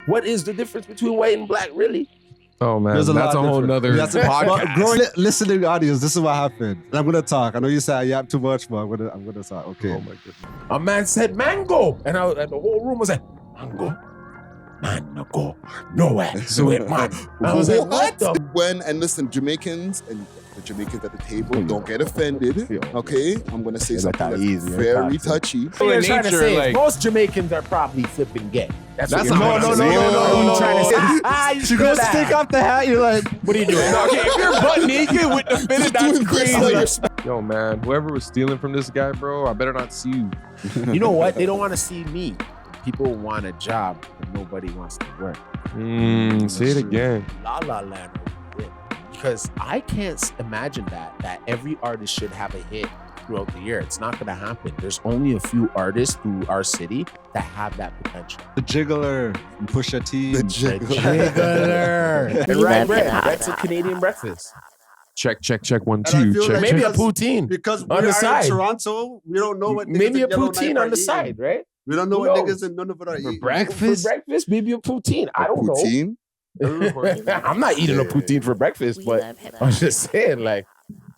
What is the difference between white and black, really? Oh man, that's a whole nother podcast. Listening audience, this is what happened. And I'm gonna talk. I know you said I yap too much, but I'm gonna talk. Okay. Oh my goodness. A man said mango, and the whole room was like, mango? Man, no go nowhere. So it man. I was like, what the? And listen, Jamaicans and the Jamaicans at the table, don't get offended. Okay, I'm gonna say something that's very touchy. What you're trying to say is most Jamaicans are probably flipping gay. That's no. You're trying to say. You go take off the hat. You're like, what are you doing? Okay, if you're butt naked with the fitted, that's crazy. Yo, man, whoever was stealing from this guy, bro, I better not see you. You know what? They don't want to see me. People want a job, but nobody wants to work. Say it again. La La Land. Because I can't imagine that every artist should have a hit throughout the year. It's not going to happen. There's only a few artists through our city that have that potential. The Jiggler, Pusha T. The Jiggler. And rye bread. That's a Canadian breakfast. Check. 1, 2. Check. Maybe a poutine. Because on the side. In Toronto, we don't know what niggas maybe a in poutine on the side, right? We don't know what niggas in none of it are eating. For breakfast, maybe a poutine. I don't know. I'm not eating a poutine for breakfast, but I'm just saying, like.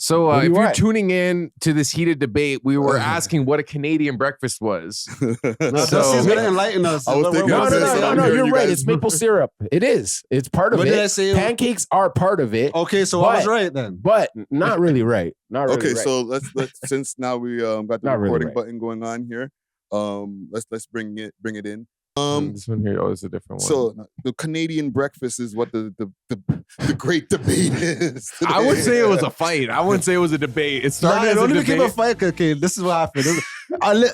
So if you're tuning in to this heated debate, we were asking what a Canadian breakfast was. So he's gonna enlighten us. No, you're right. It's maple syrup. It is. It's part of it. Did I say? Pancakes are part of it. Okay, so I was right then. But not really right. Not really okay, right. so let's since now we got the recording button going on here, let's bring it in. This one here is a different one. So the Canadian breakfast is what the great debate is today. I would say it was a fight. I wouldn't say it was a debate. It started as a debate. Don't even give a fight. Okay, this is what happened.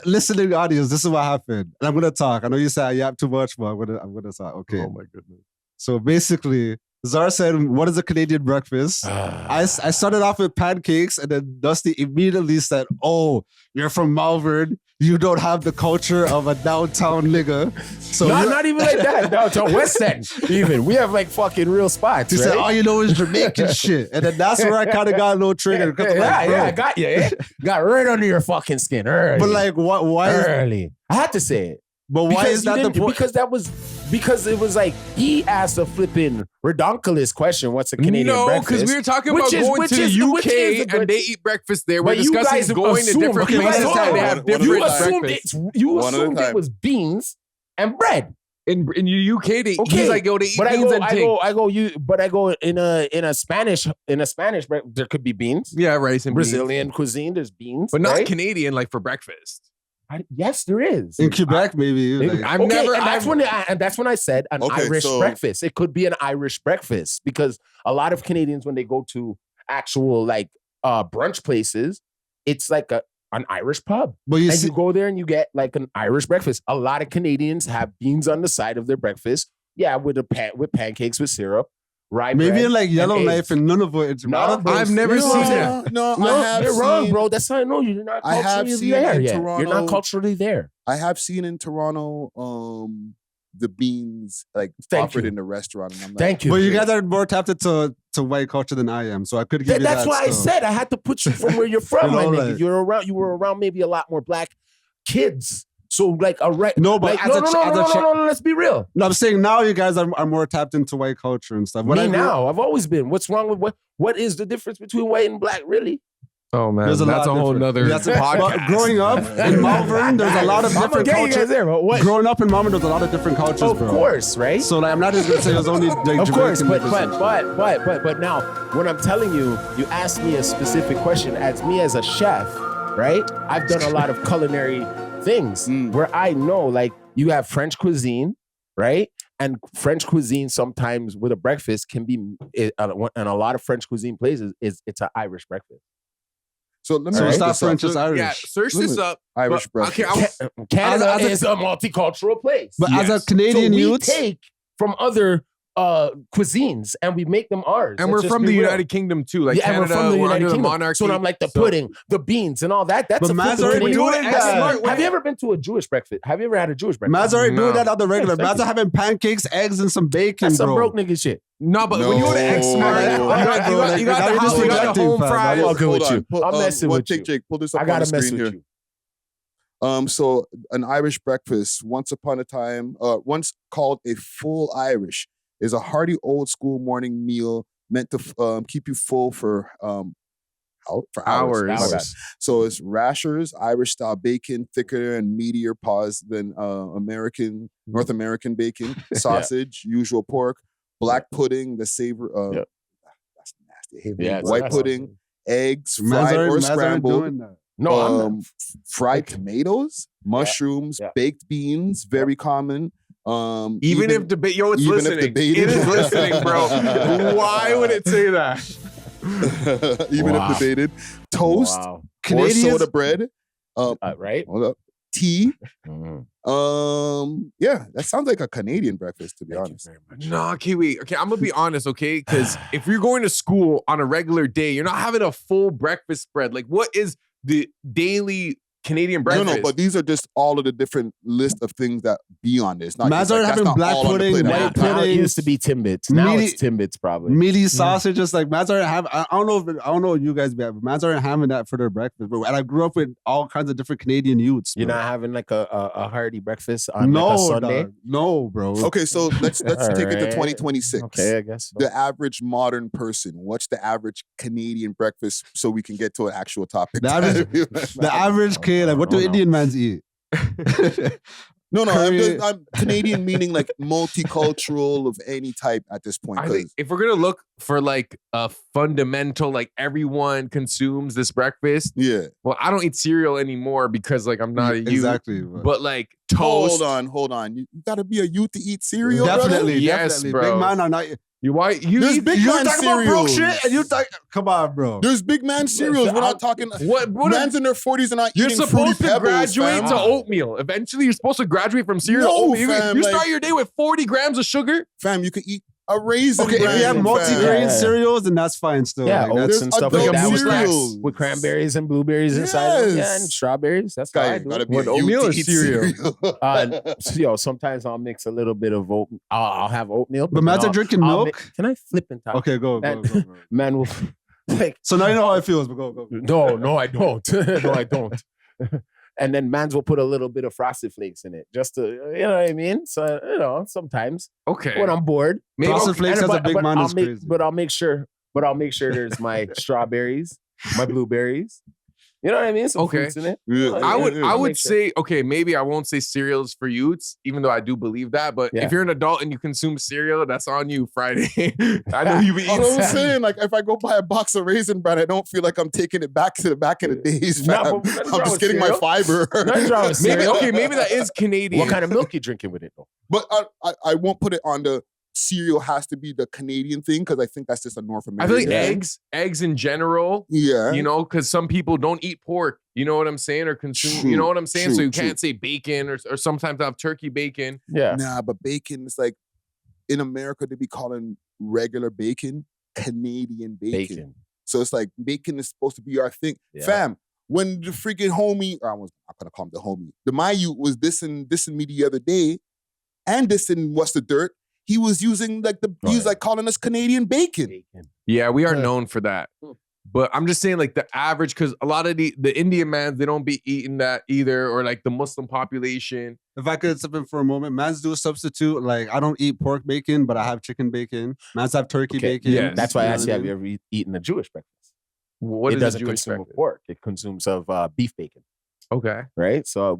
Listening audience, this is what happened. And I'm gonna talk. I know you said I yap too much, but I'm gonna talk. Okay. Oh my goodness. So basically, Zara said, "What is a Canadian breakfast?" I started off with pancakes, and then Dusty immediately said, "Oh, you're from Malvern. You don't have the culture of a downtown nigga." So not even like that. Downtown West End, even. We have like fucking real spots. He said, all you know is Jamaican shit. And then that's where I kind of got a little triggered. I got you. Eh? Got right under your fucking skin early. But like, why early? I had to say it. But why is that the point? Because it was like he asked a flipping redonkulous question. What's a Canadian breakfast? No, because we were talking about going to the UK and they eat breakfast there. We're discussing going to different places and they have different breakfasts. You assumed it was beans and bread. In the UK, he's like, yo, they eat beans and things. I go in a Spanish there could be beans. Yeah, rice and Brazilian cuisine. There's beans, but not Canadian like for breakfast. Yes, there is. In Quebec, maybe. That's when I said an Irish breakfast. It could be an Irish breakfast because a lot of Canadians, when they go to actual like brunch places, it's like an Irish pub. But you go there and you get like an Irish breakfast. A lot of Canadians have beans on the side of their breakfast. Yeah, with pancakes with syrup. Right, maybe in like Yellowknife and Nunavut. It's I've never seen that. No, you're wrong, bro. That's how I know you're not culturally there yet. You're not culturally there. I have seen in Toronto the beans like offered in the restaurant. And I'm like, thank you. But you guys are more tapped into white culture than I am, so I could give you that. That's why I said I had to put you from where you're from, my nigga. You were around maybe a lot more black kids. So like no, let's be real. No, I'm saying now you guys are more tapped into white culture and stuff. I've always been. What's wrong with what is the difference between white and black, really? Oh man, that's a whole nother podcast. Growing up in Malvern, there's a lot of different cultures. Growing up in Malvern, there's a lot of different cultures, of course, right? So like, I'm not just gonna say there's only like, of course, but now when I'm telling you, you asked me a specific question. As me as a chef, right? I've done a lot of culinary things where I know, like, you have French cuisine, right? And French cuisine sometimes with a breakfast can be, and a lot of French cuisine places it's an Irish breakfast. So let me stop French is Irish. Yeah, search this up. Irish breakfast. Canada is a multicultural place. But as a Canadian youth, take from other cuisines and we make them ours. And we're from the United Kingdom too. Like Canada, we're from the United Kingdom. Monarchy. So I'm like the pudding, the beans, and all that. That's but Matt's already doing that. Have you ever been to a Jewish breakfast? Have you ever had a Jewish breakfast? Matt's already doing that on the regular. Matt's having pancakes, eggs, and some bacon. That's some broke nigga shit. No, but when you go to X-Smart, you got the house, you got the home fries. I'm fucking with you. I'm messing with you. Jake, pull this up I gotta on the mess screen with here. So an Irish breakfast, once upon a time, once called a full Irish, is a hearty old school morning meal meant to keep you full for hours. So it's rashers, Irish style bacon, thicker and meatier paws than North American bacon, sausage, usual pork, black pudding, the savor. That's nasty. White pudding, eggs, fried or scrambled. Fried tomatoes, mushrooms, baked beans, very common. Even if debate, it's listening. It is listening, bro. Why would it say that? Even if debated, toast, or soda bread, right? Tea. Yeah, that sounds like a Canadian breakfast, to be honest. No, okay, wait. Okay, I'm gonna be honest, okay? Because if you're going to school on a regular day, you're not having a full breakfast spread. Like, what is the daily Canadian breakfast? No, but these are just all of the different list of things that be on this. Man's are having black pudding, white pudding. It used to be Timbits. Now it's Timbits, probably. Meaty sausages. Like man's are having. I don't know what you guys be having. Man's aren't having that for their breakfast. But and I grew up with all kinds of different Canadian youths. Bro. You're not having like a hearty breakfast on like a Sunday? Dog. No, bro. Okay, so let's take it to 2026. Okay, I guess so. The average modern person. What's the average Canadian breakfast? So we can get to an actual topic. The average kid. Like, what do Indian mans eat? No, I'm Canadian, meaning like multicultural of any type at this point. I think if we're gonna look for like a fundamental, like everyone consumes this breakfast. Yeah. Well, I don't eat cereal anymore because like I'm not a youth. Exactly. But like toast. Hold on. You gotta be a youth to eat cereal. Definitely. Yes, definitely. bro. Big man are not. There's big man talking about broke cereals. shit, and you talk. Come on, bro. There's big man cereals. We're not talking. What man's in their 40s and not eating Fruity You're supposed to Pebbles, graduate to oatmeal. Eventually, you're supposed to graduate from cereal to oatmeal. Fam, you start your day with 40 grams of sugar. Fam, you could eat a raisin. Okay, if you have multi-grain cereals, then that's fine still. Yeah, like, oats and stuff like that cereals with cranberries and blueberries inside. Yeah, and strawberries. That's guy. fine. Gotta be What, oatmeal or cereal? Sometimes I'll mix a little bit of oat. I'll have oatmeal. But man's are drinking milk. Can I flip and talk? Okay, go. Man will like. So now you know how it feels. But go. No, I don't. No, I don't. And then mans will put a little bit of Frosted Flakes in it, just to, you know what I mean? So, sometimes when I'm bored. Maybe Frosted Flakes has a big man is crazy. But I'll make sure there's my strawberries, my blueberries. You know what I mean? Some fruits in it. Yeah. I would say, okay, maybe I won't say cereals for youths, even though I do believe that. But if you're an adult and you consume cereal, that's on you Friday. I know you be eating. I'm saying, like, if I go buy a box of Raisin Bran, I don't feel like I'm taking it back to the back of the days. I'm just getting my fiber. Maybe that is Canadian. What kind of milk you drinking with it, though? But I won't put it on the cereal has to be the Canadian thing because I think that's just a North American. I feel like eggs in general. Yeah, you know, because some people don't eat pork. You know what I'm saying, or consume. True, you know what I'm saying. So you can't say bacon or sometimes I have turkey bacon. Yeah, nah, but bacon is like in America they be calling regular bacon Canadian bacon. So it's like bacon is supposed to be our thing, fam. When the freaking homie, or I'm not gonna call him the homie, the Mayu was dissing me the other day, and dissing What's the Dirt. He was using he was like calling us Canadian bacon. Yeah, we are known for that. But I'm just saying, like the average, because a lot of the Indian mans, they don't be eating that either, or like the Muslim population. If I could step in for a moment, mans do a substitute. Like I don't eat pork bacon, but I have chicken bacon. Mans have turkey bacon. Yeah, that's why I asked you, have you ever eaten a Jewish breakfast? It doesn't consume breakfast? pork. It consumes of beef bacon. Okay. Right? So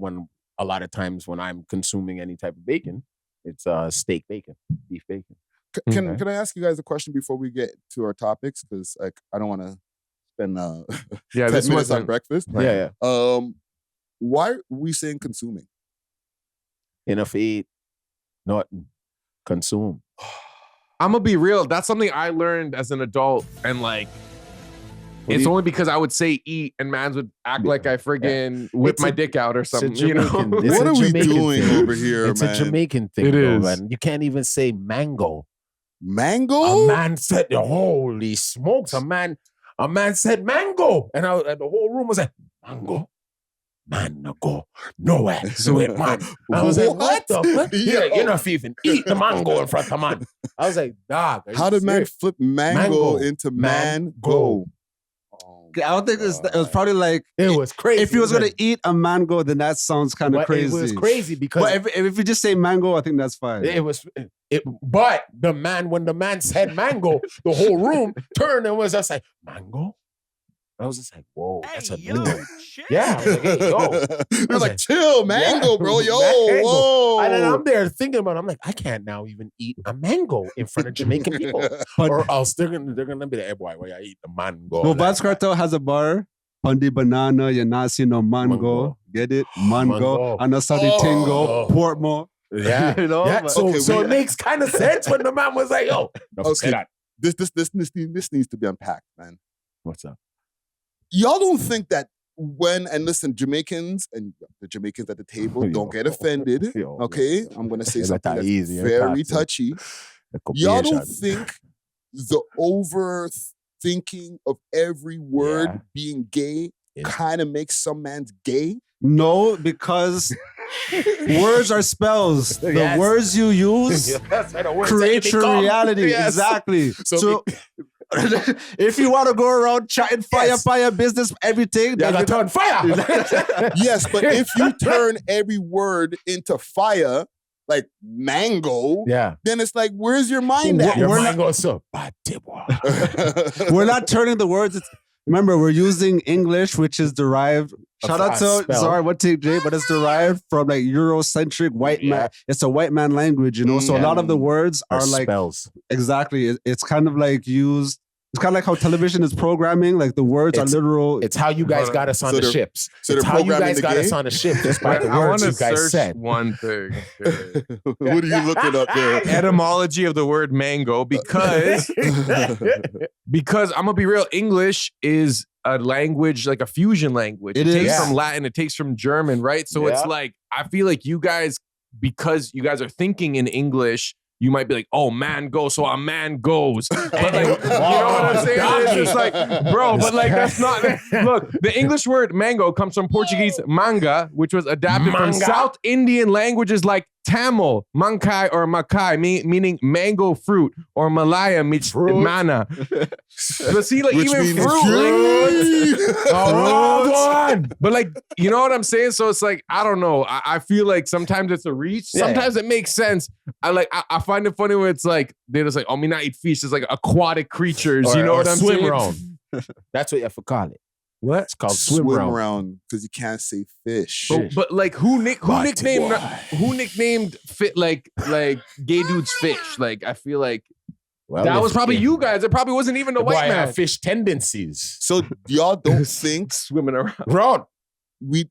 a lot of times when I'm consuming any type of bacon, it's steak bacon, beef bacon. Can I ask you guys a question before we get to our topics? Because like I don't want to spend 10 minutes on breakfast. Yeah. Why are we saying consuming? Enough eat, not consume. I'm gonna be real. That's something I learned as an adult, and like it's only because I would say eat, and mans would act like I friggin' whip my dick out or something. You know? What are we doing over here, It's a Jamaican thing. It is. Man. You can't even say mango. Mango? A man said, holy smokes, a man said mango. And the whole room was like, mango? Man, no go nowhere. So it, man. I was like, what the fuck? You're not even eat the mango in front of man. I was like, dog. How did man flip mango into man go? Oh I don't think it was probably like it was crazy. If he was gonna eat a mango, then that sounds kind of crazy. It was crazy because but if you just say mango, I think that's fine. But when the man said mango, the whole room turned and was just like, mango? I was just like, whoa, that's a new one. Yeah, I was like, hey, yo. I was like, chill, mango, bro. Yo, mango. whoa. And then I'm there thinking about it. I'm like, I can't now even eat a mango in front of Jamaican people. Or else they're gonna be like, hey, boy, why you eat the mango? Well, Vybz Kartel has a bar. Pandi banana, you not see no mango. Get it? Mango. And that's how they tingo. Portmore. Yeah. You know? Yeah. So it makes kind of sense when the man was like, yo, say that. This needs to be unpacked, man. What's up? Y'all don't think that and listen, Jamaicans and the Jamaicans at the table, don't get offended. Okay? I'm going to say something that's very touchy. Y'all don't think the overthinking of every word being gay kind of makes some man's gay? No, because words are spells. The words you use create your reality. Yes. Exactly. So if you want to go around chatting fire business, everything, then you turn fire. Yes, but if you turn every word into fire, like mango, then it's like, where's your mind at? Your mind goes so we're not turning the words. Remember, we're using English, which is derived. Shout out to sorry, what take J, but it's derived from like Eurocentric white man. It's a white man language, you know. So a lot of the words are like spells. Exactly. It's kind of like used. It's kind of like how television is programming. Like the words are literal. It's how you guys got us on the ships. So it's how you guys got us on the ship. Despite the words you guys said. One thing. What are you looking up there? Etymology of the word mango, because I'm gonna be real. English is a language, like a fusion language. It takes from Latin. It takes from German, right? So it's like, I feel like you guys, because you guys are thinking in English, you might be like, oh, man goes, so a man goes. But like, you know what I'm saying? It's just like, bro, but like, that's not, look, the English word mango comes from Portuguese manga, which was adapted from South Indian languages like Tamil, Mankai, or Makai, meaning mango fruit, or Malaya means mana. But see, like, which even fruit. But like, you know what I'm saying? So it's like, I don't know. I feel like sometimes it's a reach. Sometimes it makes sense. I find it funny when it's like, they're just like, oh, me not eat fish. It's like aquatic creatures. You know what I'm saying? Around. That's what you have to call it. What? It's called swim around because you can't say fish. But like, who nicknamed fit like gay dudes fish? Like, I feel like that was probably you guys. It probably wasn't even the white man. Have fish tendencies. So y'all don't think swimming around? Ron, we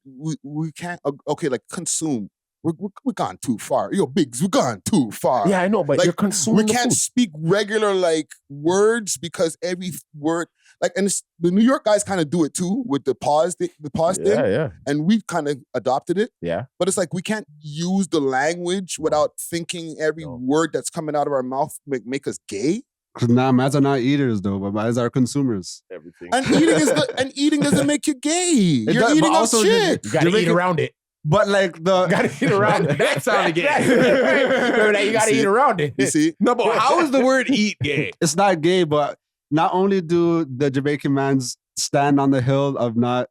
can't. Okay, like consume. We're gone too far. Yo, Biggs, we're gone too far. Yeah, I know, but like, you're consuming. We can't speak regular like words because every word, like, and the New York guys kind of do it too with the pause thing. Yeah. And we kind of adopted it. Yeah. But it's like we can't use the language without thinking every word that's coming out of our mouth make us gay. Nah, mans are not eaters though, but mans are consumers. Everything. And eating doesn't make you gay. You're eating up shit. You gotta eat around it. But like you gotta eat around it. That sounded gay. You gotta eat around it. You see? No, but how is the word eat gay? It's not gay, but not only do the Jamaican mans stand on the hill of not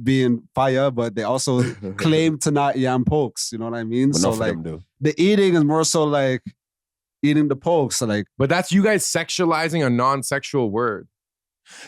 being fire, but they also claim to not yam pokes. You know what I mean? Well, so like the eating is more so like eating the pokes. So like, but that's you guys sexualizing a non-sexual word.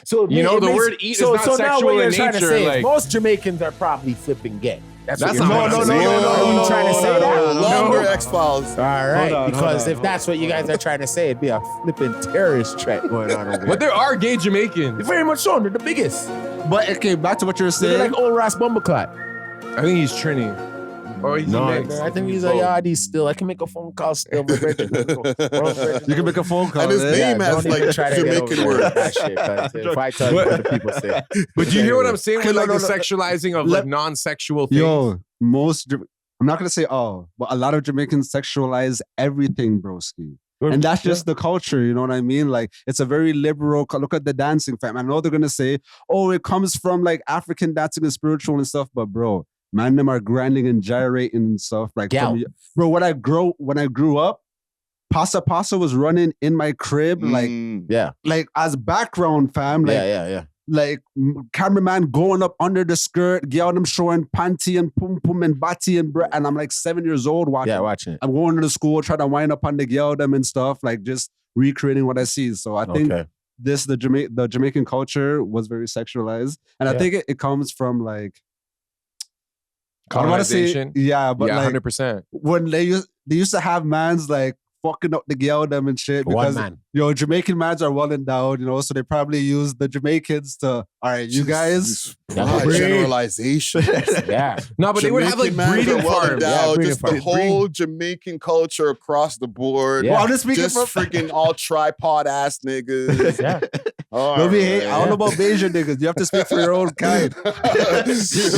So you know the word eat is not sexual in nature. Like, most Jamaicans are probably flipping gay. That's not what I'm saying. No. You trying to say that? Longer X-Files. All right, because if that's what you guys are trying to say, it'd be a flipping terrorist threat going on over here. But there are gay Jamaicans. Very much so. They're the biggest. But okay, back to what you're saying. They're like old Ross Bumbleclot. I think he's Trini. Or he's I think he's a yardie still. I can make a phone call still. You can make a phone call. And his name has like Jamaican words. If I tell you what the people say. But you hear what I'm saying with like the sexualizing of like non-sexual things? Yo, I'm not gonna say all, but a lot of Jamaicans sexualize everything, broski. And that's just the culture, you know what I mean? Like, it's a very liberal, look at the dancing, fam. I know they're gonna say, oh, it comes from like African dancing and spiritual and stuff, but bro, man, them are grinding and gyrating and stuff. Like, bro, when I grew up, Pasa was running in my crib, like as background, fam. Like, like cameraman going up under the skirt, girl them showing panty and pum pum and bati and and I'm like 7 years old watching. Yeah, watching it. I'm going to the school trying to wind up on the girl them and stuff, like just recreating what I see. So I think the Jamaican culture was very sexualized, and I think it comes from like colonization. But like 100%. when they used to have mans like fucking up the girl them and shit because Jamaican mans are well endowed, so they probably use the Jamaicans to, all right, you guys. Generalization. No, but Jamaican they would have like breeding farms. Just the whole Jamaican culture across the board. Well, I'm just speaking just freaking all tripod ass niggas. I don't know about Asian niggas. You have to speak for your own kind. You know what I'm saying?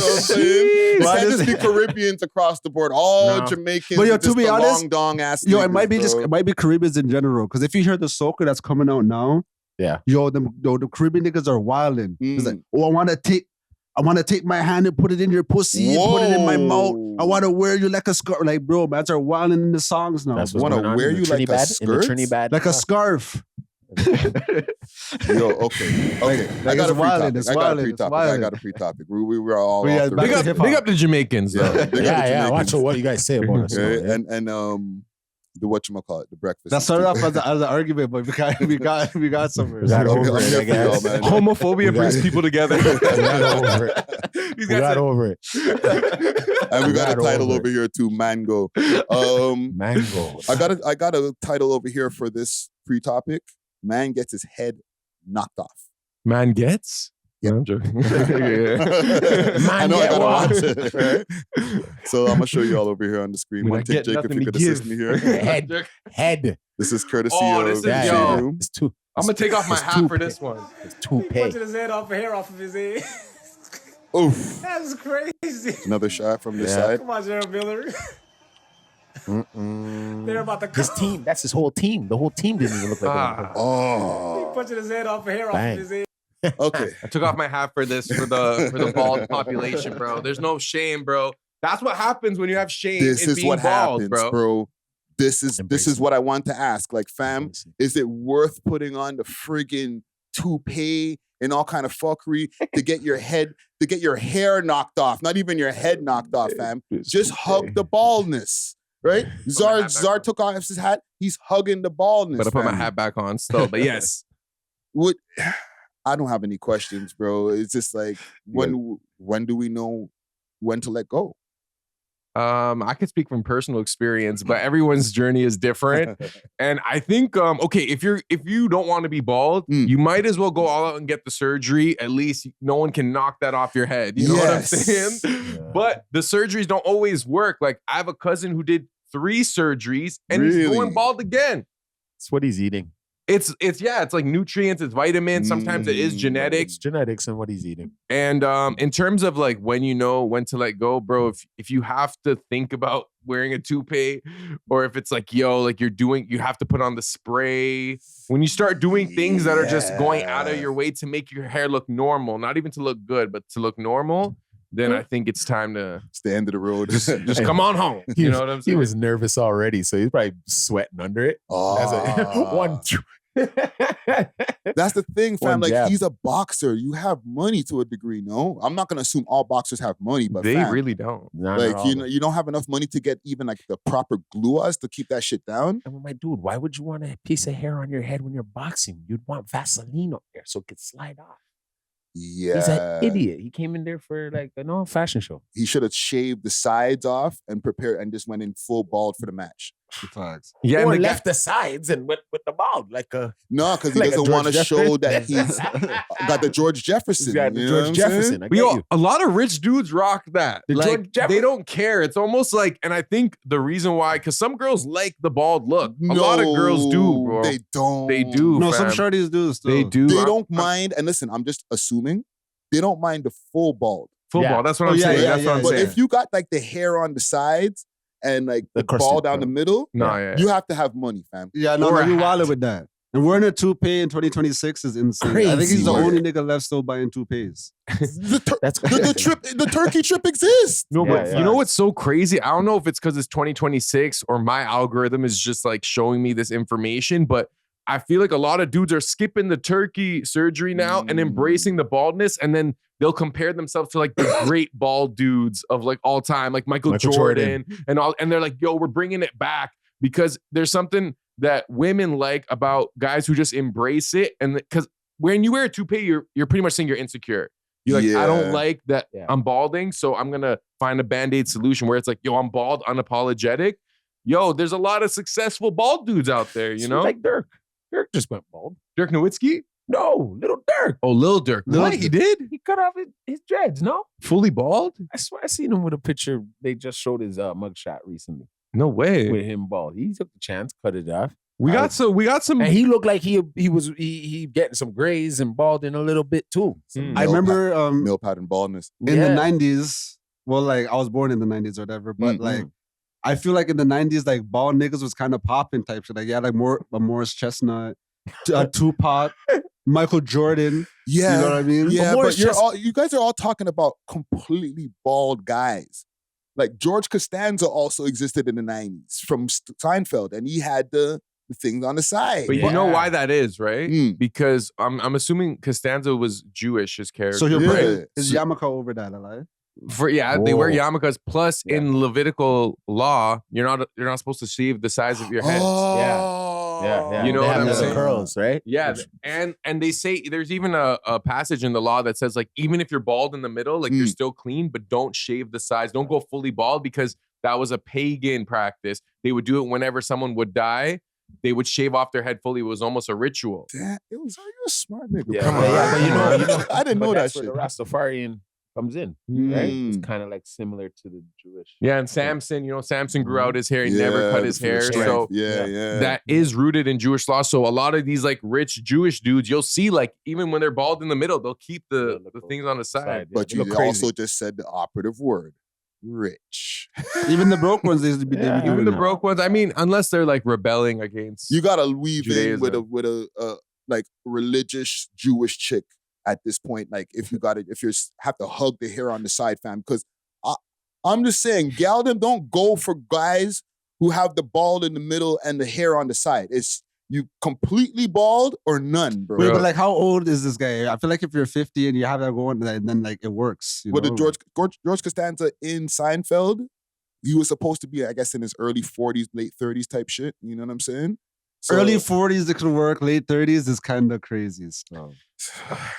It's not just the Caribbeans across the board. All Jamaicans. But to be honest, long dong ass. It might be Caribbeans in general. Because if you hear the soca that's coming out now, the Caribbean niggas are wilding. It's like, I want to take my hand and put it in your pussy and put it in my mouth. I want to wear you like a scarf. Like, bro, mans are wilding in the songs now. I want to wear you like a skirt? Like a scarf. Yo, okay. I got a free topic. We were all off the big up the Jamaicans, though. Yeah. Watch what you guys say about us. And the whatchamacallit, the breakfast. That started off as an argument, but we got somewhere. Homophobia brings people together. We got over it. And we got a title over here too, Mango. Mango. I got a title over here for this free topic. Man gets his head knocked off. Man gets? Yeah. No, I'm joking. I know I gotta watch it. Right? So I'm gonna show you all over here on the screen. One take, Jake, if you could assist me here. Head. This is courtesy of Room. It's too. I'm gonna take off my hat for this one. It's toupee. Punching his head off the hair off of his head. Oof. That's crazy. Another shot from this side. Come on, Gerald Miller. They're about to his team. That's his whole team. The whole team didn't even look like him. He punching his head off the hair off of his head. Okay. I took off my hat for this for the bald population, bro. There's no shame, bro. That's what happens when you have shame. This is what bald, happens, bro. This is what I want to ask. Like, fam, is it worth putting on the friggin' toupee and all kind of fuckery to get your hair knocked off? Not even your head knocked off, fam. Just hug the baldness. Right? Czar took off his hat. He's hugging the baldness. But I put my hat back on still. But yes. I don't have any questions, bro. It's just like, when do we know when to let go? I could speak from personal experience, but everyone's journey is different. And I think, if you don't want to be bald, you might as well go all out and get the surgery. At least no one can knock that off your head. You know what I'm saying? Yeah. But the surgeries don't always work. Like, I have a cousin who did 3 surgeries and he's going bald again. It's what he's eating. It's like nutrients, it's vitamins. Sometimes it is genetics. It's genetics and what he's eating. And in terms of like when you know when to let go, bro, if you have to think about wearing a toupee, or if it's like, you have to put on the spray. When you start doing things that are just going out of your way to make your hair look normal, not even to look good, but to look normal, then I think it's time to... It's the end of the road. Just come on home. You know what I'm saying? He was nervous already, so he's probably sweating under it. That's the thing, fam. Like, he's a boxer. You have money to a degree, no? I'm not gonna assume all boxers have money, but they really don't. You don't have enough money to get even like the proper gluas to keep that shit down. And my dude, why would you want a piece of hair on your head when you're boxing? You'd want Vaseline up there so it could slide off. Yeah. He's an idiot. He came in there for like a fashion show. He should have shaved the sides off and prepared and just went in full bald for the match. Yeah, or left the sides and went with the bald no, because he doesn't want to show that he's got the George Jefferson. Got the George Jefferson. A lot of rich dudes rock that. They don't care. It's almost like, and I think the reason why, because some girls like the bald look. A lot of girls do, bro. They don't. They do. No, some shorties do. Still. They do. They don't mind. And listen, I'm just assuming they don't mind the full bald. Full bald. That's what I'm saying. That's what I'm saying. But if you got like the hair on the sides and like the ball down the middle, you have to have money, fam. Yeah, no, you wildin' with that. And wearing a toupee in 2026 is insane. Crazy. I think he's the only nigga left still buying toupees. The turkey trip exists. No, but you know what's so crazy? I don't know if it's because it's 2026 or my algorithm is just like showing me this information, but I feel like a lot of dudes are skipping the turkey surgery now and embracing the baldness, and then they'll compare themselves to like the great bald dudes of like all time, like Michael Jordan and all, and they're like, yo, we're bringing it back because there's something that women like about guys who just embrace it, and because when you wear a toupee, you're pretty much saying you're insecure. You're like, I don't like that I'm balding, so I'm gonna find a Band-Aid solution where it's like, yo, I'm bald, unapologetic. Yo, there's a lot of successful bald dudes out there, you know? Like Dirk. Dirk just went bald. Dirk Nowitzki? No, Little Dirk. Oh, Lil Dirk. What? He did? He cut off his dreads, no? Fully bald? I swear I seen him with a picture. They just showed his mugshot recently. No way. With him bald. He took the chance, cut it off. We got some. And he looked like he getting some grays and balding a little bit too. I remember male pattern baldness in the 90s. Well, like I was born in the 90s or whatever, but like I feel like in the 90s, like bald niggas was kind of popping type shit. Like like Morris Chestnut, Tupac, Michael Jordan. Yeah, you know what I mean? Yeah, but you guys are all talking about completely bald guys. Like George Costanza also existed in the 90s from Seinfeld, and he had the things on the side. But you know why that is, right? Because I'm assuming Costanza was Jewish, his character. So he'll bring his yarmulke over that, right? They wear yarmulkes. Plus, in Levitical law, you're not supposed to shave the size of your heads. Yeah. You know what I'm saying? Curls, right? Yeah, and they say there's even a passage in the law that says like even if you're bald in the middle, like you're still clean, but don't shave the sides. Don't go fully bald because that was a pagan practice. They would do it whenever someone would die. They would shave off their head fully. It was almost a ritual. You're a smart nigga. Yeah, come on. But you know, I didn't know that shit. Where the Rastafarian comes in, right? It's kind of like similar to the Jewish. Yeah, and Samson, Samson grew out his hair. He never cut his hair. So yeah, that is rooted in Jewish law. So a lot of these like rich Jewish dudes, you'll see like even when they're bald in the middle, they'll keep the things on the side. But you also just said the operative word. Rich. Even the broke ones, even the broke ones. I mean, unless they're like rebelling against, you gotta weave Judaism. in with a like religious Jewish chick at this point. Like if you have to hug the hair on the side, fam. Because I'm just saying, gal them don't go for guys who have the bald in the middle and the hair on the side. It's you completely bald or none, bro. Wait, but like, how old is this guy? I feel like if you're 50 and you have that going, then like it works. With the George Costanza in Seinfeld, he was supposed to be, I guess, in his early 40s, late 30s type shit. You know what I'm saying? So, early 40s it could work. Late 30s is kind of crazy. So.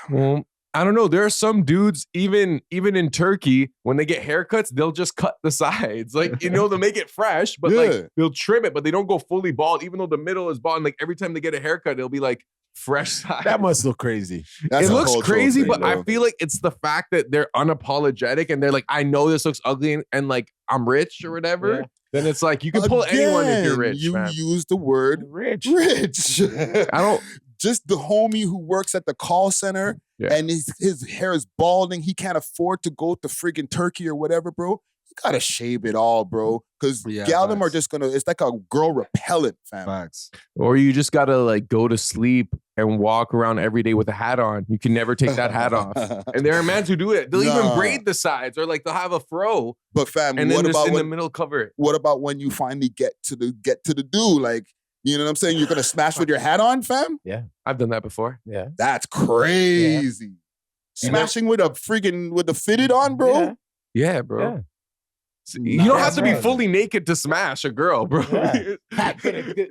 Well, I don't know. There are some dudes, even in Turkey, when they get haircuts, they'll just cut the sides. Like, they'll make it fresh, but like they'll trim it, but they don't go fully bald, even though the middle is bald. And like every time they get a haircut, it'll be like fresh sides. That must look crazy. It looks crazy, but I feel like it's the fact that they're unapologetic and they're like, I know this looks ugly and like I'm rich or whatever. Yeah. Then it's like you can pull anyone if you're rich. You use the word rich. I don't. Just the homie who works at the call center and his hair is balding. He can't afford to go to friggin' Turkey or whatever, bro. You gotta shave it all, bro. Because gal them are just gonna, it's like a girl repellent, fam. Facts. Or you just gotta like go to sleep and walk around every day with a hat on. You can never take that hat off. And there are men who do it. They'll even braid the sides or like they'll have a fro. But fam, and then just in the middle cover it. What about when you finally get to the do? Like, you know what I'm saying? You're gonna smash with your hat on, fam? Yeah. I've done that before. Yeah. That's crazy. Yeah. Smashing with the fitted on, bro? Yeah, bro. Yeah. You don't have to be fully naked to smash a girl, bro. Yeah.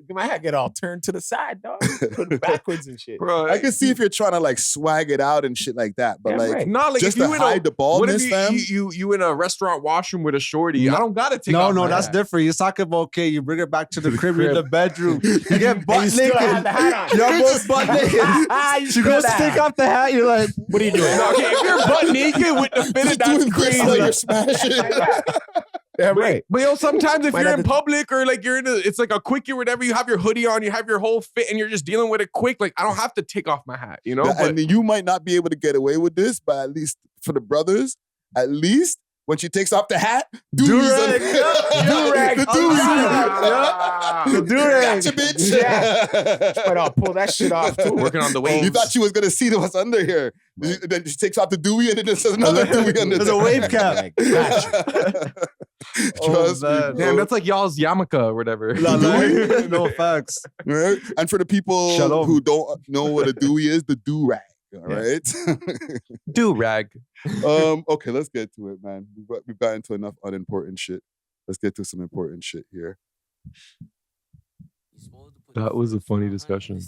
My hat get all turned to the side, dog. Put it backwards and shit. Bro, I can see if you're trying to like swag it out and shit like that, but not like just if to hide the baldness, fam. You in a restaurant washroom with a shorty. I don't gotta take. No, that's different. You talk about you bring it back to the crib in the bedroom. You get butt naked. You're both butt naked. She goes to take off the hat. You're like, what are you doing? Okay, if you're butt naked with the fitted, that's crazy. You're smashing. Yeah, right. But sometimes if you're in public or like it's like a quickie or whatever, you have your hoodie on, you have your whole fit, and you're just dealing with it quick. Like I don't have to take off my hat, But I mean, you might not be able to get away with this, but at least for the brothers, at least When she takes off the hat, do-rag. Do-rag. The do-rag. Gotcha, bitch. Yeah. But I'll pull that shit off too. Working on the waves. You thought she was going to see what's under here. Right. Then she takes off the Dewey and then there's another Dewey under there. There's a wave cap. Gotcha. Trust me. Damn, that's like y'all's yarmulke or whatever. No facts. Right? And for the people who don't know what a Dewey is, the do-rag. All right. Do-rag. Okay, let's get to it, man. We've gotten into enough unimportant shit. Let's get to some important shit here. That was a funny discussion.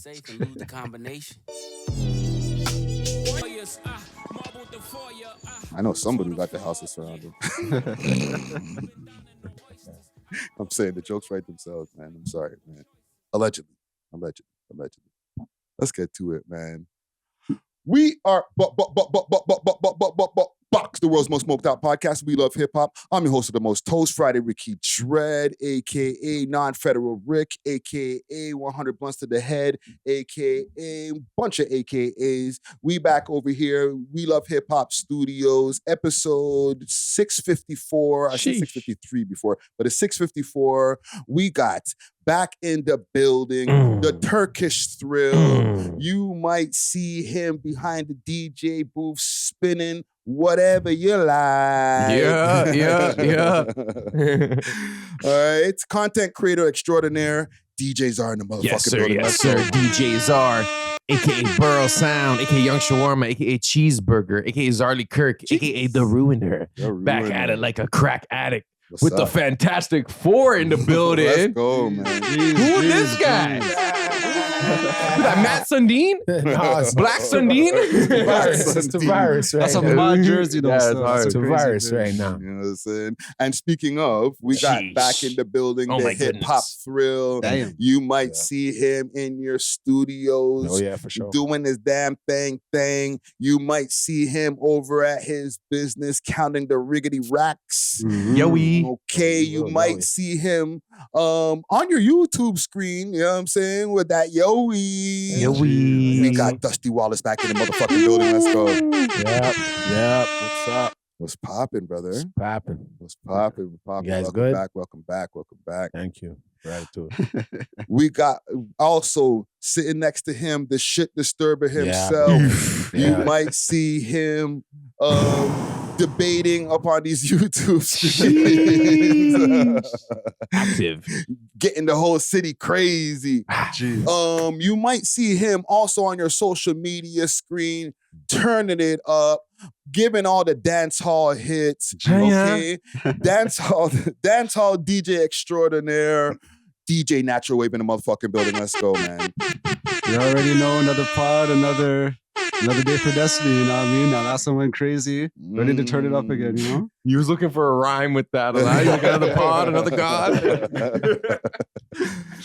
I know somebody got the houses surrounded. I'm saying the jokes write themselves, man. I'm sorry, man. Allegedly. Let's get to it, man. We are Box, the world's most smoked out podcast. We love hip hop. I'm your host of the most Toast Friday, Ricky Dread, aka Non-Federal Rick, aka 100 Blunts to the Head, aka bunch of AKAs. We back over here. We Love Hip Hop Studios, episode 654. I said 653 before, but it's 654. We got back in the building, the Turkish Thrill. You might see him behind the DJ booth spinning whatever you like. Yeah. All right. Content creator extraordinaire, DJs are in the motherfucking building. Yes, sir. DJs are, a.k.a. Burrow Sound, a.k.a. Young Shawarma, a.k.a. Cheeseburger, a.k.a. Zarly Kirk, a.k.a. The Ruiner. Back at it like a crack addict. With the Fantastic Four in the building. Let's go, man. Who is this guy? That Matt Sundin? Black Sundin? It's the virus, right? That's a mod jersey, though. It's a virus right now. You know what I'm saying? And speaking of, we got back in the building, the hip-hop thrill. Damn. You might see him in your studios. Oh, yeah, for sure. Doing his damn thing. You might see him over at his business counting the riggedy racks. Yoey. Okay, you might see him on your YouTube screen, you know what I'm saying, with that yoey. We got Dusty Wallace back in the motherfucking building. Let's go. Yep. What's up? What's popping, brother? What's popping? You guys welcome good? Welcome back. Thank you. Gratitude. We got also sitting next to him, the shit disturber himself. You might see him debating upon these YouTube streams. Active. Getting the whole city crazy. You might see him also on your social media screen, turning it up, giving all the dance hall hits. Okay. Dance hall DJ extraordinaire. DJ Natural Wave in the motherfucking building. Let's go, man. You already know, another pod, another day for Destiny, you know what I mean? Now that's someone crazy, ready to turn it up again, you know? You was looking for a rhyme with that. You like another pod, another god.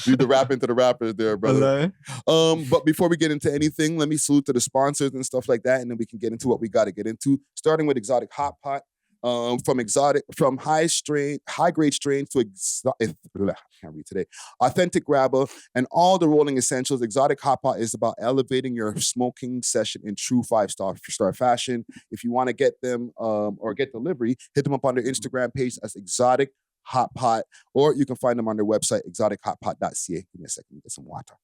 Do the rapping to the rappers there, brother. But before we get into anything, let me salute to the sponsors and stuff like that, and then we can get into what we got to get into. Starting with Exotic Hot Pot. From high grade strains to authentic grabber and all the rolling essentials. Exotic Hot Pot is about elevating your smoking session in true 5-star fashion. If you want to get them or get delivery, hit them up on their Instagram page as Exotic Hot Pot, or you can find them on their website, exotichotpot.ca. Give me a second, get some water.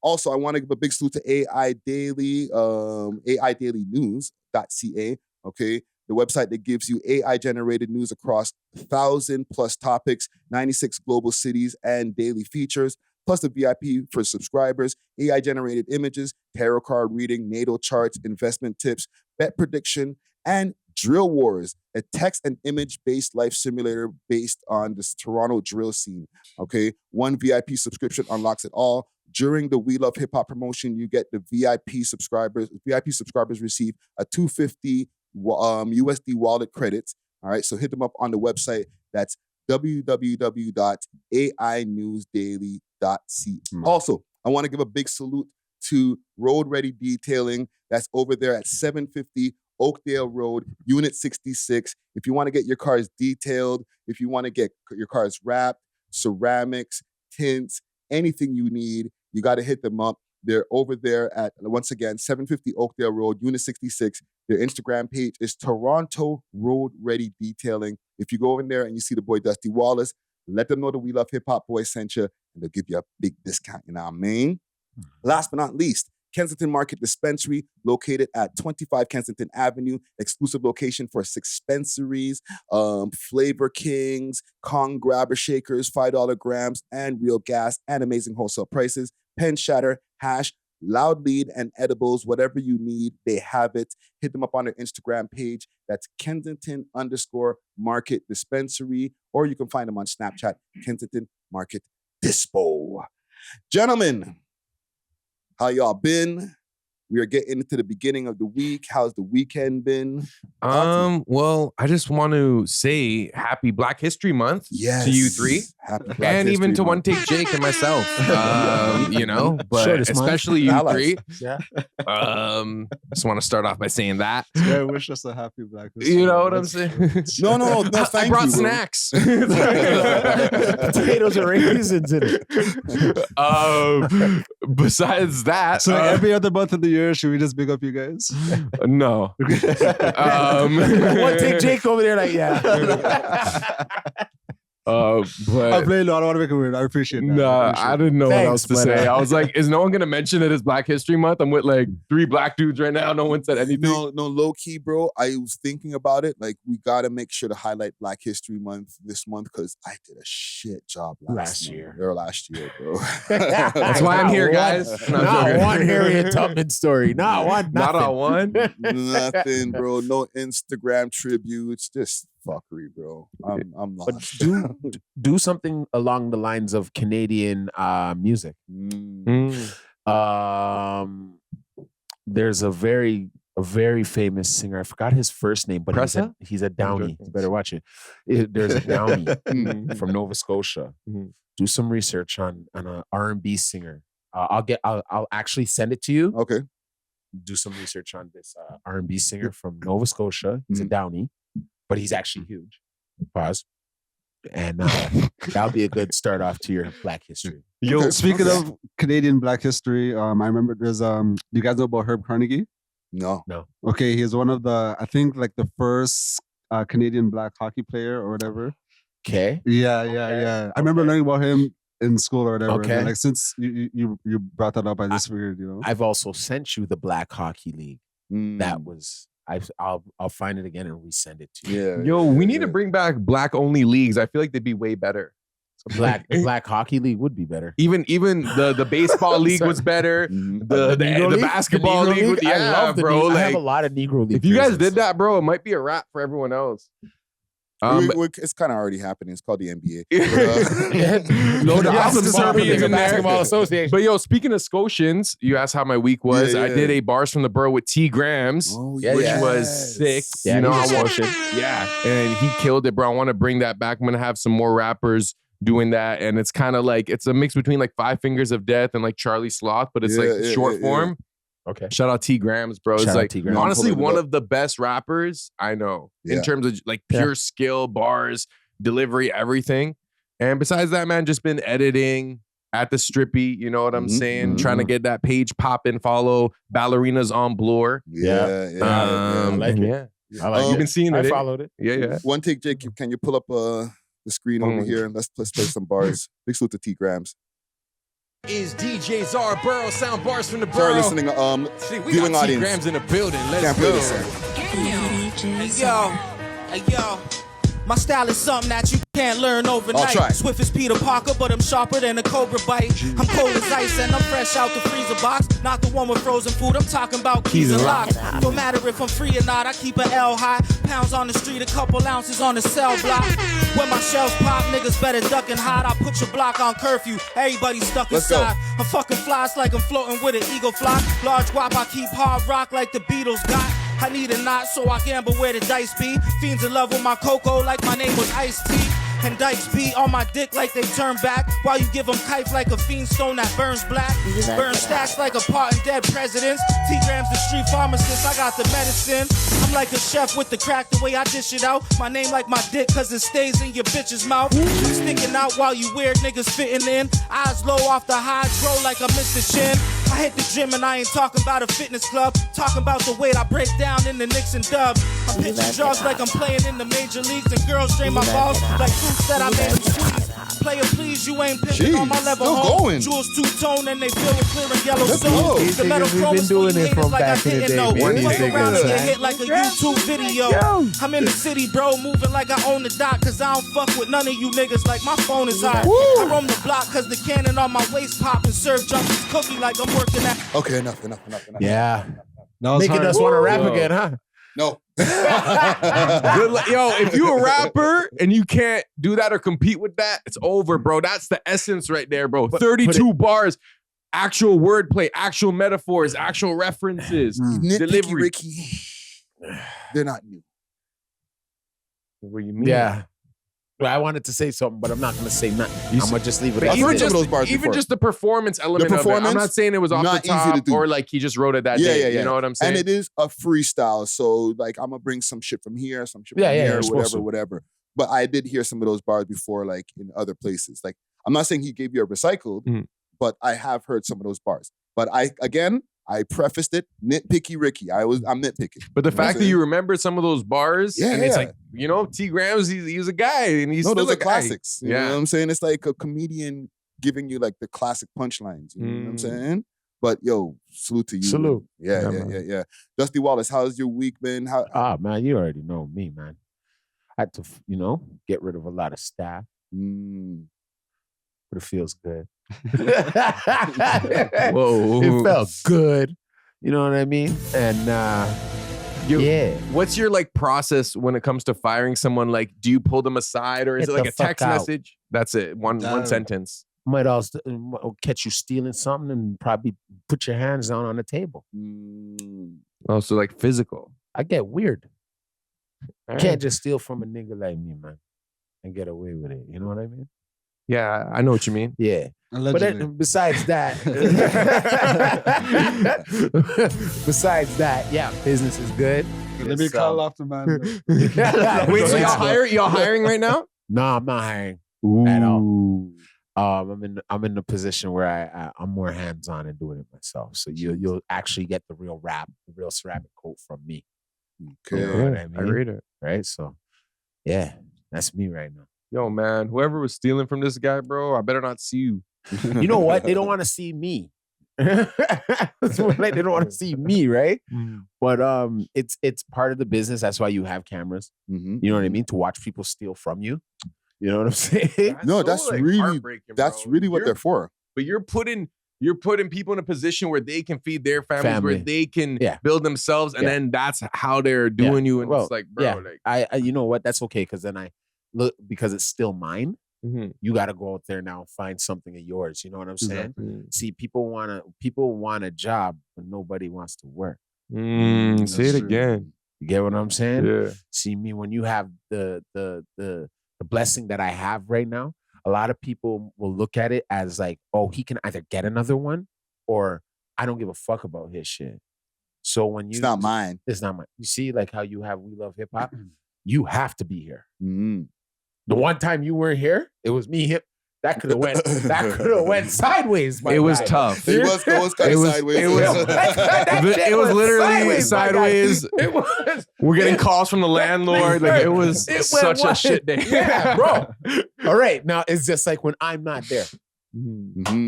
Also, I want to give a big salute to AI Daily, AIDailyNews.ca. Okay. The website that gives you AI-generated news across 1,000+ topics, 96 global cities, and daily features, plus the VIP for subscribers, AI-generated images, tarot card reading, natal charts, investment tips, bet prediction, and Drill Wars, a text and image-based life simulator based on this Toronto drill scene. Okay, one VIP subscription unlocks it all. During the We Love Hip Hop promotion, you get the VIP subscribers. VIP subscribers receive a $250 USD wallet credits. All right, so hit them up on the website. That's www.ainewsdaily.ca. Also, I want to give a big salute to Road Ready Detailing. That's over there at 750 Oakdale Road, Unit 66. If you want to get your cars detailed, if you want to get your cars wrapped, ceramics, tints, anything you need, you got to hit them up. They're over there at, once again, 750 Oakdale Road, Unit 66. Their Instagram page is Toronto Road Ready Detailing. If you go in there and you see the boy Dusty Wallace, let them know the We Love Hip Hop boy sent you, and they'll give you a big discount, you know what I mean? Last but not least, Kensington Market Dispensary, located at 25 Kensington Avenue, exclusive location for dispensaries, Flavor Kings, Kong Grabber Shakers, $5 grams, and real gas, and amazing wholesale prices. Pen Shatter, Hash, Loud Lead, and edibles, whatever you need, they have it. Hit them up on their Instagram page. That's Kensington_Market Dispensary, or you can find them on Snapchat, Kensington Market Dispo. Gentlemen, how y'all been? We are getting into the beginning of the week. How's the weekend been? Well, I just want to say happy Black History Month to you three. Happy Black and History even to Month. One Take Jake and myself. You know, but Shortest especially month. you three. Yeah. Just want to start off by saying that. I wish us a happy Black History. You know what I'm saying? No, thank I brought you, bro. snacks. Potatoes and raisins in it. Besides that, So every other month of the year, should we just big up you guys? no. One Take Jake over there, like, yeah. I'm But playing. No, I don't want to make it weird. I appreciate that. nah, I didn't know what Thanks, else to but, say. I was like, is no one gonna mention it as Black History Month? I'm with like 3 black dudes right now. No one said anything. No, low key, bro. I was thinking about it. Like, we gotta make sure to highlight Black History Month this month because I did a shit job last year, bro. That's why I'm here, guys. No, I'm Not joking. one Harriet Tubman story. Not one. Not Nothing. on one. Nothing, bro. No Instagram tributes. Just fuckery, bro. I'm But lost. do something along the lines of Canadian music. There's a very famous singer. I forgot his first name, but he's a Downey. You better watch it. There's a Downey from Nova Scotia. Do some research on an R&B singer. I'll actually send it to you. Okay. Do some research on this R&B singer from Nova Scotia. He's a Downey, but he's actually huge. Pause. And that'll be a good start off to your Black history. Yo, speaking of Canadian Black history, I remember there's do you guys know about Herb Carnegie? No. Okay, he's one of the, I think like the first Canadian black hockey player or whatever. Okay. Yeah. I remember learning about him in school or whatever. Okay. And like since you brought that up, I just figured, you know. I've also sent you the Black Hockey League. Mm. That was I'll find it again and resend it to you. Yeah. Yo, we need to bring back black only leagues. I feel like they'd be way better. Black Hockey League would be better. Even the baseball league was better. The basketball Negro league. I Yeah, love the bro. I have Like, a lot of Negro League. if you guys jerseys. did that, bro, it might be a wrap for everyone else. It's kind of already happening. It's called the NBA. No, the Yes, opposite basketball- is in there. Basketball Association. But yo, speaking of Scotians, you asked how my week was. Yeah. I did a Bars from the Borough with T. Grams, which was sick. Yeah, you know, he's I a want, Scotian. yeah, and he killed it, bro. I want to bring that back. I'm gonna have some more rappers doing that, and it's kind of like it's a mix between like 5 Fingers of Death and like Charlie Sloth, but it's like short form. Okay. Shout out T. Grams, bro. It's Shout out like T. Grams. honestly I'm pulling it one up. of the best rappers I know Yeah. in terms of like pure skill, bars, delivery, everything. And besides that, man, just been editing at the Strippy. You know what I'm saying? Trying to get that page popping. Follow Ballerinas on Bloor. Yeah. I like it. Yeah. I like You've it. been seeing I it. followed it. Yeah. One take, Jake. Can you pull up the screen over here and let's play some bars. Big salute to T. Grams. Is DJ Czar Burrow sound bars from the Sorry, borough? listening. See, we viewing got T audience. Grams in the building. Let's Can't play go. this song. Hey yo, my style is something that you can't learn overnight. I'll try. Swift as Peter Parker, but I'm sharper than a cobra bite. I'm cold as ice and I'm fresh out the freezer box. Not the one with frozen food, I'm talking about keys and locks. No matter if I'm free or not, I keep an L high. Pounds on the street, a couple ounces on the cell block. When my shells pop, niggas better duck and hide. I put your block on curfew, everybody stuck Let's go. inside. I'm fucking flies like I'm floating with an eagle fly. Large guap, I keep hard rock like the Beatles got. I need a knot, so I gamble where the dice be. Fiends in love with my cocoa like my name was Ice-T. And dikes be on my dick like they turn back. While you give them kites like a fiend stone that burns black. Burn stacks like a part in dead presidents. T Grams the street pharmacist, I got the medicine. I'm like a chef with the crack, the way I dish it out. My name like my dick, cause it stays in your bitch's mouth. Sticking out while you weird niggas fitting in. Eyes low off the hydro like I missed the chin. I hit the gym and I ain't talking about a fitness club. Talking about the weight I break down in the Knicks and Dubs. I'm pitching drugs like I'm playing in the major leagues. And girls drain my balls like fruits that I made them squeeze. Player, please, you ain't pitching on my level. Still going. Jewels two-tone and they feel with clear and yellow Let's go. suits. The metal We've been doing it from like back in the day, man. Fuck around and Niggas, get man. hit like a YouTube video. I'm in the city, bro, moving like I own the dock. Cause I don't fuck with none of you niggas like my phone is hot. I roam the block cause the cannon on my waist pop and serve junkies cookie like I'm working at. Okay, enough. Yeah. That was Making hard. us want to rap again, huh? No. Yo, if you a rapper and you can't do that or compete with that, it's over, bro. That's the essence right there, bro. 32 bars, actual wordplay, actual metaphors, actual references, delivery. Ricky. They're not new. What do you mean? Yeah. Well, I wanted to say something, but I'm not going to say nothing. I'm going to just leave it I've at heard that. some of those bars Even before. just the performance element The of it. I'm performance, not saying it was off not the easy top to do. or like he just wrote it that day. You know what I'm saying? And it is a freestyle. So like I'm gonna bring some shit from here, some shit from Yeah, here, you're supposed to. whatever. But I did hear some of those bars before, like in other places. Like I'm not saying he gave you a recycled, but I have heard some of those bars. But I prefaced it, nitpicky Ricky. I'm nitpicking. But the fact that you remember some of those bars, and it's like, you know, T. Gramz, he's a guy, and he's still those a are guy. classics. You know what I'm saying? It's like a comedian giving you like the classic punchlines. You know what I'm saying? But yo, salute to you. Salute. Yeah. Dusty Wallace, how's your week been? Man, you already know me, man. I had to, get rid of a lot of staff. But it feels good. Whoa. It felt good. You know what I mean? And what's your like process when it comes to firing someone? Like, do you pull them aside or is Get it like the a text fuck out. message? That's it. One sentence. might also catch you stealing something and probably put your hands down on the table. Oh, so like physical. I get weird. All Can't right. just steal from a nigga like me, man, and get away with it. You know what I mean? Yeah, I know what you mean. Yeah. Allegedly. But then, besides that, yeah, business is good. Let me call off the man. Wait, so y'all hiring right now? No, I'm not hiring at all. I'm in the position where I'm more hands on and doing it myself. So you'll actually get the real ceramic coat from me. Okay, You know what I mean? I read it. Right? So yeah, that's me right now. Yo, man, whoever was stealing from this guy, bro, I better not see you. You know what? They don't want to see me. That's what, like, they don't want to see me, right? But it's part of the business. That's why you have cameras. You know what I mean? To watch people steal from you. You know what I'm saying? That's really what they're for. But you're putting people in a position where they can feed their families, where they can build themselves, and then that's how they're doing you. And it's like, bro, like I you know what? That's okay, because then I look, because it's still mine. You got to go out there now and find something of yours. You know what I'm saying? Exactly. See, people want a job, but nobody wants to work. Say it again. You get what I'm saying? Yeah. See, me, when you have the blessing that I have right now, a lot of people will look at it as like, oh, he can either get another one, or I don't give a fuck about his shit. So when you, It's not mine. It's not mine. You see, like how you have We Love Hip Hop, you have to be here. The one time you weren't here, it was me. That could have went sideways. It was tough. It was kind of sideways. It was literally sideways. It was. We're getting calls from the landlord. Like, it was such a shit day. Yeah, bro. All right. Now it's just like when I'm not there.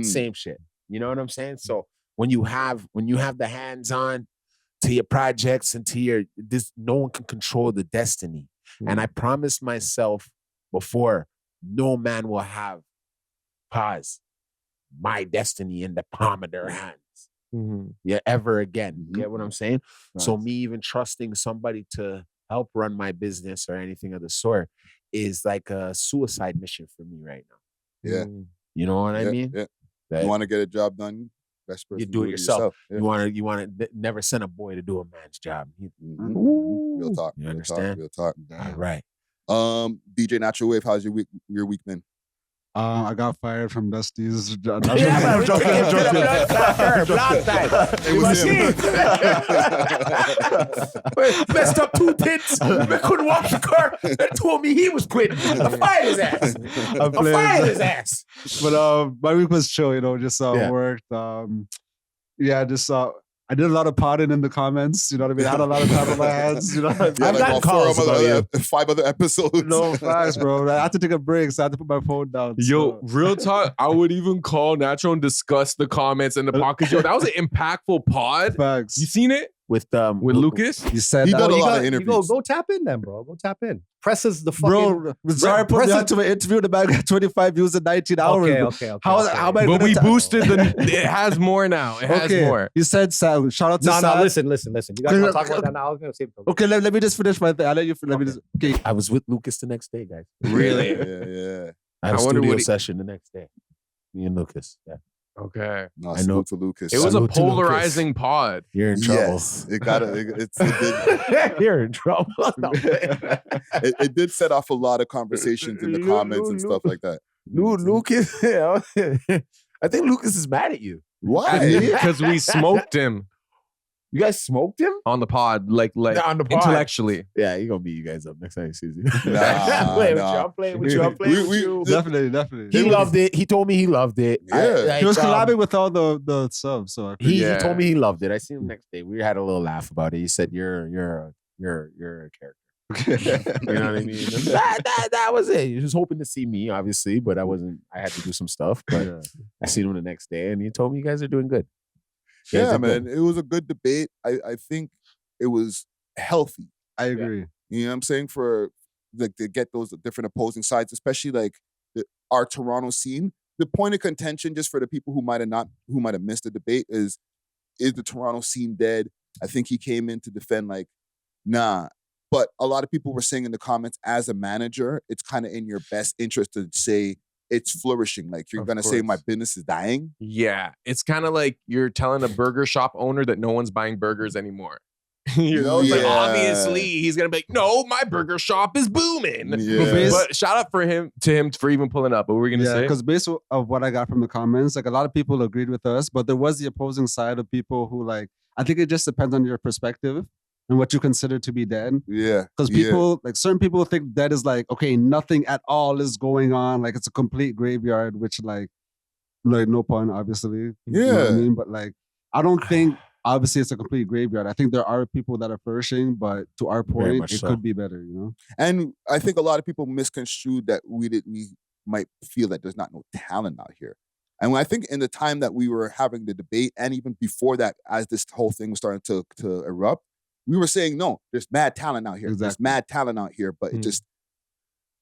Same shit. You know what I'm saying? So when you have the hands on to your projects and to no one can control the destiny. And I promised myself before, no man will have my destiny in the palm of their hands. Yeah, ever again. You get what I'm saying? Nice. So me even trusting somebody to help run my business or anything of the sort is like a suicide mission for me right now. Yeah. You know what I mean? Yeah. That You want to get a job done? Best person you to do it yourself. Yeah. You want to never send a boy to do a man's job. Real talk. You real understand? Talk, real talk. All right. DJ Natural Wave, how's your week been? I got fired from Dusty's. Long time. Messed up 2 tits. Couldn't wash the car. They told me he was quitting. I fired his ass. I fired his ass. But my week was chill, just Yeah. worked. Yeah, just I did a lot of potting in the comments. You know what I mean? I had a lot of time on my hands. You know, Yeah, I've like gotten calls about 5 other episodes. no facts, bro. I had to take a break, so I had to put my phone down. Yo, So. real talk. I would even call Natural and discuss the comments and the podcast. Yo, that was an impactful pod. Facts. You seen it with Lucas? You said He that. done a You lot gotta- of you interviews. Go tap in then, bro. Go tap in. Presses the fucking. Bro, sorry, put me on to an interview. The man got 25 views in 19 hours. Okay. How am I But gonna we boosted the. It has more now. It has Okay, more. you said Sam. Shout out to No, Sam. listen. You guys want to talk about that now? I was gonna say. Okay, let me just finish my thing. I'll let you. Let me just. Okay. I was with Lucas the next day, guys. Really? Yeah. I had a I wonder studio what he- session the next day. Me and Lucas. Yeah. Okay. No, I know. salute to Lucas. It was a Salute to Lucas. polarizing pod. You're in trouble. Yes, it did. You're in trouble. No. It did set off a lot of conversations in the comments and stuff like that. Lucas. I think Lucas is mad at you. Why? Because we smoked him You guys smoked him on the pod, like on the pod. intellectually. Yeah, he gonna beat you guys up next time he sees you. Nah, I'm playing with nah. you. I'm playing with you. I'm playing with you. Definitely. He loved it. He told me he loved it. Yeah. He was collabing with all the subs, so I He Yeah. told me he loved it. I seen him next day. We had a little laugh about it. He said, "You're a character." You know what I mean? And that was it. He was hoping to see me, obviously, but I wasn't. I had to do some stuff. But I seen him the next day, and he told me you guys are doing good. You guys Yeah, are good. man. It was a good debate. I think it was healthy. I agree. You know what I'm saying? For like to get those different opposing sides, especially like our Toronto scene. The point of contention, just for the people who might have missed the debate, is the Toronto scene dead? I think he came in to defend like, nah. But a lot of people were saying in the comments, as a manager, it's kind of in your best interest to say it's flourishing. Like you're Of gonna say my course. business is dying. Yeah, it's kind of like you're telling a burger shop owner that no one's buying burgers anymore. You know, it's like Yeah. obviously he's gonna be like, no, my burger shop is booming. Yeah. But shout out to him for even pulling up. What were we gonna Yeah, say? because based of what I got from the comments, like a lot of people agreed with us, but there was the opposing side of people who like, I think it just depends on your perspective and what you consider to be dead. Yeah. Because people, like certain people think dead is like, okay, nothing at all is going on. Like it's a complete graveyard, which like no pun, obviously. You know what I Yeah. mean? But like, I don't think obviously it's a complete graveyard. I think there are people that are flourishing, but to our point, much it so. could be better, you know? And I think a lot of people misconstrued that we might feel that there's not no talent out here. And when I think in the time that we were having the debate, and even before that, as this whole thing was starting to erupt, we were saying, no, there's mad talent out here. There's Exactly. mad talent out here, but it just,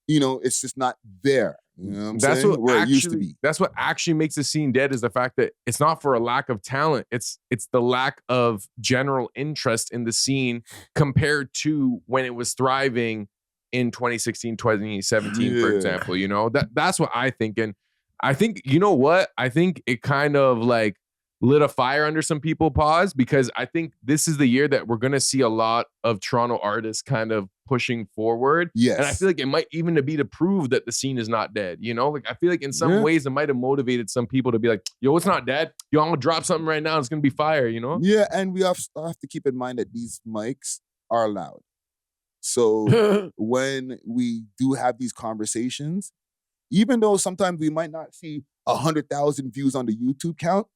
it's just not there. You know what I'm That's saying? what Where actually, it used to be. That's what actually makes the scene dead is the fact that it's not for a lack of talent. It's the lack of general interest in the scene compared to when it was thriving in 2016, 2017, for Yeah. example. You know, that's what I think. And I think, you know what? I think it kind of like lit a fire under some people pause because I think this is the year that we're going to see a lot of Toronto artists kind of pushing forward. Yes. And I feel like it might even to be to prove that the scene is not dead. You know, like I feel like in some Yeah. ways it might have motivated some people to be like, yo, it's not dead. Yo, I'm gonna drop something right now. It's gonna be fire, you know? Yeah, and we have to keep in mind that these mics are loud. So when we do have these conversations, even though sometimes we might not see 100,000 views on the YouTube count,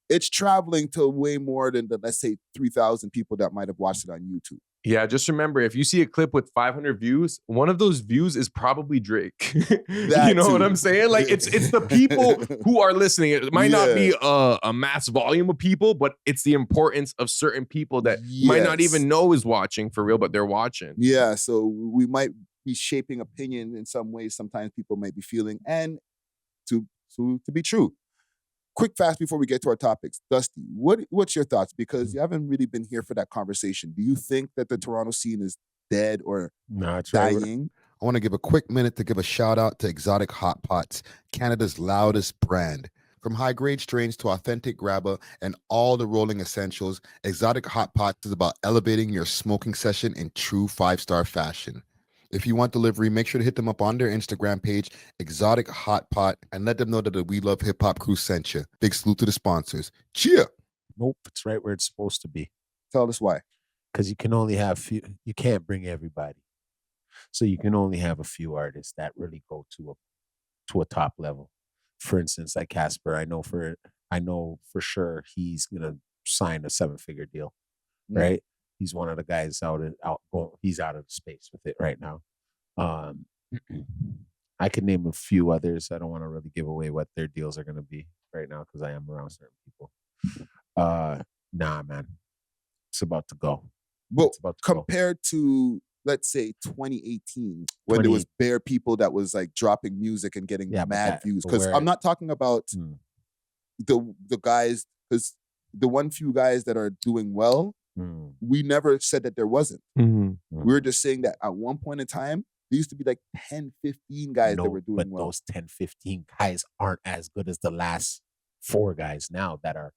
it's traveling to way more than the, let's say, 3,000 people that might have watched it on YouTube. Yeah, just remember if you see a clip with 500 views, one of those views is probably Drake. You know what too. I'm saying? Like it's the people who are listening. It might not be Yeah. a mass volume of people, but it's the importance of certain people that you might not Yes. even know is watching for real, but they're watching. Yeah, so we might be shaping opinion in some ways. Sometimes people might be feeling, and to be true. Quick, fast before we get to our topics, Dusty, what's your thoughts? Because you haven't really been here for that conversation. Do you think that the Toronto scene is dead or Nah, it's right. dying? I want to give a quick minute to give a shout out to Exotic Hot Pots, Canada's loudest brand. From high-grade strains to authentic grabber and all the rolling essentials, Exotic Hot Pots is about elevating your smoking session in true 5-star fashion. If you want delivery, make sure to hit them up on their Instagram page, Exotic Hot Pot, and let them know that the We Love Hip Hop crew sent you. Big salute to the sponsors. Cheer! Nope, it's right where it's supposed to be. Tell us why. Because you can only have few. You can't bring everybody, so you can only have a few artists that really go to a top level. For instance, like Casper, I know for sure he's gonna signed a 7-figure deal, right? He's one of the guys he's out of space with it right now. I could name a few others. I don't want to really give away what their deals are going to be right now because I am around certain people. Nah, man, it's about to go. But compared to, let's say, 2018, when there was bare people that was like dropping music and getting mad views. Because I'm not talking about the guys, because the one few guys that are doing well, we never said that there wasn't. We were just saying that at one point in time, there used to be like 10, 15 guys that were doing well. But those 10, 15 guys aren't as good as the last 4 guys now that are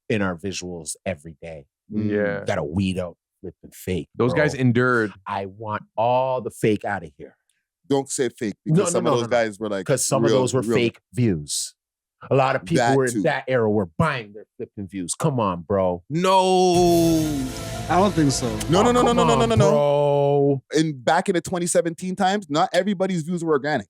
in our visuals every day. Yeah. Gotta weed out flipping fake. Those guys endured. I want all the fake out of here. Don't say fake, because some of those guys were like, because some of those were fake views. A lot of people were in that era were buying their flipping views. Come on, bro. No. I don't think so. No. And back in the 2017 times, not everybody's views were organic.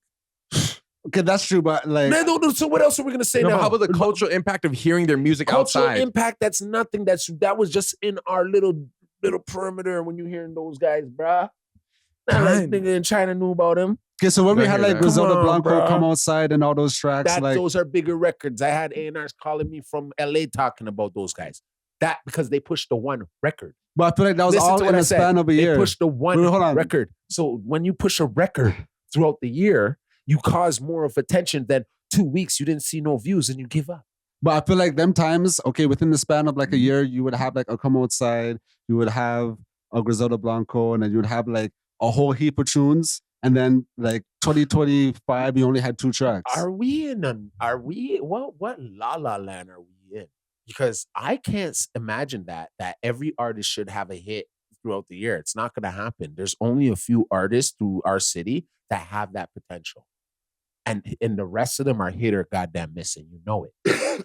Okay, that's true, but like, man, so what else are we gonna say now? How about the cultural impact of hearing their music outside? Cultural impact, that's nothing. That was just in our little perimeter when you hearing those guys, bruh. Not like nigga in China knew about him. Okay, so when we had like Griselda Blanco come outside and all those tracks, those are bigger records. I had A&Rs calling me from LA talking about those guys. That because they pushed the one record. But I feel like that was all in a span of a year. They pushed the one record. So when you push a record throughout the year, you cause more of attention than 2 weeks. You didn't see no views and you give up. But I feel like them times, okay, within the span of like a year, you would have like a Come Outside, you would have a Griselda Blanco, and then you would have like a whole heap of tunes. And then like 2025, you only had 2 tracks. What La La Land are we in? Because I can't imagine that every artist should have a hit throughout the year. It's not going to happen. There's only a few artists through our city that have that potential. And the rest of them are hit or goddamn missing. You know it.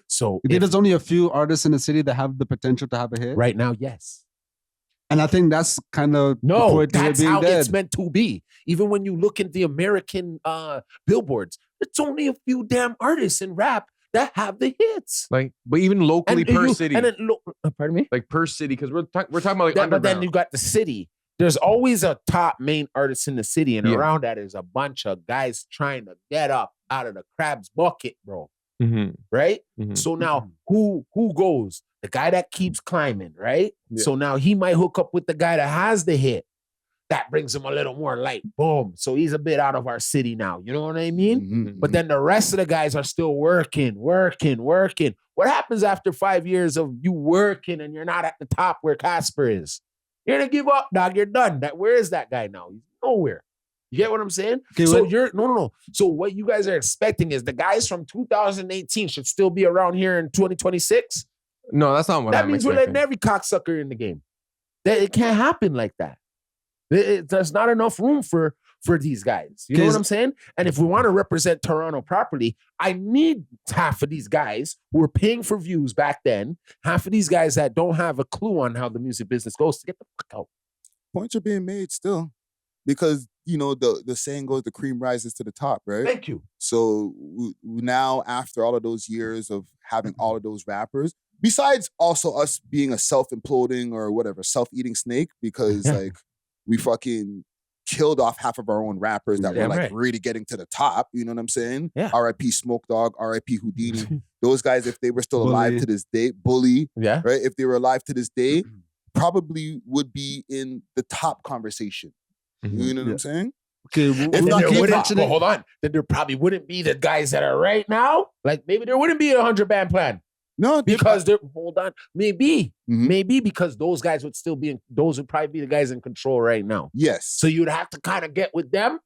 So there's only a few artists in the city that have the potential to have a hit? Right now, yes. And I think that's kind of that's how it's meant to be. Even when you look at the American billboards, it's only a few damn artists in rap that have the hits. Like, but even locally city. And then, pardon me? Like per city, because we're talking about like underground. But then you got the city. There's always a top main artist in the city, and around that is a bunch of guys trying to get up out of the crab's bucket, bro. Right? So now, who goes? The guy that keeps climbing, right? Yeah. So now he might hook up with the guy that has the hit. That brings him a little more light. Boom. So he's a bit out of our city now. You know what I mean? But then the rest of the guys are still working. What happens after 5 years of you working and you're not at the top where Casper is? You're going to give up, dog. You're done. Where is that guy now? He's nowhere. You get what I'm saying? Okay, so no. So what you guys are expecting is the guys from 2018 should still be around here in 2026? No, that's not what I'm expecting. That means we're letting every cocksucker in the game. It can't happen like that. There's not enough room for these guys. You know what I'm saying? And if we want to represent Toronto properly, I need half of these guys who were paying for views back then, half of these guys that don't have a clue on how the music business goes to get the fuck out. Points are being made still. Because, the saying goes, the cream rises to the top, right? Thank you. So now, after all of those years of having all of those rappers, besides also us being a self-imploding or whatever, self-eating snake, because like we fucking killed off half of our own rappers that were like really getting to the top. You know what I'm saying? Yeah. R.I.P. Smoke Dogg, R.I.P. Houdini. Those guys, if they were still alive to this day, Bully, right? If they were alive to this day, probably would be in the top conversation. You know what I'm saying? Okay, hold on. Then there probably wouldn't be the guys that are right now. Like maybe there wouldn't be a 100-band plan. No, because hold on. Maybe because those guys would still be those would probably be the guys in control right now. Yes. So you'd have to kind of get with them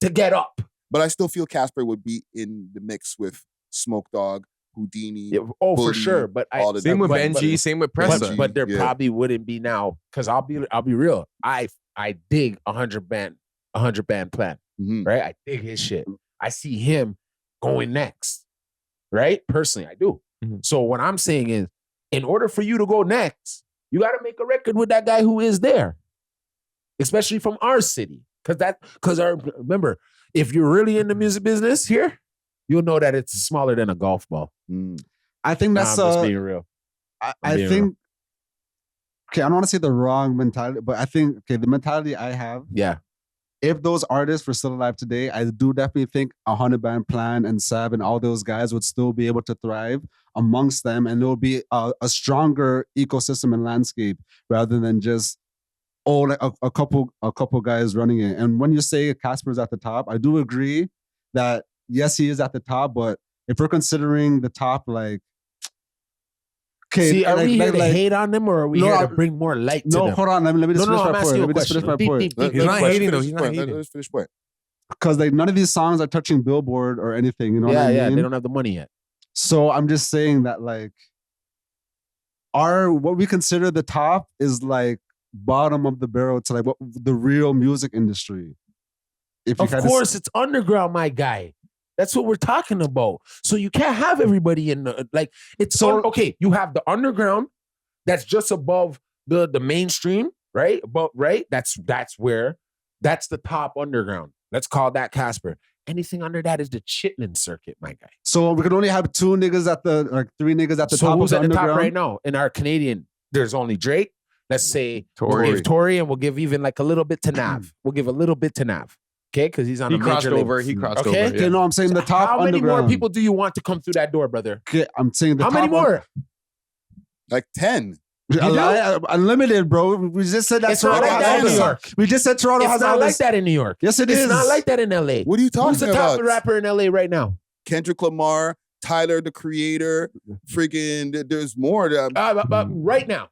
to get up. But I still feel Casper would be in the mix with Smoke Dogg, Houdini. Bully, for sure. But same with Benji, same with Pressa. But there probably wouldn't be now, because I'll be real. I dig 100-band plan. Right? I dig his shit. I see him going next. Right? Personally, I do. So what I'm saying is, in order for you to go next, you got to make a record with that guy who is there, especially from our city. Remember, if you're really in the music business here, you'll know that it's smaller than a golf ball. I think that's just being real. I think. Okay, I don't want to say the wrong mentality, but I think the mentality I have. Yeah. If those artists were still alive today, I do definitely think 100 Band Plan and Sav and all those guys would still be able to thrive amongst them, and there will be a stronger ecosystem and landscape rather than just like a couple guys running it. And when you say Casper's at the top, I do agree that yes, he is at the top, but if we're considering the top, like. See, are we here to hate on them, or are we here to bring more light to them? No, hold on. Let me just finish my point. Let me just finish my point. He's not hating, though. He's not hating. Let's finish point. Because like none of these songs are touching Billboard or anything. You know what I mean? Yeah, they don't have the money yet. So I'm just saying that like what we consider the top is like bottom of the barrel to like what the real music industry. Of course, it's underground, my guy. That's what we're talking about. So you can't have everybody in the, like, it's so, okay, you have the underground that's just above the mainstream, right? But right, that's the top underground. Let's call that Casper. Anything under that is the Chitlin circuit, my guy. So we can only have three niggas at the top who's of the at the top underground? right now? In our Canadian, there's only Drake. Let's say Tory. We'll give Tory, and we'll give even like a little bit to Nav. We'll give a little bit to Nav. Okay, because he's on a major label. He crossed over. Okay, no, I'm saying the top How many underground. more people do you want to come through that door, brother? Okay, I'm saying the How top. many more? Like 10. Unlimited, bro. We just said that It's not Toronto like that in has New all York. this. We just said Toronto It's has not all like this. that in New York. Yes, it is. It's not like that in LA. What are you talking Who's the about? top rapper in LA right now? Kendrick Lamar, Tyler the Creator, friggin' there's more. Right now,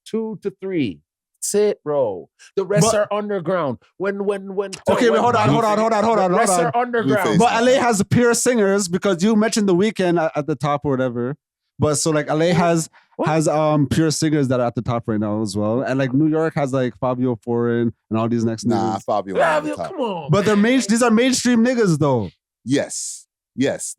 2 to 3. That's it, bro. The rest are underground. When Okay, wait, hold on. The rest are underground. But LA has pure singers because you mentioned The Weeknd at the top or whatever. But so like LA has pure singers that are at the top right now as well. And like New York has like Fabio Foreign and all these next niggas. Fabio, come on. But these are mainstream niggas though. Yes.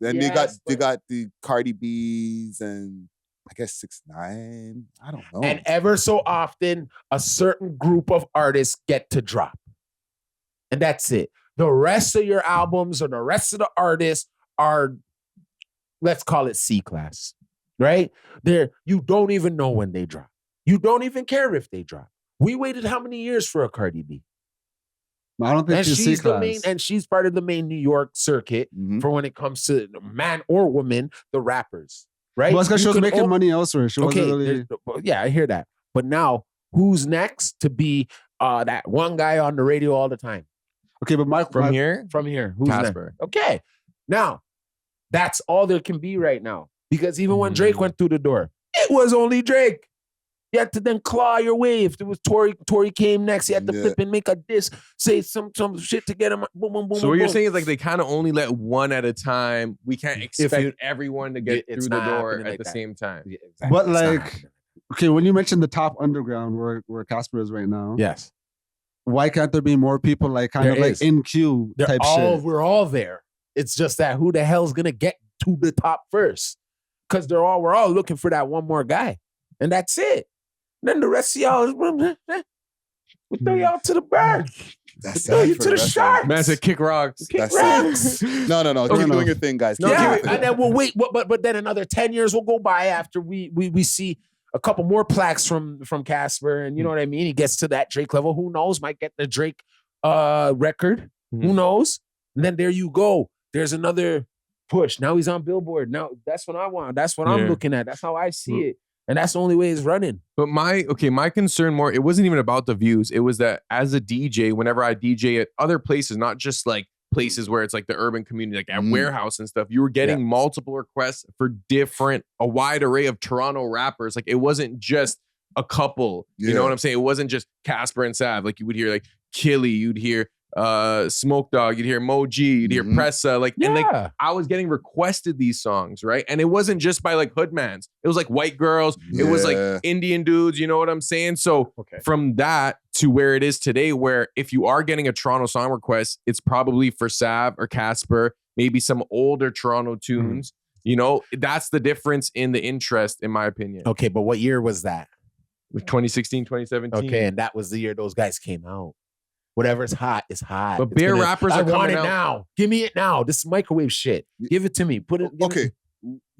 And they got the Cardi B's and I guess 6ix9ine. I don't know. And ever so often, a certain group of artists get to drop. And that's it. The rest of your albums or the rest of the artists are, let's call it C-class, right? You don't even know when they drop. You don't even care if they drop. We waited how many years for a Cardi B? I don't think she's C-class. And she's part of the main New York circuit for when it comes to man or woman, the rappers. Right? Well, it's because she was making money elsewhere. She wasn't really... Yeah, I hear that. But now, who's next to be that one guy on the radio all the time? Okay, but From here, who's Casper. next? Okay, now that's all there can be right now. Because even when Drake went through the door, it was only Drake. You had to then claw your way. If there was Tory came next, you had to flip and make a diss, say some shit to get him. Boom, boom, boom. So what you're saying is like they kind of only let one at a time. We can't expect everyone to get through the door at the same time. Yeah, exactly. But like, okay, when you mentioned the top underground where Casper is right now, yes. Why can't there be more people like kind of like in queue type shit? We're all there. It's just that who the hell's gonna get to the top first? Because we're all looking for that one more guy, and that's it. Then the rest of y'all, we'll throw y'all to the bird. Throw you to the sharks. Man said kick rocks. Kick rocks. No. Keep doing your thing, guys. And then we'll wait. But then another 10 years will go by after we see a couple more plaques from Casper, and you know what I mean. He gets to that Drake level. Who knows? Might get the Drake record. Who knows? And then there you go. There's another push. Now he's on Billboard. Now that's what I want. That's what I'm looking at. That's how I see it. And that's the only way it's running. But my concern more, it wasn't even about the views. It was that as a DJ, whenever I DJ at other places, not just like places where it's like the urban community, like at Warehouse and stuff, you were getting multiple requests for a wide array of Toronto rappers. Like it wasn't just a couple. You know what I'm saying? It wasn't just Casper and Sav. Like you would hear like Killy, you'd hear Smoke Dog, you'd hear Moji, you'd hear Pressa, and like I was getting requested these songs, right? And it wasn't just by like hoodmans, it was like white girls, it was like Indian dudes, you know what I'm saying? So from that to where it is today, where if you are getting a Toronto song request, it's probably for Sav or Casper, maybe some older Toronto tunes. You know, that's the difference in the interest, in my opinion. Okay, but what year was that? 2016, 2017. Okay, and that was the year those guys came out. Whatever's hot is hot. But bare rappers are coming out. Now. Give me it now. This is microwave shit. Give it to me. Put it. Okay.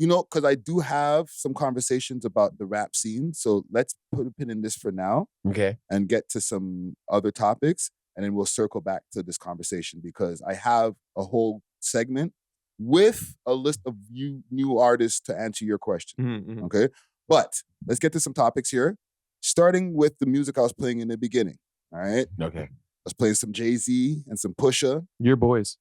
you know, because I do have some conversations about the rap scene. So let's put a pin in this for now. Okay. And get to some other topics. And then we'll circle back to this conversation because I have a whole segment with a list of new artists to answer your question. Mm-hmm. Okay. But let's get to some topics here. Starting with the music I was playing in the beginning. All right. Okay. I was playing some Jay-Z and some Pusha. Your boys.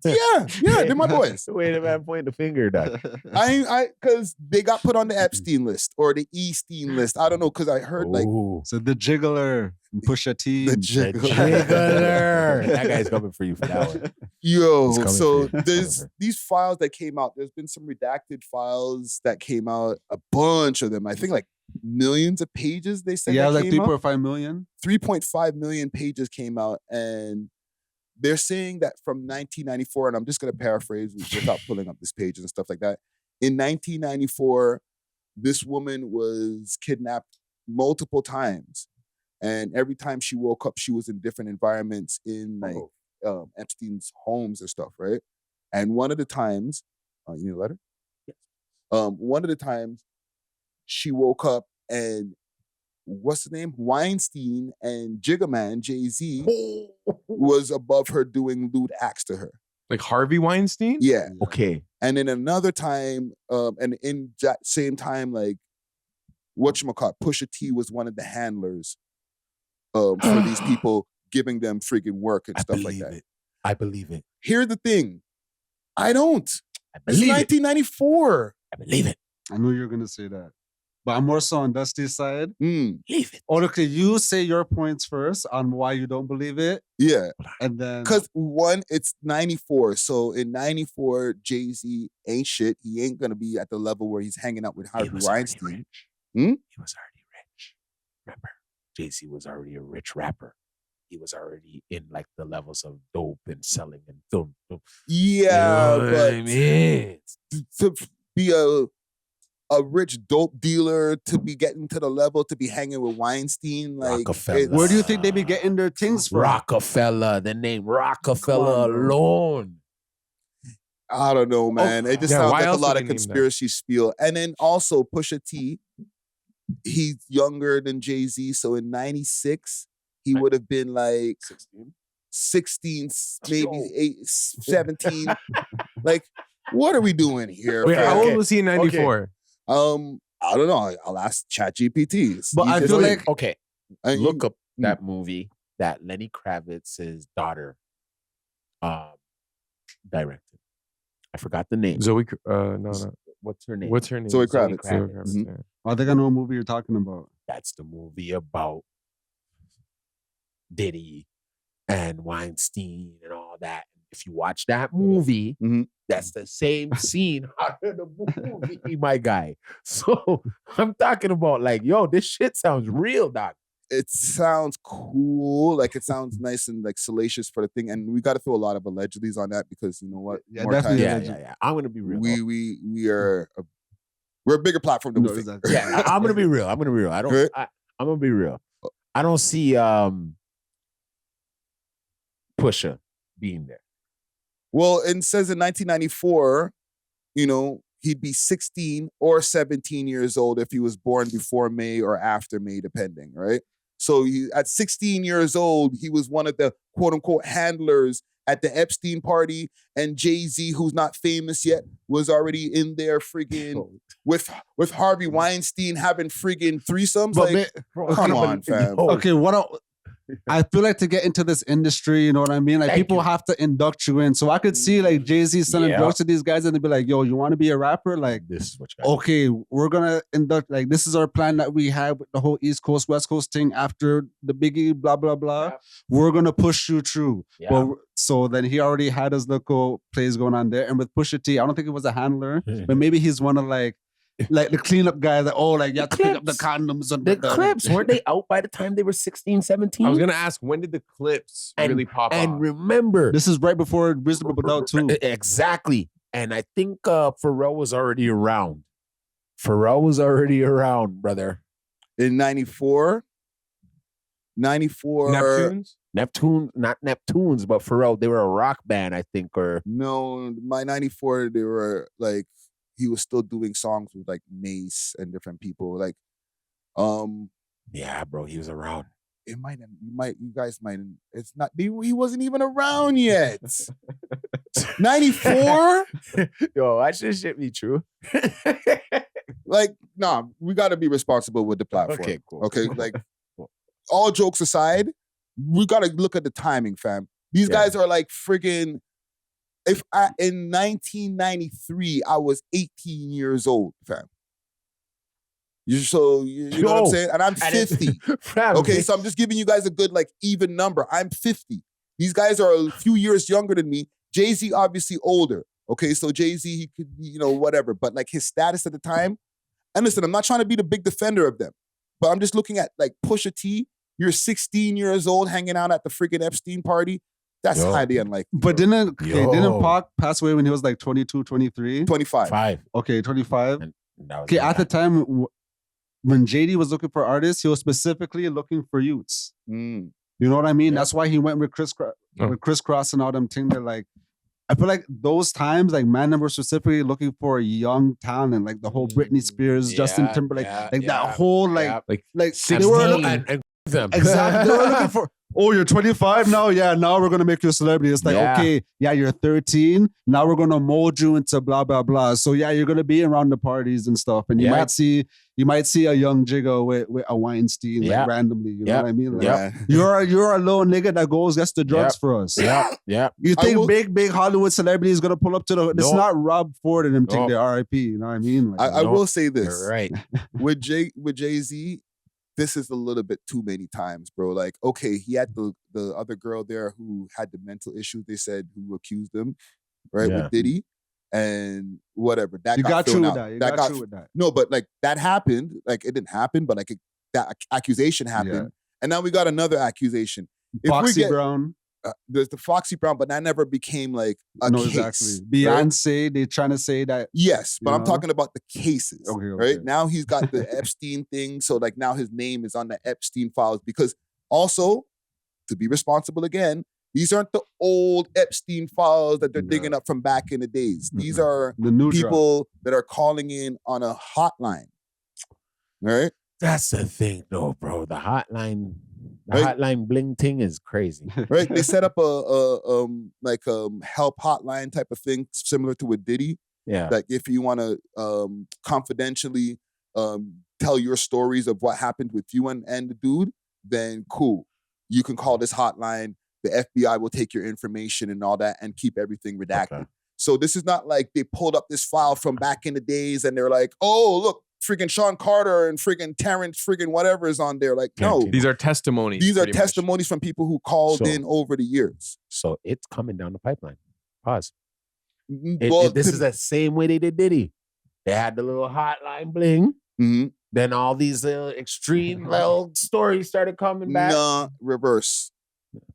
Yeah, they're my boys. Wait a minute, point the finger, dog. Because they got put on the Epstein list or the Epstein list. I don't know, because I heard so the Jiggler, Pusha T. The Jiggler. That guy's coming for you for that one. Yo, so there's these files that came out. There's been some redacted files that came out, a bunch of them. I think like millions of pages they said. Yeah, that like came 3.5 million. 3.5 million pages came out, and they're saying that from 1994, and I'm just going to paraphrase without pulling up this page and stuff like that. In 1994, this woman was kidnapped multiple times. And every time she woke up, she was in different environments in Epstein's homes and stuff, right? And one of the times, you need a letter? Yes. One of the times, she woke up and what's the name? Weinstein and Jigga Man, Jay-Z, was above her doing lewd acts to her. Like Harvey Weinstein? Yeah. Okay. And then another time, and in that same time, like, whatchamacallit, Pusha T was one of the handlers for these people, giving them freaking work and stuff like that. I believe it. Here's the thing. I don't. I believe it's 1994. I believe it. I knew you were going to say that. But I'm more so on Dusty's side. Leave it. Or okay, you say your points first on why you don't believe it. Yeah. And then... Because one, it's 94. So in 94, Jay-Z ain't shit. He ain't going to be at the level where he's hanging out with Harvey Weinstein. He was already rich. Remember, Jay-Z was already a rich rapper. He was already in like the levels of dope and selling and film. Yeah, you know but I mean? to be a rich dope dealer, to be getting to the level to be hanging with Weinstein, like where do you think they be getting their things from? Rockefeller, the name Rockefeller alone. I don't know, man. It just sounds like a lot of conspiracy spiel. And then also Pusha T, he's younger than Jay-Z, so in 96 he would have been like 16, maybe 17. Like, what are we doing here? Wait, how old was he in 94? I don't know. I'll ask ChatGPT. But I feel like look up that movie that Lenny Kravitz's daughter directed. I forgot the name. Zoe. No. What's her name? What's her name? Zoe Kravitz. Yeah. I think I know what movie you're talking about. That's the movie about Diddy and Weinstein and all that. If you watch that movie, that's the same scene out of the movie, my guy. So I'm talking about like, yo, this shit sounds real, doc. It sounds cool. Like, it sounds nice and like salacious for the thing. And we got to throw a lot of allegedlys on that because you know what? Yeah, definitely. Yeah. I'm gonna be real. We're a bigger platform than we think. Exactly. Yeah, I'm gonna be real. I'm gonna be real. I don't see Pusha being there. Well, it says in 1994, you know, he'd be 16 or 17 years old if he was born before May or after May, depending, right? So at 16 years old, he was one of the quote unquote handlers at the Epstein party, and Jay-Z, who's not famous yet, was already in there friggin' with Harvey Weinstein having friggin' threesomes. But come on, fam. Okay, I feel like to get into this industry, you know what I mean? Like, people have to induct you in. So I could see like Jay-Z sending drugs to these guys and they'd be like, yo, you want to be a rapper? Like, this is what you got. Okay, we're going to induct, like, this is our plan that we have with the whole East Coast, West Coast thing after the Biggie, blah, blah, blah. Yeah. We're going to push you through. Yeah. But, so then he already had his little plays going on there. And with Pusha T, I don't think it was a handler, but maybe he's one of like the cleanup guy that, you have to pick up the condoms. And the clips, weren't they out by the time they were 16, 17? I was going to ask, when did the clips really pop off? And remember, this is right before Reasonable Doubt too. Exactly. And I think Pharrell was already around. Pharrell was already around, brother. In 94? Neptunes, not Neptunes, but Pharrell. They were a rock band, I think, or... No, my 94, they were like he was still doing songs with like Mace and different people. Like, yeah, bro, he was around. You guys might. It's not. He wasn't even around yet. 94. Yo, that shit be true. Like, nah, we got to be responsible with the platform. Okay, cool. Okay, like, all jokes aside, we got to look at the timing, fam. These guys are like friggin'. In 1993, I was 18 years old, fam. You know what I'm saying? And I'm 50. Okay, so I'm just giving you guys a good, like, even number. I'm 50. These guys are a few years younger than me. Jay-Z obviously older. Okay, so Jay-Z, he could, whatever. But like his status at the time, and listen, I'm not trying to be the big defender of them, but I'm just looking at like Pusha T. You're 16 years old hanging out at the freaking Epstein party. That's highly unlikely. But didn't Pac pass away when he was like 22, 23? 25. Okay, 25. Okay, at the time when JD was looking for artists, he was specifically looking for youths. You know what I mean? That's why he went with Chris Cross and all them things. They're like, I feel like those times, like Man were specifically looking for a young talent, like the whole Britney Spears, Justin Timberlake, that whole like 16 they were looking, and them. exactly. They were looking for. Oh, you're 25 now? Yeah, now we're going to make you a celebrity. It's like, okay, yeah, you're 13. Now we're going to mold you into blah, blah, blah. So yeah, you're going to be around the parties and stuff. And you might see a young Jigga with a Weinstein like randomly. You know what I mean? Like, you're a little nigga that gets the drugs for us. You think big Hollywood celebrity is going to pull up to the... It's not Rob Ford and them take the RIP. You know what I mean? Like, I will say this. You're right. With Jay-Z, this is a little bit too many times, bro. Like, okay, he had the other girl there who had the mental issues, they said, who accused him, right, with Diddy, and whatever. That got thrown out. You got through with that. No, but like that happened. Like it didn't happen, but like that accusation happened, and now we got another accusation. Foxy Brown. There's the Foxy Brown, but that never became like a case. Exactly. Beyonce, right? They're trying to say that. Yes, but I'm talking about the cases. Okay. Right? Now he's got the Epstein thing. So like now his name is on the Epstein files because also, to be responsible again, these aren't the old Epstein files that they're digging up from back in the days. These are the new people that are calling in on a hotline. Right? That's the thing though, bro. The hotline... hotline bling thing is crazy. Right? They set up a help hotline type of thing similar to a Diddy. Yeah. Like if you want to confidentially tell your stories of what happened with you and the dude, then cool. You can call this hotline. The FBI will take your information and all that and keep everything redacted. Okay. So this is not like they pulled up this file from back in the days and they're like, oh, look, freaking Sean Carter and freaking Terrence freaking whatever is on there. Like, no. These are testimonies. These are testimonies from people who called in over the years. So it's coming down the pipeline. Pause. This is the same way they did Diddy. They had the little hotline bling. Mm-hmm. Then all these extreme little stories started coming back. Nah, reverse.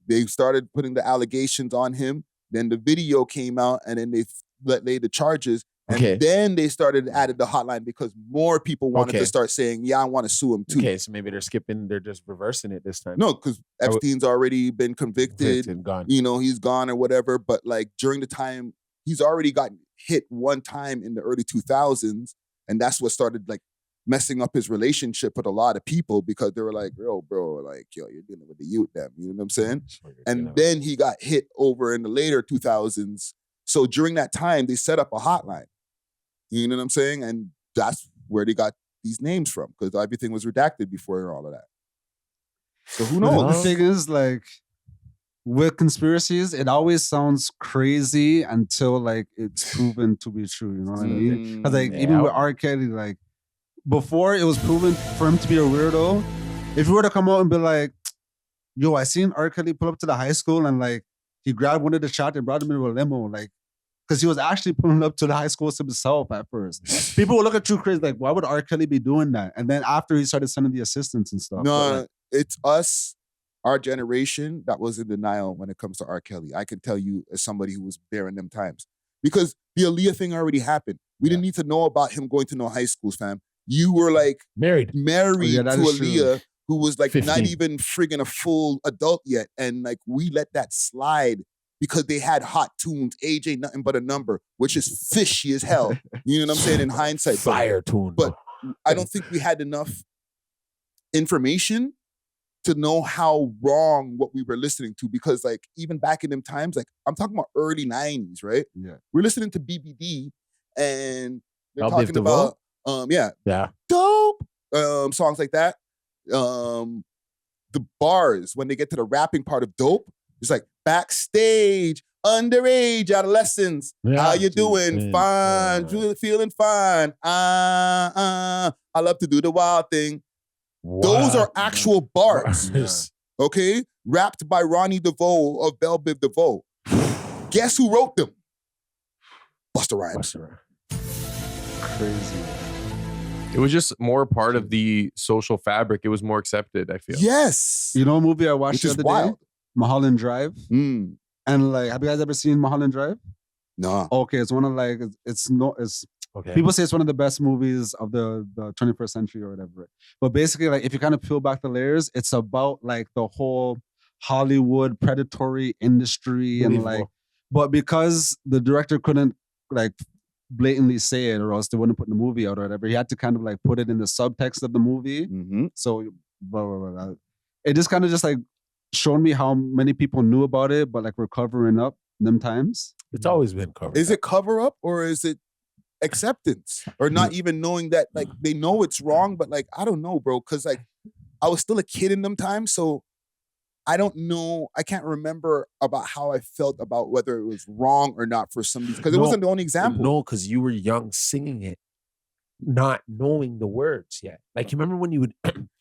They started putting the allegations on him. Then the video came out and then they laid the charges. And then they started added the hotline because more people wanted to start saying, yeah, I want to sue him too. Okay, so maybe they're just reversing it this time. No, because Epstein's already been convicted. Gone. He's gone or whatever. But like during the time, he's already gotten hit one time in the early 2000s. And that's what started like messing up his relationship with a lot of people because they were like, bro, like, yo, you're dealing with the youth them. You know what I'm saying? And then he got hit over in the later 2000s. So during that time, they set up a hotline. You know what I'm saying? And that's where they got these names from because everything was redacted before all of that. So who knows? The thing is, like, with conspiracies, it always sounds crazy until, like, it's proven to be true. You know what I mean? Because, like, even with R. Kelly, like, before it was proven for him to be a weirdo, if you were to come out and be like, yo, I seen R. Kelly pull up to the high school and, like, he grabbed one of the shots and brought him into a limo, like, because he was actually pulling up to the high school himself at first. People would look at you crazy, like, why would R. Kelly be doing that? And then after he started sending the assistants and stuff. No, it's us, our generation, that was in denial when it comes to R. Kelly. I can tell you as somebody who was there in them times. Because the Aaliyah thing already happened. We didn't need to know about him going to no high schools, fam. You were like married to Aaliyah, who was like 15. Not even friggin' a full adult yet. And like we let that slide because they had hot tunes. Age ain't nothing but a number, which is fishy as hell. You know what I'm saying? In hindsight, Fire tune. But I don't think we had enough information to know how wrong what we were listening to, because like even back in them times, like I'm talking about early 90s, right? Yeah. We're listening to BBD and they're A.W.O.L? talking about dope songs like that. The bars, when they get to the rapping part of dope, it's like backstage, underage, adolescents. How you doing? Fine, feeling fine. I love to do the wild thing. Those are actual bars, okay? Rapped by Ronnie DeVoe of Bell Biv DeVoe. Guess who wrote them? Busta Rhymes. Crazy. It was just more part of the social fabric. It was more accepted, I feel. Yes. You know a movie I watched Which the is other day? wild. Mulholland Drive. Mm. And like, have you guys ever seen Mulholland Drive? No. Okay, it's one of like, it's Okay. people say it's one of the best movies of the 21st century or whatever. But basically, like, if you kind of peel back the layers, it's about like the whole Hollywood predatory industry and like, but because the director couldn't like blatantly say it or else they wouldn't put the movie out or whatever, he had to kind of like put it in the subtext of the movie. Mm-hmm. So it just kind of just like showed me how many people knew about it, but like we're covering up them times. It's always been covered. Is it cover up or is it acceptance, or not even knowing that like they know it's wrong, but like I don't know, bro, because like I was still a kid in them times, so I don't know. I can't remember about how I felt about whether it was wrong or not for some of these, because it wasn't the only example. No, because you were young singing it, not knowing the words yet. Like you remember when you would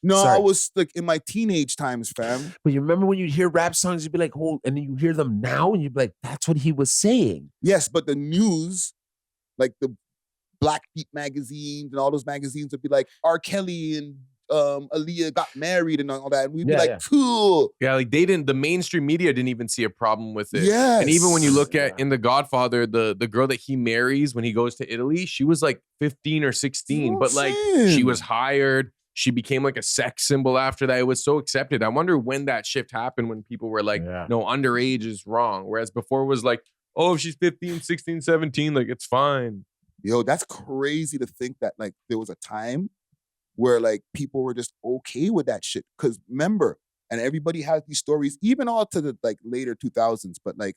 No, Sorry. I was like in my teenage times, fam. But you remember when you'd hear rap songs, you'd be like, "Hold," and then you hear them now, and you'd be like, "That's what he was saying." Yes, but the news, like the Black Beat magazines and all those magazines would be like, R. Kelly and Aaliyah got married and all that. And we'd be like, cool. Yeah, like the mainstream media didn't even see a problem with it. Yes. And even when you look at in The Godfather, the girl that he marries when he goes to Italy, she was like 15 or 16, but like she was hired. She became like a sex symbol after that. It was so accepted. I wonder when that shift happened, when people were like, no, underage is wrong. Whereas before it was like, oh, if she's 15, 16, 17, like it's fine. Yo, that's crazy to think that like there was a time where like people were just okay with that shit. Cause remember, and everybody has these stories, even all to the like later 2000s, but like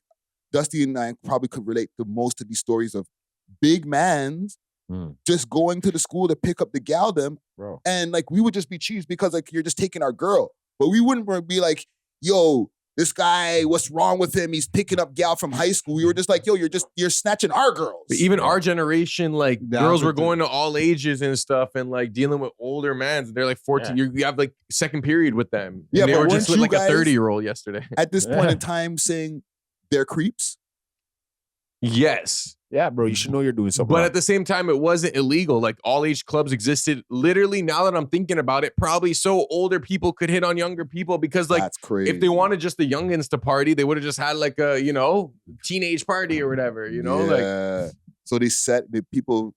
Dusty and I probably could relate to most of these stories of big mans just going to the school to pick up the gal them. Bro. And like we would just be cheesed because like you're just taking our girl. But we wouldn't be like, yo, this guy, what's wrong with him? He's picking up gal from high school. We were just like, yo, you're snatching our girls. But even our generation, like girls were going to all ages and stuff and like dealing with older mans. They're like 14. You have like second period with them. Yeah, and they but were just with weren't like you a guys 30-year-old yesterday. At this point in time saying they're creeps? Yes. Yeah, bro, you should know you're doing something. But at the same time, it wasn't illegal. Like all age clubs existed. Literally, now that I'm thinking about it, probably so older people could hit on younger people because like that's crazy. If they wanted just the youngins to party, they would have just had like a, you know, teenage party or whatever, you know? Like so they set the people,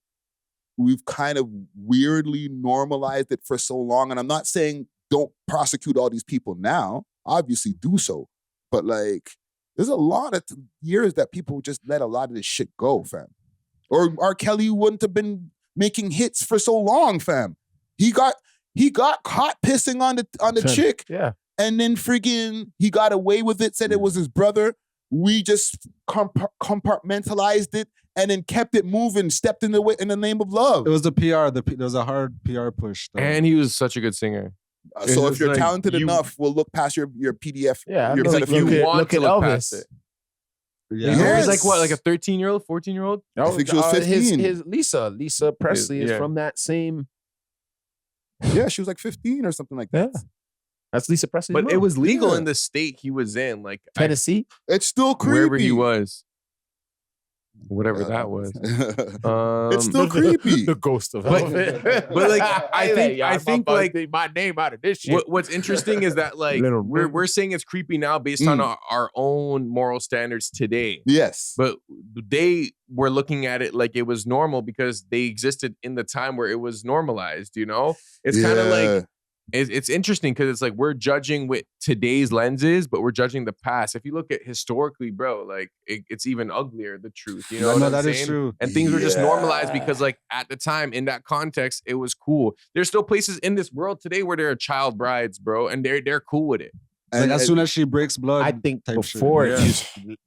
we've kind of weirdly normalized it for so long. And I'm not saying don't prosecute all these people now. Obviously do so. But like there's a lot of years that people just let a lot of this shit go, fam. Or R. Kelly wouldn't have been making hits for so long, fam. He got caught pissing on the chick. Yeah. And then friggin' he got away with it, said it was his brother. We just compartmentalized it and then kept it moving, stepped in the name of love. It was the PR. There was a hard PR push. Though. And he was such a good singer. So if you're like, talented enough, we'll look past your PDF. Yeah, your like you want to look past it. Yeah. He was like what, like a 13-year-old, 14-year-old? I think she was 15. His Lisa Presley is from that same. Yeah, she was like 15 or something like that. Yeah. That's Lisa Presley. But it was legal in the state he was in, like Tennessee. It's still creepy. Wherever he was. Whatever that was. It's still creepy. The ghost of but like I think like my name out of this shit. What's interesting is that like we're saying it's creepy now based on our own moral standards today. Yes. But they were looking at it like it was normal because they existed in the time where it was normalized, you know? It's kind of like it's interesting because it's like we're judging with today's lenses, but we're judging the past. If you look at historically, bro, like it's even uglier, the truth. You know what I'm that saying? is true. And things were just normalized because like at the time, in that context, it was cool. There's still places in this world today where there are child brides, bro, and they're cool with it. And as soon as she breaks blood, I think before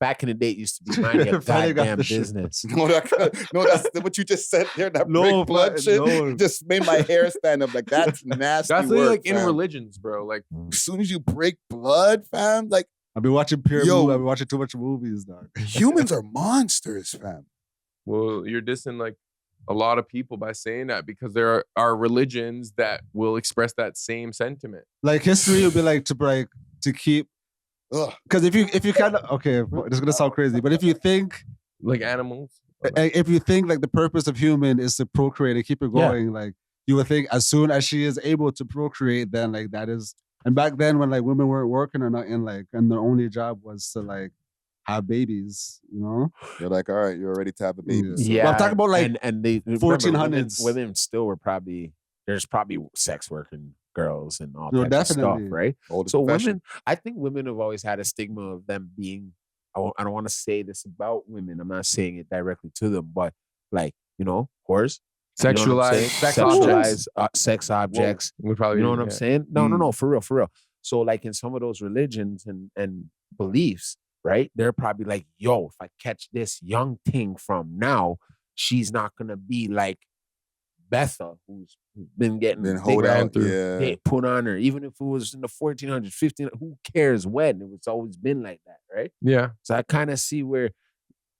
back in the day, it used to be minding your goddamn business. No, that's what you just said there. That break blood shit just made my hair stand up. Like that's nasty. That's work, like fam. in religions, bro. Like as soon as you break blood, fam, like I've been watching I've been watching too much movies, dog. Humans are monsters, fam. Well, you're dissing like a lot of people by saying that because there are religions that will express that same sentiment. Like history would be like to keep, because if you kind of this is gonna sound crazy, but if you think like animals, if you think like the purpose of human is to procreate and keep it going, like you would think as soon as she is able to procreate, then like that is. And back then when like women weren't working or nothing, like and their only job was to like have babies, you know. You're like, all right, you're ready to have a baby. Yeah, but I'm talking about like and they 1400s. Women still were there's probably sex working girls and all that of stuff, right? So women, I think women have always had a stigma of them being. I don't want to say this about women. I'm not saying it directly to them, but like whores, sexualized sex objects. We probably, you know what I'm saying? No, for real. So like in some of those religions and beliefs, right? They're probably like, yo, if I catch this young thing from now, she's not gonna be like Betha, who's been getting put on her, even if it was in the 1400s, 1500s, who cares when? It's always been like that, right? Yeah. So I kind of see where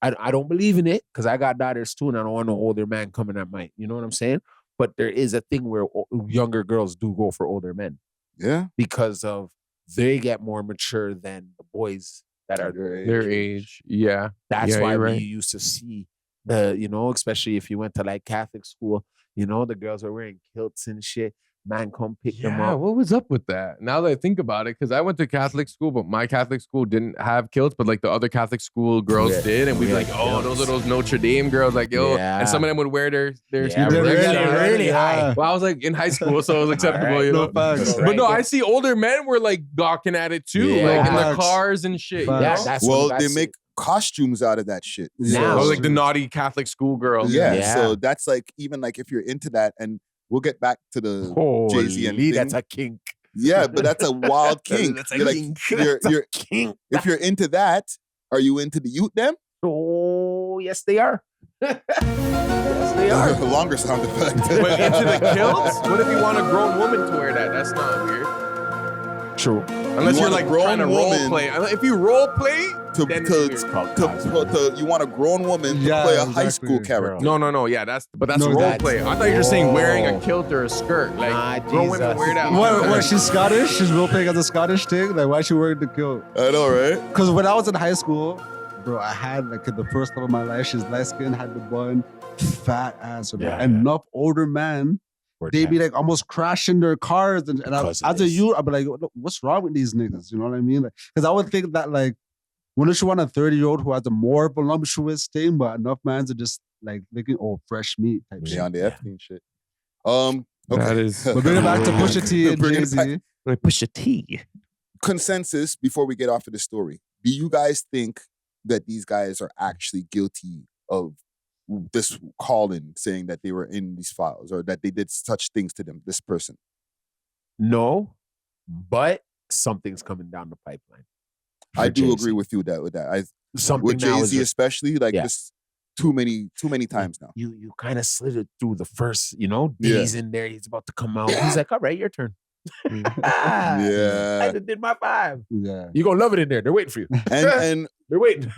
I don't believe in it because I got daughters too, and I don't want no older man coming at my, you know what I'm saying? But there is a thing where younger girls do go for older men. Yeah. Because of they get more mature than the boys that are their age. Yeah. That's why we used to see especially if you went to like Catholic school, the girls were wearing kilts and shit. Man, come pick them up. What was up with that? Now that I think about it, because I went to Catholic school, but my Catholic school didn't have kilts, but like the other Catholic school girls did, and we'd be like, oh, those are those Notre Dame girls, like and some of them would wear their really high. Well, I was like in high school, so it was acceptable, No facts. But no, I see older men were like gawking at it too, like in the cars and shit. They make costumes out of that shit. Now, like the naughty Catholic school girls. Yeah, so that's like even like if you're into that, and we'll get back to the Jay-Z and thing. That's a kink. Yeah, but that's a wild kink. That's a kink. You're kink. If you're into that, are you into the youth them? Oh, yes, they are. Yes, they are. The longer sound effect. But into the kilts? What if you want a grown woman to wear that? That's not weird. True. Unless you're like trying to role play. If you role play, you want a grown woman to play a high school character. No. Yeah, that's role play. I thought you were just saying wearing a kilt or a skirt. Like grown women wear that. What? She's Scottish. She's role playing as a Scottish thing. Like why is she wearing the kilt? I know, right? Because when I was in high school, bro, I had like in the first love of my life, she's light skinned, had the bun, fat ass, enough older man. They be like almost crashing their cars, and as a youth, I'd be like, "What's wrong with these niggas?" You know what I mean? Because I would think that like, wouldn't you want a 30-year-old who has a more voluptuous thing, but enough mans are just like thinking, "Oh, fresh meat" type shit. On the Epstein shit. Okay. That is. But bring it back to Pusha T and Jay-Z. Pusha T. Consensus before we get off of the story. Do you guys think that these guys are actually guilty of this calling, saying that they were in these files or that they did such things to them, this person? No, but something's coming down the pipeline. I do agree with you with that. With Jay-Z especially, like this too many times now. You kind of slid it through the first, days in there. He's about to come out. He's like, all right, your turn. I did my 5. Yeah. You're gonna love it in there. They're waiting for you. And they're waiting.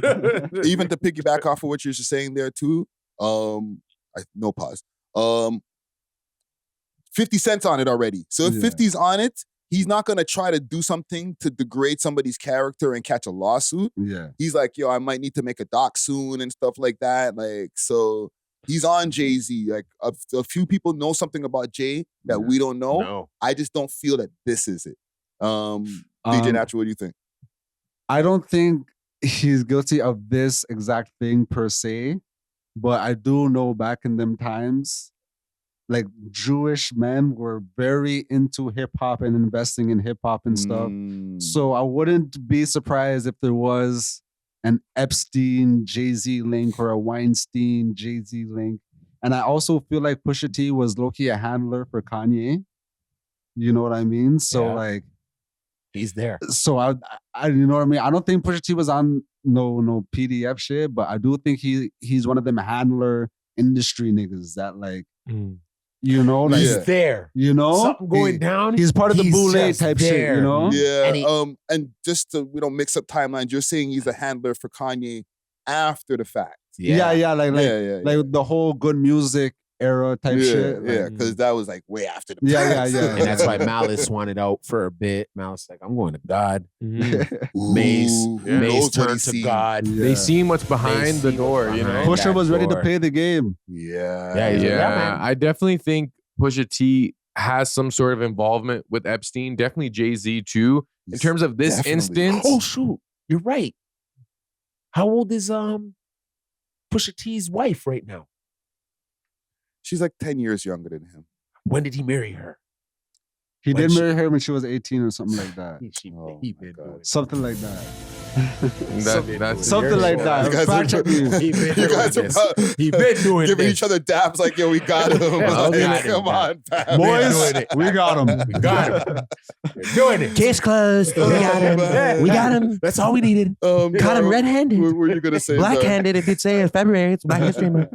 Even to piggyback off of what you're just saying there too. No pause. 50 Cent's on it already. So if 50's on it, he's not gonna try to do something to degrade somebody's character and catch a lawsuit. Yeah. He's like, yo, I might need to make a doc soon and stuff like that. Like, so he's on Jay-Z. Like a few people know something about Jay that we don't know. No. I just don't feel that this is it. DJ Natural, what do you think? I don't think he's guilty of this exact thing per se, but I do know back in them times, like Jewish men were very into hip hop and investing in hip hop and stuff. So I wouldn't be surprised if there was an Epstein Jay-Z link or a Weinstein Jay-Z link. And I also feel like Pusha T was low-key a handler for Kanye. You know what I mean? So like he's there. So I you know what I mean? I don't think Pusha T was on no PDF shit, but I do think he's one of them handler industry niggas that like you know, like he's there. You know, something going down. He's part of the boule type shit. You know, yeah. And just to mix up timelines, you're saying he's a handler for Kanye after the fact. Yeah, like the whole good music era type shit. Yeah, because that was like way after the fact. Yeah. And that's why Malice wanted out for a bit. Malice like, I'm going to God. Mace turned to God. Yeah. They seen what's behind the door, you know? Pusha was ready to play the game. Yeah. I definitely think Pusha T has some sort of involvement with Epstein. Definitely Jay-Z too. In terms of this instance. Oh, shoot. You're right. How old is Pusha T's wife right now? She's like 10 years younger than him. When did he marry her? He did marry her when she was 18 or something like that. He been doing something like that. That's something like that. He been doing giving this. each other dabs like, yo, we got him. Come on, fam. Boys, we got him. We got him. We're doing it. Case closed. We got him. We got him. That's all we needed. Caught him red-handed. What were you gonna say? Black-handed. If you'd say in February, it's Black History Month.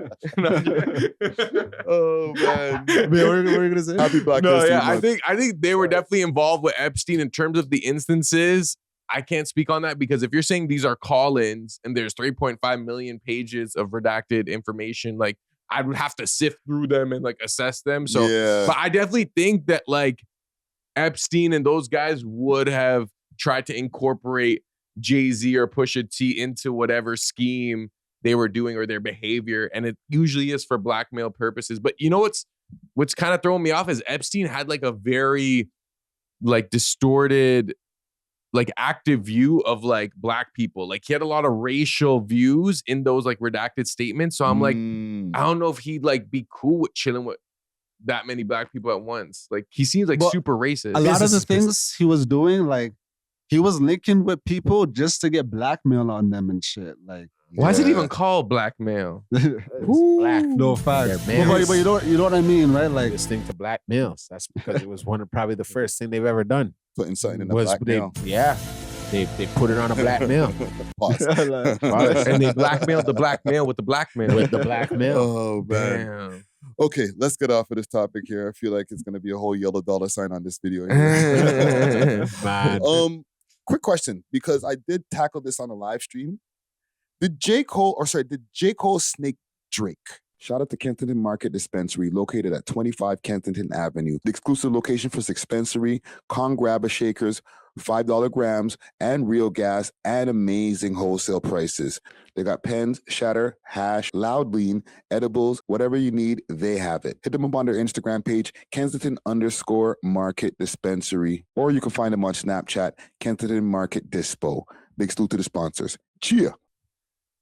Oh man. What were you gonna say? Happy Black History Month. I think they were definitely involved with Epstein in terms of the instances. I can't speak on that because if you're saying these are call-ins and there's 3.5 million pages of redacted information, like I would have to sift through them and like assess them. So, but I definitely think that like Epstein and those guys would have tried to incorporate Jay-Z or Pusha T into whatever scheme they were doing or their behavior, and it usually is for blackmail purposes. But you know what's kind of throwing me off is Epstein had like a very like distorted, like active view of like black people. Like he had a lot of racial views in those like redacted statements. So I'm like, I don't know if he'd like be cool with chilling with that many black people at once. Like he seems like super racist. A lot of the things he was doing, like he was linking with people just to get blackmail on them and shit. Like why is it even called blackmail? Black. No facts. But you know what I mean, right? Like listening to blackmails. That's because it was one of probably the first thing they've ever done. Putting something in a blackmail. They put it on a blackmail. And they blackmailed the blackmail with the blackmail. With the blackmail. Oh man. Damn. Okay, let's get off of this topic here. I feel like it's gonna be a whole yellow dollar sign on this video here. Quick question, because I did tackle this on a live stream. Did J. Cole snake Drake? Shout out to Kensington Market Dispensary, located at 25 Kensington Avenue. The exclusive location for dispensary, Kong Grabber Shakers, $5 grams, and real gas, and amazing wholesale prices. They got pens, shatter, hash, loud lean, edibles, whatever you need, they have it. Hit them up on their Instagram page, Kensington_Market Dispensary, or you can find them on Snapchat, Kensington Market Dispo. Big salute to the sponsors. Cheer!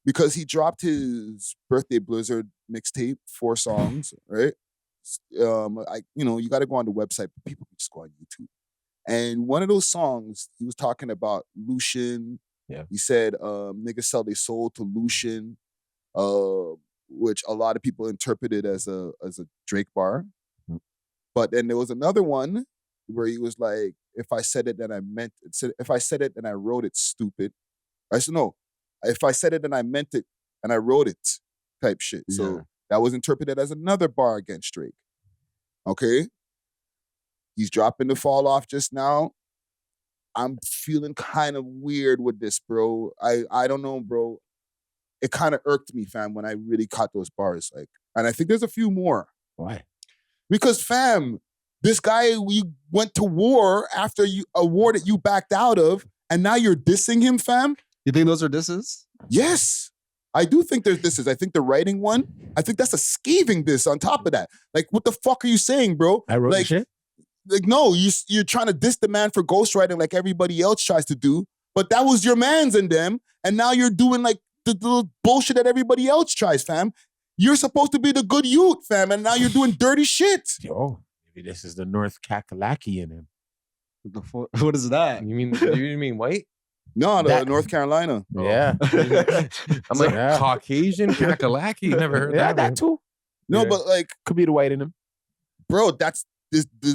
Because he dropped his Birthday Blizzard mixtape, 4 songs, right? You got to go on the website, but people can just go on YouTube. And one of those songs, he was talking about Lucian. Yeah. He said, niggas sell their soul to Lucian, which a lot of people interpreted as a Drake bar. Mm-hmm. But then there was another one where he was like, if I said it, then I meant it. If I said it, then I wrote it, stupid. I said, no. If I said it, then I meant it, and I wrote it, type shit. Yeah. So that was interpreted as another bar against Drake. Okay? He's dropping the fall off just now. I'm feeling kind of weird with this, bro. I don't know, bro. It kind of irked me, fam, when I really caught those bars. Like, and I think there's a few more. Why? Because, fam, this guy, we went to war after a war that you backed out of, and now you're dissing him, fam? You think those are disses? Yes. I do think there's disses. I think the writing one, I think that's a scathing diss on top of that. Like, what the fuck are you saying, bro? I wrote like, the shit? Like, no, you're trying to diss the man for ghostwriting like everybody else tries to do, but that was your mans and them, and now you're doing like the bullshit that everybody else tries, fam. You're supposed to be the good youth, fam, and now you're doing dirty shit. Yo, maybe this is the North Kakalaki in him. What is that? You mean white? No, North Carolina. Yeah. I'm like, Caucasian Kakalaki? Never heard Yeah, that. that too. No, but like, could be the white in him. Bro, does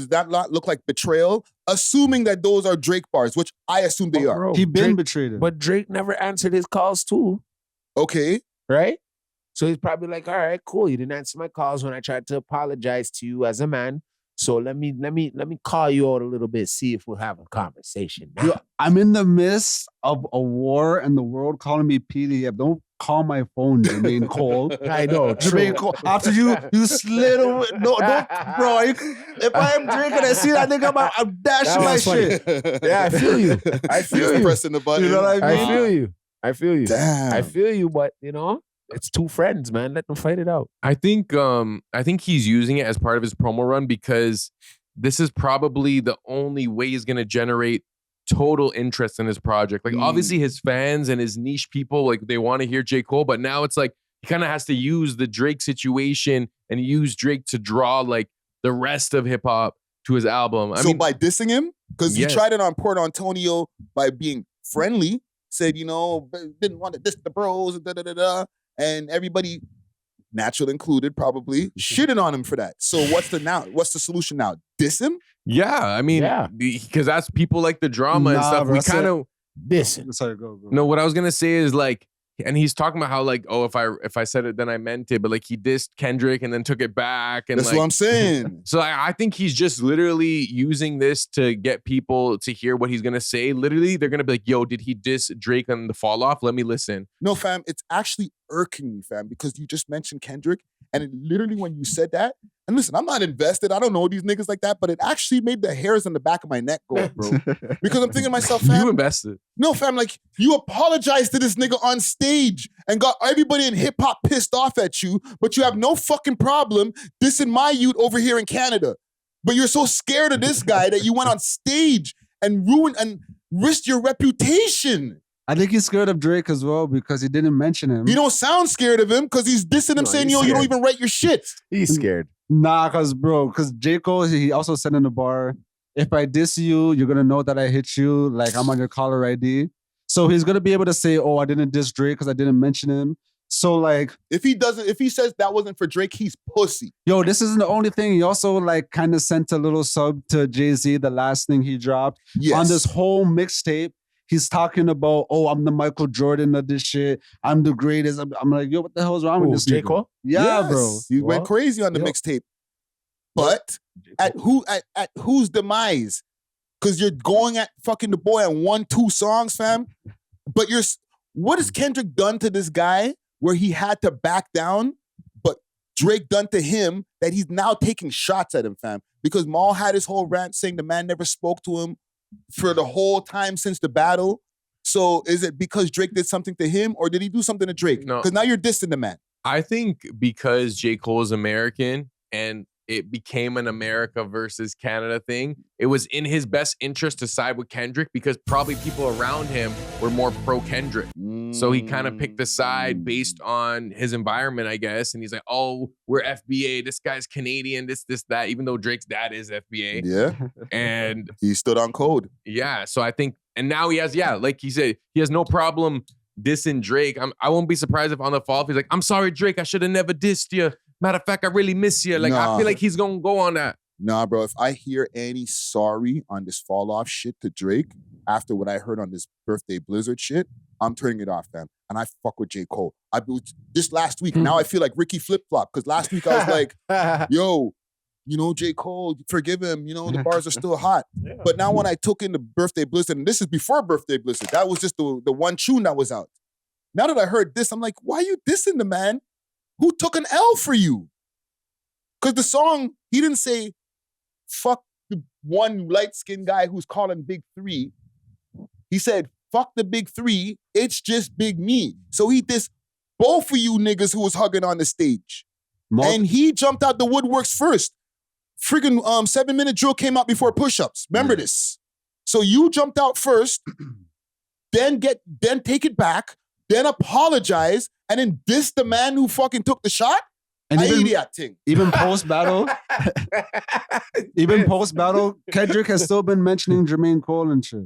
that not look like betrayal? Assuming that those are Drake bars, which I assume they are. Bro, He been Drake, betrayed him. But Drake never answered his calls too. Okay. Right? So he's probably like, all right, cool. You didn't answer my calls when I tried to apologize to you as a man. So let me call you out a little bit, see if we'll have a conversation. Now. Yo, I'm in the midst of a war and the world calling me PDF. Don't call my phone, Jermaine Cole. I know. Jermaine Cole. After you slid away. No, don't, bro. If I am drinking, I see that nigga, I'm dashing my shit. Yeah, I feel you. I feel you. Pressing the button. You know what I mean? I feel you. Damn. I feel you, but it's two friends, man. Let them fight it out. I think he's using it as part of his promo run because this is probably the only way he's gonna generate total interest in his project. Like obviously his fans and his niche people, like they want to hear J. Cole, but now it's like he kind of has to use the Drake situation and use Drake to draw like the rest of hip hop to his album. I mean, by dissing him, because he tried it on Port Antonio by being friendly, said, didn't want to diss the bros, and everybody, Natural included, probably shitting on him for that. So what's the solution now? Diss him? Yeah, I mean, because that's people like the drama and stuff. Bro, we kind of listen. Sorry, go. No, what I was gonna say is like, and he's talking about how like, oh, if I said it, then I meant it, but like he dissed Kendrick and then took it back, and that's like, what I'm saying. So I think he's just literally using this to get people to hear what he's gonna say. Literally, they're gonna be like, yo, did he diss Drake on the Fall Off? Let me listen. No, fam, it's actually irking me, fam, because you just mentioned Kendrick, and it literally when you said that, and listen, I'm not invested. I don't know these niggas like that, but it actually made the hairs on the back of my neck go up, bro. Because I'm thinking to myself, fam. You invested. No, fam, like you apologized to this nigga on stage and got everybody in hip hop pissed off at you, but you have no fucking problem dissing my youth over here in Canada. But you're so scared of this guy that you went on stage and ruined and risked your reputation. I think he's scared of Drake as well because he didn't mention him. You don't sound scared of him because he's dissing him saying, you don't even write your shit. He's scared. Nah, because J. Cole, he also said in the bar, if I diss you, you're going to know that I hit you, like I'm on your caller ID. So he's going to be able to say, oh, I didn't diss Drake because I didn't mention him. So like... If he says that wasn't for Drake, he's pussy. Yo, this isn't the only thing. He also like kind of sent a little sub to Jay-Z, the last thing he dropped. Yes. On this whole mixtape, he's talking about, oh, I'm the Michael Jordan of this shit. I'm the greatest. I'm like, yo, what the hell is wrong with this J. nigga? Cole? Yeah, Yes. bro. He went crazy on the mixtape. But at whose demise? Because you're going at fucking the boy on 1-2 songs, fam. But what has Kendrick done to this guy where he had to back down, but Drake done to him that he's now taking shots at him, fam? Because Maul had his whole rant saying the man never spoke to him for the whole time since the battle. So is it because Drake did something to him or did he do something to Drake? No. Because now you're dissing the man. I think because J. Cole is American and it became an America versus Canada thing, it was in his best interest to side with Kendrick because probably people around him were more pro-Kendrick. So he kind of picked a side based on his environment, I guess. And he's like, oh, we're FBA. This guy's Canadian, this, that, even though Drake's dad is FBA. Yeah. And he stood on code. Yeah. So I think, and now he has, like he said, he has no problem dissing Drake. I won't be surprised if on the fall, he's like, I'm sorry, Drake, I should have never dissed you. Matter of fact, I really miss you. Like, I feel like he's going to go on that. Nah, bro, if I hear any sorry on this fall off shit to Drake after what I heard on this Birthday Blizzard shit, I'm turning it off, fam. And I fuck with J. Cole. Just last week, now I feel like Ricky Flip-Flop, because last week I was like, yo, J. Cole, forgive him, the bars are still hot. Yeah. But now when I took in the Birthday Blizzard, and this is before Birthday Blizzard, that was just the one tune that was out. Now that I heard this, I'm like, why are you dissing the man who took an L for you? Because the song, he didn't say, fuck the one light-skinned guy who's calling Big 3. He said, fuck the Big 3, it's just Big Me. So he dissed both of you niggas who was hugging on the stage. And he jumped out the woodworks first. Friggin' 7-minute drill came out before push-ups. Remember this. So you jumped out first, then take it back, then apologize, and then diss the man who fucking took the shot? And I eat that thing. Even post battle, Kendrick has still been mentioning Jermaine Cole and shit.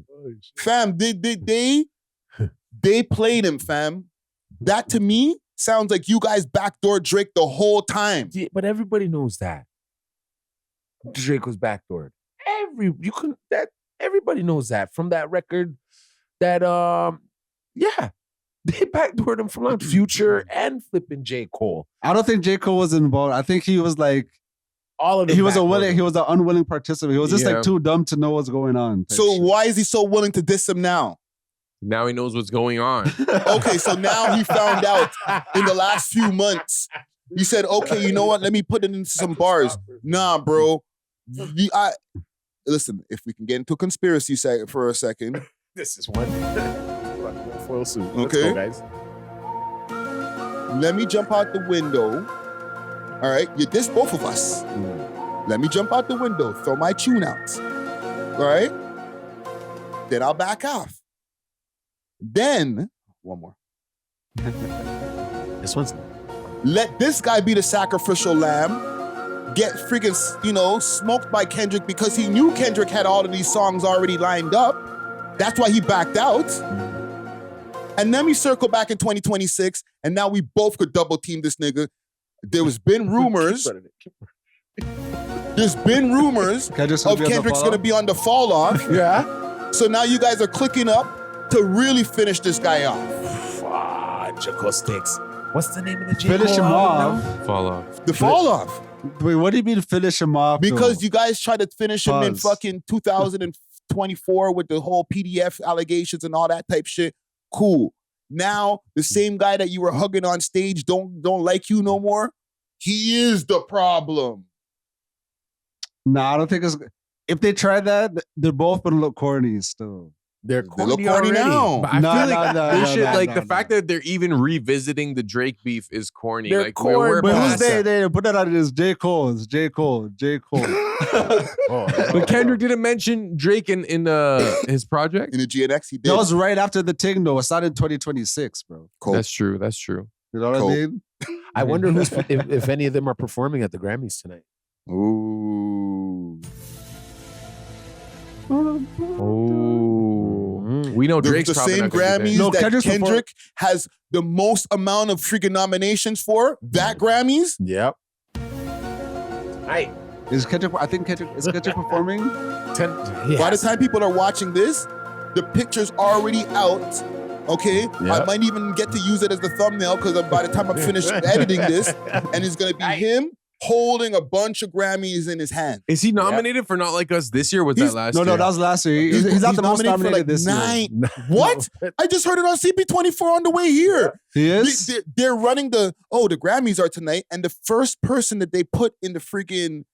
Fam, they played him, fam. That to me sounds like you guys backdoor Drake the whole time. Yeah, but everybody knows that Drake was backdoored. Everybody knows that from that record. That they backdoored him from like Future and flipping J. Cole. I don't think J. Cole was involved. I think he was like all of them. He was an unwilling participant. He was just like too dumb to know what's going on. So why is he so willing to diss him now? Now he knows what's going on. Okay, so now he found out in the last few months. He said, okay, you know what? Let me put it into some bars. Nah, bro. Listen, if we can get into a conspiracy for a second. This is one. Foil suit. Okay. Let's go, guys. Let me jump out the window. All right? You diss both of us. Let me jump out the window, throw my tune out. All right? Then I'll back off. Then, one more. This one's. Let this guy be the sacrificial lamb. Get freaking, smoked by Kendrick because he knew Kendrick had all of these songs already lined up. That's why he backed out. And then we circle back in 2026, and now we both could double team this nigga. There's been rumors. There's been rumors of Kendrick's gonna be on the fall off. Yeah. So now you guys are clicking up to really finish this guy off. Fudge sticks. What's the name of the J. Finish Cole him album off. now? Fall off. The fall off. Wait, what do you mean finish him off? Because though? you guys tried to finish him in fucking 2024 with the whole PDF allegations and all that type shit. Cool. Now the same guy that you were hugging on stage don't like you no more. He is the problem. Nah, I don't think it's. If they try that, they're both gonna look corny still. They're look corny now. But I feel like the fact that they're even revisiting the Drake beef is corny. They're like corny. we're But who's past that. they put that on as J. Cole. It's J. Cole. J. Cole. But Kendrick didn't mention Drake in his project. In the GNX, he did. That was right after the thing, though. It's not in 2026, bro. Cool. That's true. That's true. You know what I mean? I wonder if any of them are performing at the Grammys tonight. Ooh. We know Drake's the probably same not gonna be there. Grammys that Kendrick has the most amount of freaking nominations for. That Grammys. Yep. Is Kendrick performing? By the time people are watching this, the picture's already out. Okay, I might even get to use it as the thumbnail because by the time I'm finished editing this, and it's gonna be him holding a bunch of Grammys in his hand. Is he nominated for Not Like Us this year? Or was that last year? No, that was last year. He's not the most nominated this year. What? I just heard it on CP24 on the way here. He is? They're running the Grammys are tonight, and the first person that they put in the freaking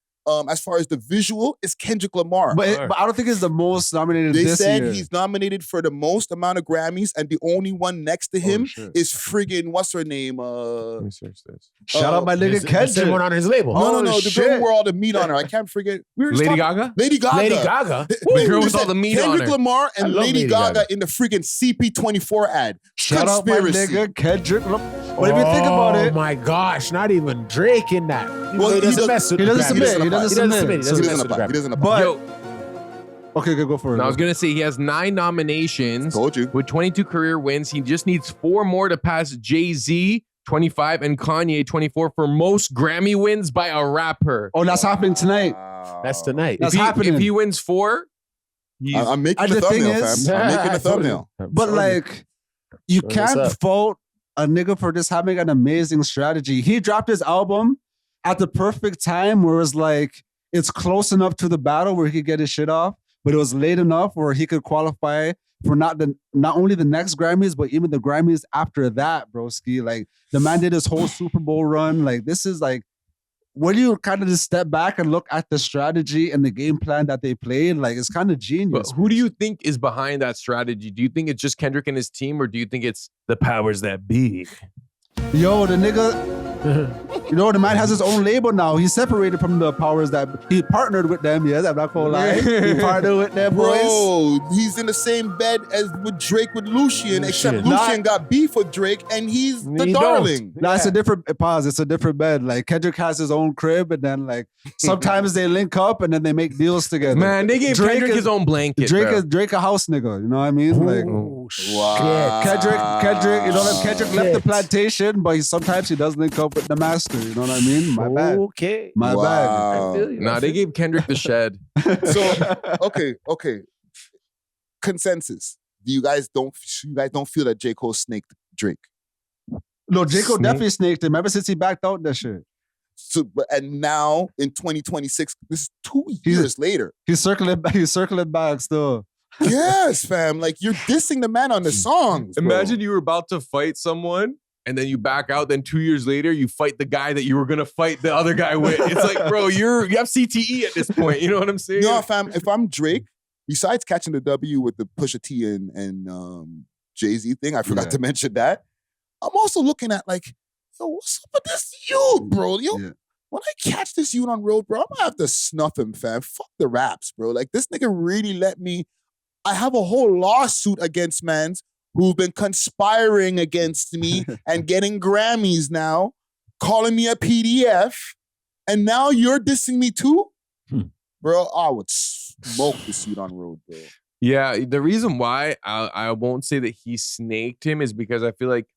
as far as the visual is Kendrick Lamar. But I don't think he's the most nominated They this said year. he's nominated for the most amount of Grammys, and the only one next to him is friggin' what's her name? Let me search this. Shout out my nigga Kendrick. One on his label. No, the girl wore all the meat on her. I can't forget. Lady Gaga? Lady Gaga. Lady Gaga. The girl with all the meat on Kendrick her. Lamar and love Lady Lady Gaga Gaga in the friggin' CP24 ad. Shout out my Conspiracy. nigga Kendrick. What do you think about it? Oh my gosh, not even Drake in that. Well, he doesn't mess with he the doesn't Grammys. submit. He doesn't submit. He doesn't mess with the apply. He Grammys. doesn't apply. But okay, go for it. I was gonna say he has 9 nominations. Told you. With 22 career wins. He just needs 4 more to pass Jay-Z 25 and Kanye 24 for most Grammy wins by a rapper. Oh, that's happening tonight. That's tonight. That's happening. If he wins 4, I'm making the the thing thumbnail, is- fam. I'm making the thumbnail. But like, you Showing us can't up. fault a nigga for just having an amazing strategy. He dropped his album at the perfect time where it's like, it's close enough to the battle where he could get his shit off, but it was late enough where he could qualify for not only the next Grammys, but even the Grammys after that, broski. Like, the man did his whole Super Bowl run. Like, this is like, when you kind of just step back and look at the strategy and the game plan that they played, like, it's kind of genius. but who do you think is behind that strategy? Do you think it's just Kendrick and his team, or do you think it's the powers that be? Yo, the nigga, You know, the man has his own label now. He's separated from the powers that he partnered with them. Yes, I'm not gonna lie. He partnered with them boys. Bro, he's in the same bed as with Drake with Lucien, except Lucien got beef with Drake and he's the darling. No, it's a different pause. It's a different bed. Like Kendrick has his own crib, and then like sometimes they link up and then they make deals together. Man, they gave Kendrick his own blanket. Drake a house nigga. You know what I mean? Like, wow. Kendrick. You know, Kendrick left the plantation, but sometimes he does link up with the master. You know what I mean? My bad. Okay. My bad. I feel you. Nah, they gave Kendrick the shed. So okay. Consensus. You guys don't feel that J. Cole snaked Drake? No, J. Cole definitely snaked him ever since he backed out that shit. So, and now in 2026, this is 2 years later. He's circling back still. Yes, fam. Like, you're dissing the man on the songs. Bro. Imagine you were about to fight someone and then you back out. Then 2 years later, you fight the guy that you were gonna fight the other guy with. It's like, bro, you have CTE at this point. You know what I'm saying? No, fam. If I'm Drake, besides catching the W with the Pusha T and Jay-Z thing, I forgot to mention that. I'm also looking at like, yo, what's up with this youth, bro? Yo, when I catch this youth on road, bro, I'm gonna have to snuff him, fam. Fuck the raps, bro. Like, this nigga really let me. I have a whole lawsuit against mans who've been conspiring against me and getting Grammys now, calling me a PDF, and now you're dissing me too? Bro, I would smoke this youth on road, bro. Yeah, the reason why I won't say that he snaked him is because I feel like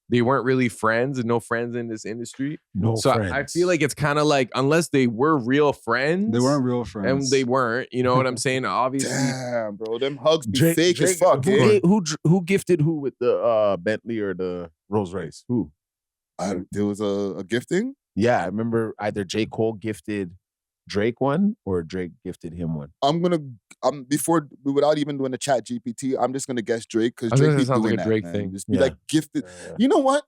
they weren't really friends and no friends in this industry. So I feel like it's kind of like, unless they were real friends. They weren't real friends. And they weren't, you know what I'm saying? Obviously. Damn, bro, them hugs be fake as fuck. Who gifted who with the Bentley or the Rolls Royce? Who? There was a gifting? Yeah, I remember either J. Cole gifted Drake one or Drake gifted him one. Without even doing the chat GPT, I'm just gonna guess Drake because Drake be doing like a that, Drake man. thing. Just be like gifted. You know what?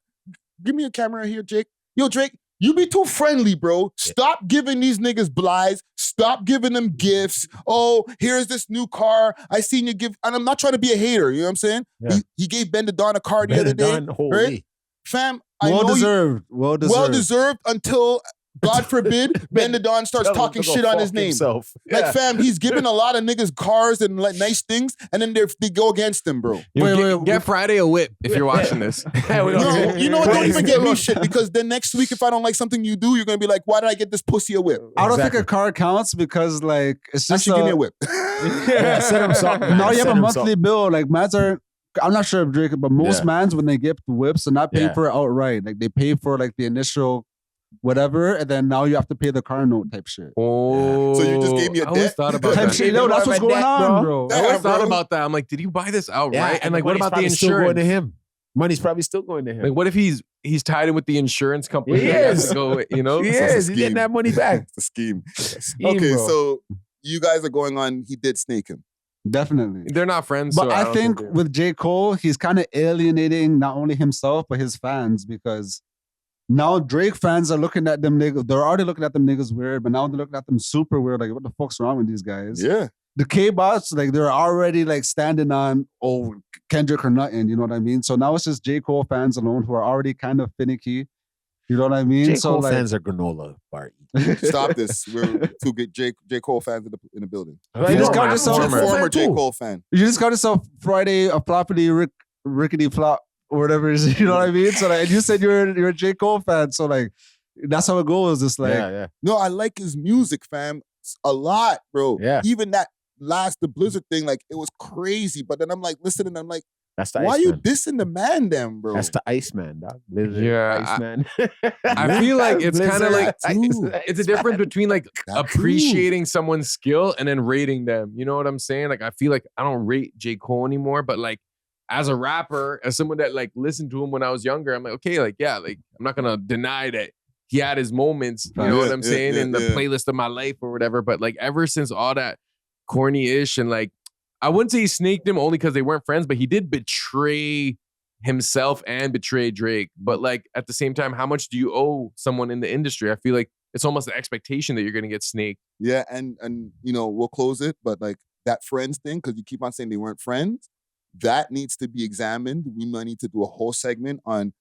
Give me a camera here, Jake. Yo, Drake, you be too friendly, bro. Stop giving these niggas blighs. Stop giving them gifts. Oh, here's this new car. I seen you give, and I'm not trying to be a hater. You know what I'm saying? Yeah. He gave Ben the Don a car the other day, right? Fam, well deserved until, God forbid, Ben the Don starts talking shit on his name. Like, fam, he's giving a lot of niggas cars and like nice things, and then they go against him, bro. Get Friday a whip if you're watching this. No, you know what? Don't even get me shit, because then next week, if I don't like something you do, you're gonna be like, why did I get this pussy a whip? I don't think a car counts because, like, it's just give me a whip. Send him something. Now you have a monthly bill. Like, mans are. I'm not sure if Drake, but most mans, when they get whips, they're not paying for it outright. Like, they pay for like the initial whatever, and then now you have to pay the car note type shit. Oh, so you just gave me a debt thought about type that. shit. No, that's what's going on, bro. I always thought about that. I'm like, did you buy this outright? And like, what about the insurance? Still going to him. Money's probably still going to him. Like, what if he's tied in with the insurance company? He is. You know, he is. He's getting that money back. It's a scheme. Okay, bro. So you guys are going on. He did snake him. Definitely. They're not friends. But so I think with J. Cole, he's kind of alienating not only himself, but his fans, because now Drake fans are looking at them niggas. They're already looking at them niggas weird, but now they're looking at them super weird. Like, what the fuck's wrong with these guys? Yeah. The K-bots, like, they're already like standing on, Kendrick or nothing. You know what I mean? So now it's just J. Cole fans alone who are already kind of finicky. You know what I mean? J. Cole fans are granola bar. Stop this. We're two good J. Cole fans in the building. You just got yourself former J. Cole fan. You just got yourself Friday a floppity rickety flop or whatever it is. You know what I mean? So like, and you said you're a J. Cole fan. So like, that's how it goes. It's like, no, I like his music, fam, a lot, bro. Yeah. Even that the Blizzard thing, like, it was crazy. But then I'm like listening, I'm like, that's the why Ice you Man. dissing the man, then, bro? That's the Iceman, dog. Blizzard, Yeah, Iceman. I feel like it's kind of like Blizzard, it's a difference between like appreciating someone's skill and then rating them. You know what I'm saying? Like, I feel like I don't rate J. Cole anymore, but like, as a rapper, as someone that like listened to him when I was younger, I'm like, okay, like, yeah, like, I'm not gonna deny that he had his moments, you know what I'm saying, in the playlist of my life or whatever. But like, ever since all that corny-ish and like, I wouldn't say he snaked him only because they weren't friends, but he did betray himself and betray Drake. But like, at the same time, how much do you owe someone in the industry? I feel like it's almost an expectation that you're gonna get snaked. Yeah, and you know, we'll close it, but like that friends thing, because you keep on saying they weren't friends, that needs to be examined. We might need to do a whole segment on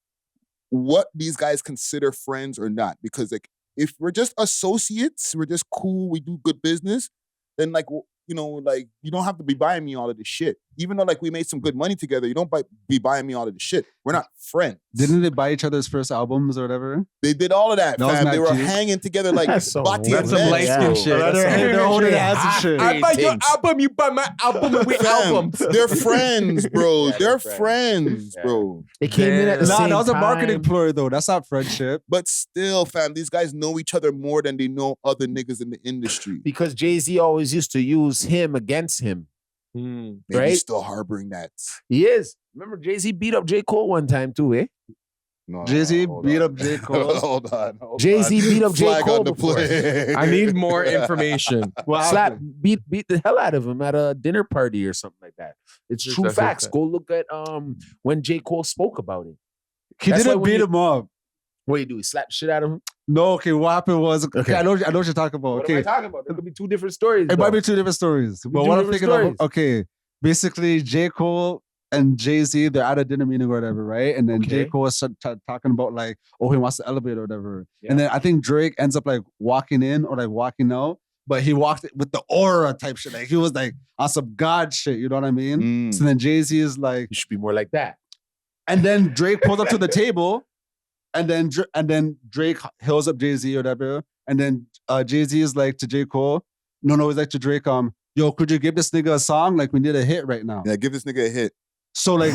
what these guys consider friends or not. Because like, if we're just associates, we're just cool, we do good business, then like, you know, like you don't have to be buying me all of this shit. Even though like we made some good money together, you don't be buying me all of this shit. We're not friends. Didn't they buy each other's first albums or whatever? They did all of that, fam. They were cute. hanging together like That's some Bati and Ben. light skin shit. They're holding hands and shit. I buy your album, you buy my album, and we albums. They're friends, bro. They're friends, bro. They came in at the same that was a marketing time. ploy though. That's not friendship. But still, fam, these guys know each other more than they know other niggas in the industry. Because Jay-Z always used to use him against him. Maybe Right? he's still harboring that. He is. Remember, Jay-Z beat up J. Cole one time too, eh? No, Jay-Z hold beat on. up J. Cole. Hold on. Jay-Z beat up J. Flag Cole on the before. play. I need more information. Slap, beat the hell out of him at a dinner party or something like that. It's Yes, true that's facts. okay. Go look at when J. Cole spoke about it. He That's why didn't when beat you- him up. What do you do? He slapped the shit out of him? No, okay, what happened was, okay, I know what you're talking about. What Okay, am I talking about? There could be two different stories. it might though. be two different stories. But two what I'm different thinking of, stories. okay, basically J. Cole and Jay-Z, they're at a dinner meeting or whatever, right? And then J. Okay. Cole is talking about like, oh, he wants the elevator or whatever. Yeah. And then I think Drake ends up like walking in or like walking out, but he walked with the aura type shit. Like he was like on some God shit, you know what I mean? So then Jay-Z is like, You should be more like that. and then Drake pulls up to the table, and then Drake hills up Jay-Z or whatever. And then Jay-Z is like to J. Cole, no, he's like to Drake, yo, could you give this nigga a song? Like we need a hit right now. Yeah, give this nigga a hit. So like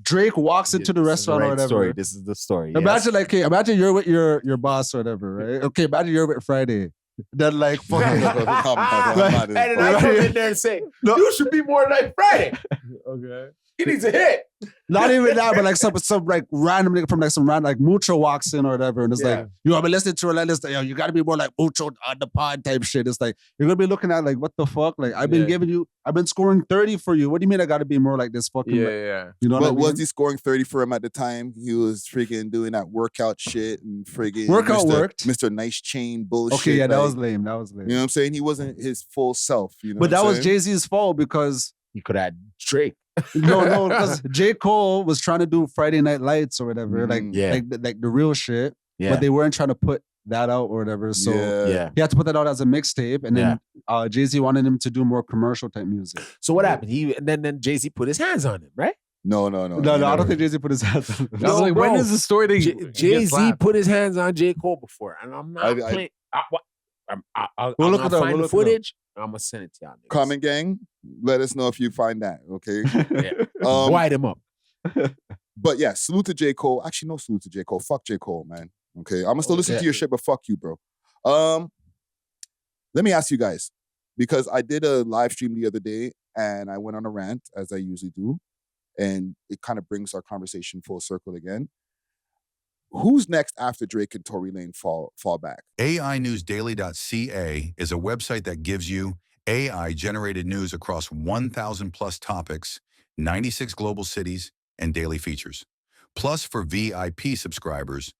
Drake walks into the This is restaurant or right whatever. Story. This is the story. Imagine like, okay, imagine you're with your boss or whatever, right? Okay, imagine you're with Friday. Then like fucking And then I come in there and say, you should be more like Friday. Okay. He needs a hit. not even that, but like some like random nigga from like some random like Mucho walks in or whatever, and it's like, you have been listening to Relentless, yo, you gotta be more like Mucho on the pod type shit. It's like you're gonna be looking at like, what the fuck? Like I've been scoring 30 for you. What do you mean I gotta be more like this fucking Yeah. You know what But I mean? was he scoring 30 for him at the time? He was freaking doing that workout shit and freaking Workout worked. Mr. Nice Chain bullshit. Okay, yeah, that like, was lame. That was lame. You know what I'm saying? He wasn't his full self. You know But what that I'm was saying? Jay-Z's fault because You could add Drake. no, because J. Cole was trying to do Friday Night Lights or whatever, like Yeah. like the real shit. Yeah. But they weren't trying to put that out or whatever. So Yeah. he had to put that out as a mixtape, and then Jay-Z wanted him to do more commercial type music. So what happened? Then Jay-Z put his hands on him, right? No. I don't think Jay-Z put his hands on him. I was like, when is the story that Jay-Z put his hands on J. Cole before? And I'm not playing. I'll We'll look I'll it up, find we'll the look it up. footage. I'm going to send it to y'all. niggas. Common Gang, let us know if you find that, okay? Yeah. White him up. But yeah, salute to J. Cole. Actually, no salute to J. Cole. Fuck J. Cole, man. Okay, I'm gonna still listen to your shit, but fuck you, bro. Let me ask you guys, because I did a live stream the other day and I went on a rant, as I usually do, and it kind of brings our conversation full circle again. Who's next after Drake and Tory Lane fall back? AInewsdaily.ca is a website that gives you AI-generated news across 1,000 plus topics, 96 global cities, and daily features. Plus, for VIP subscribers,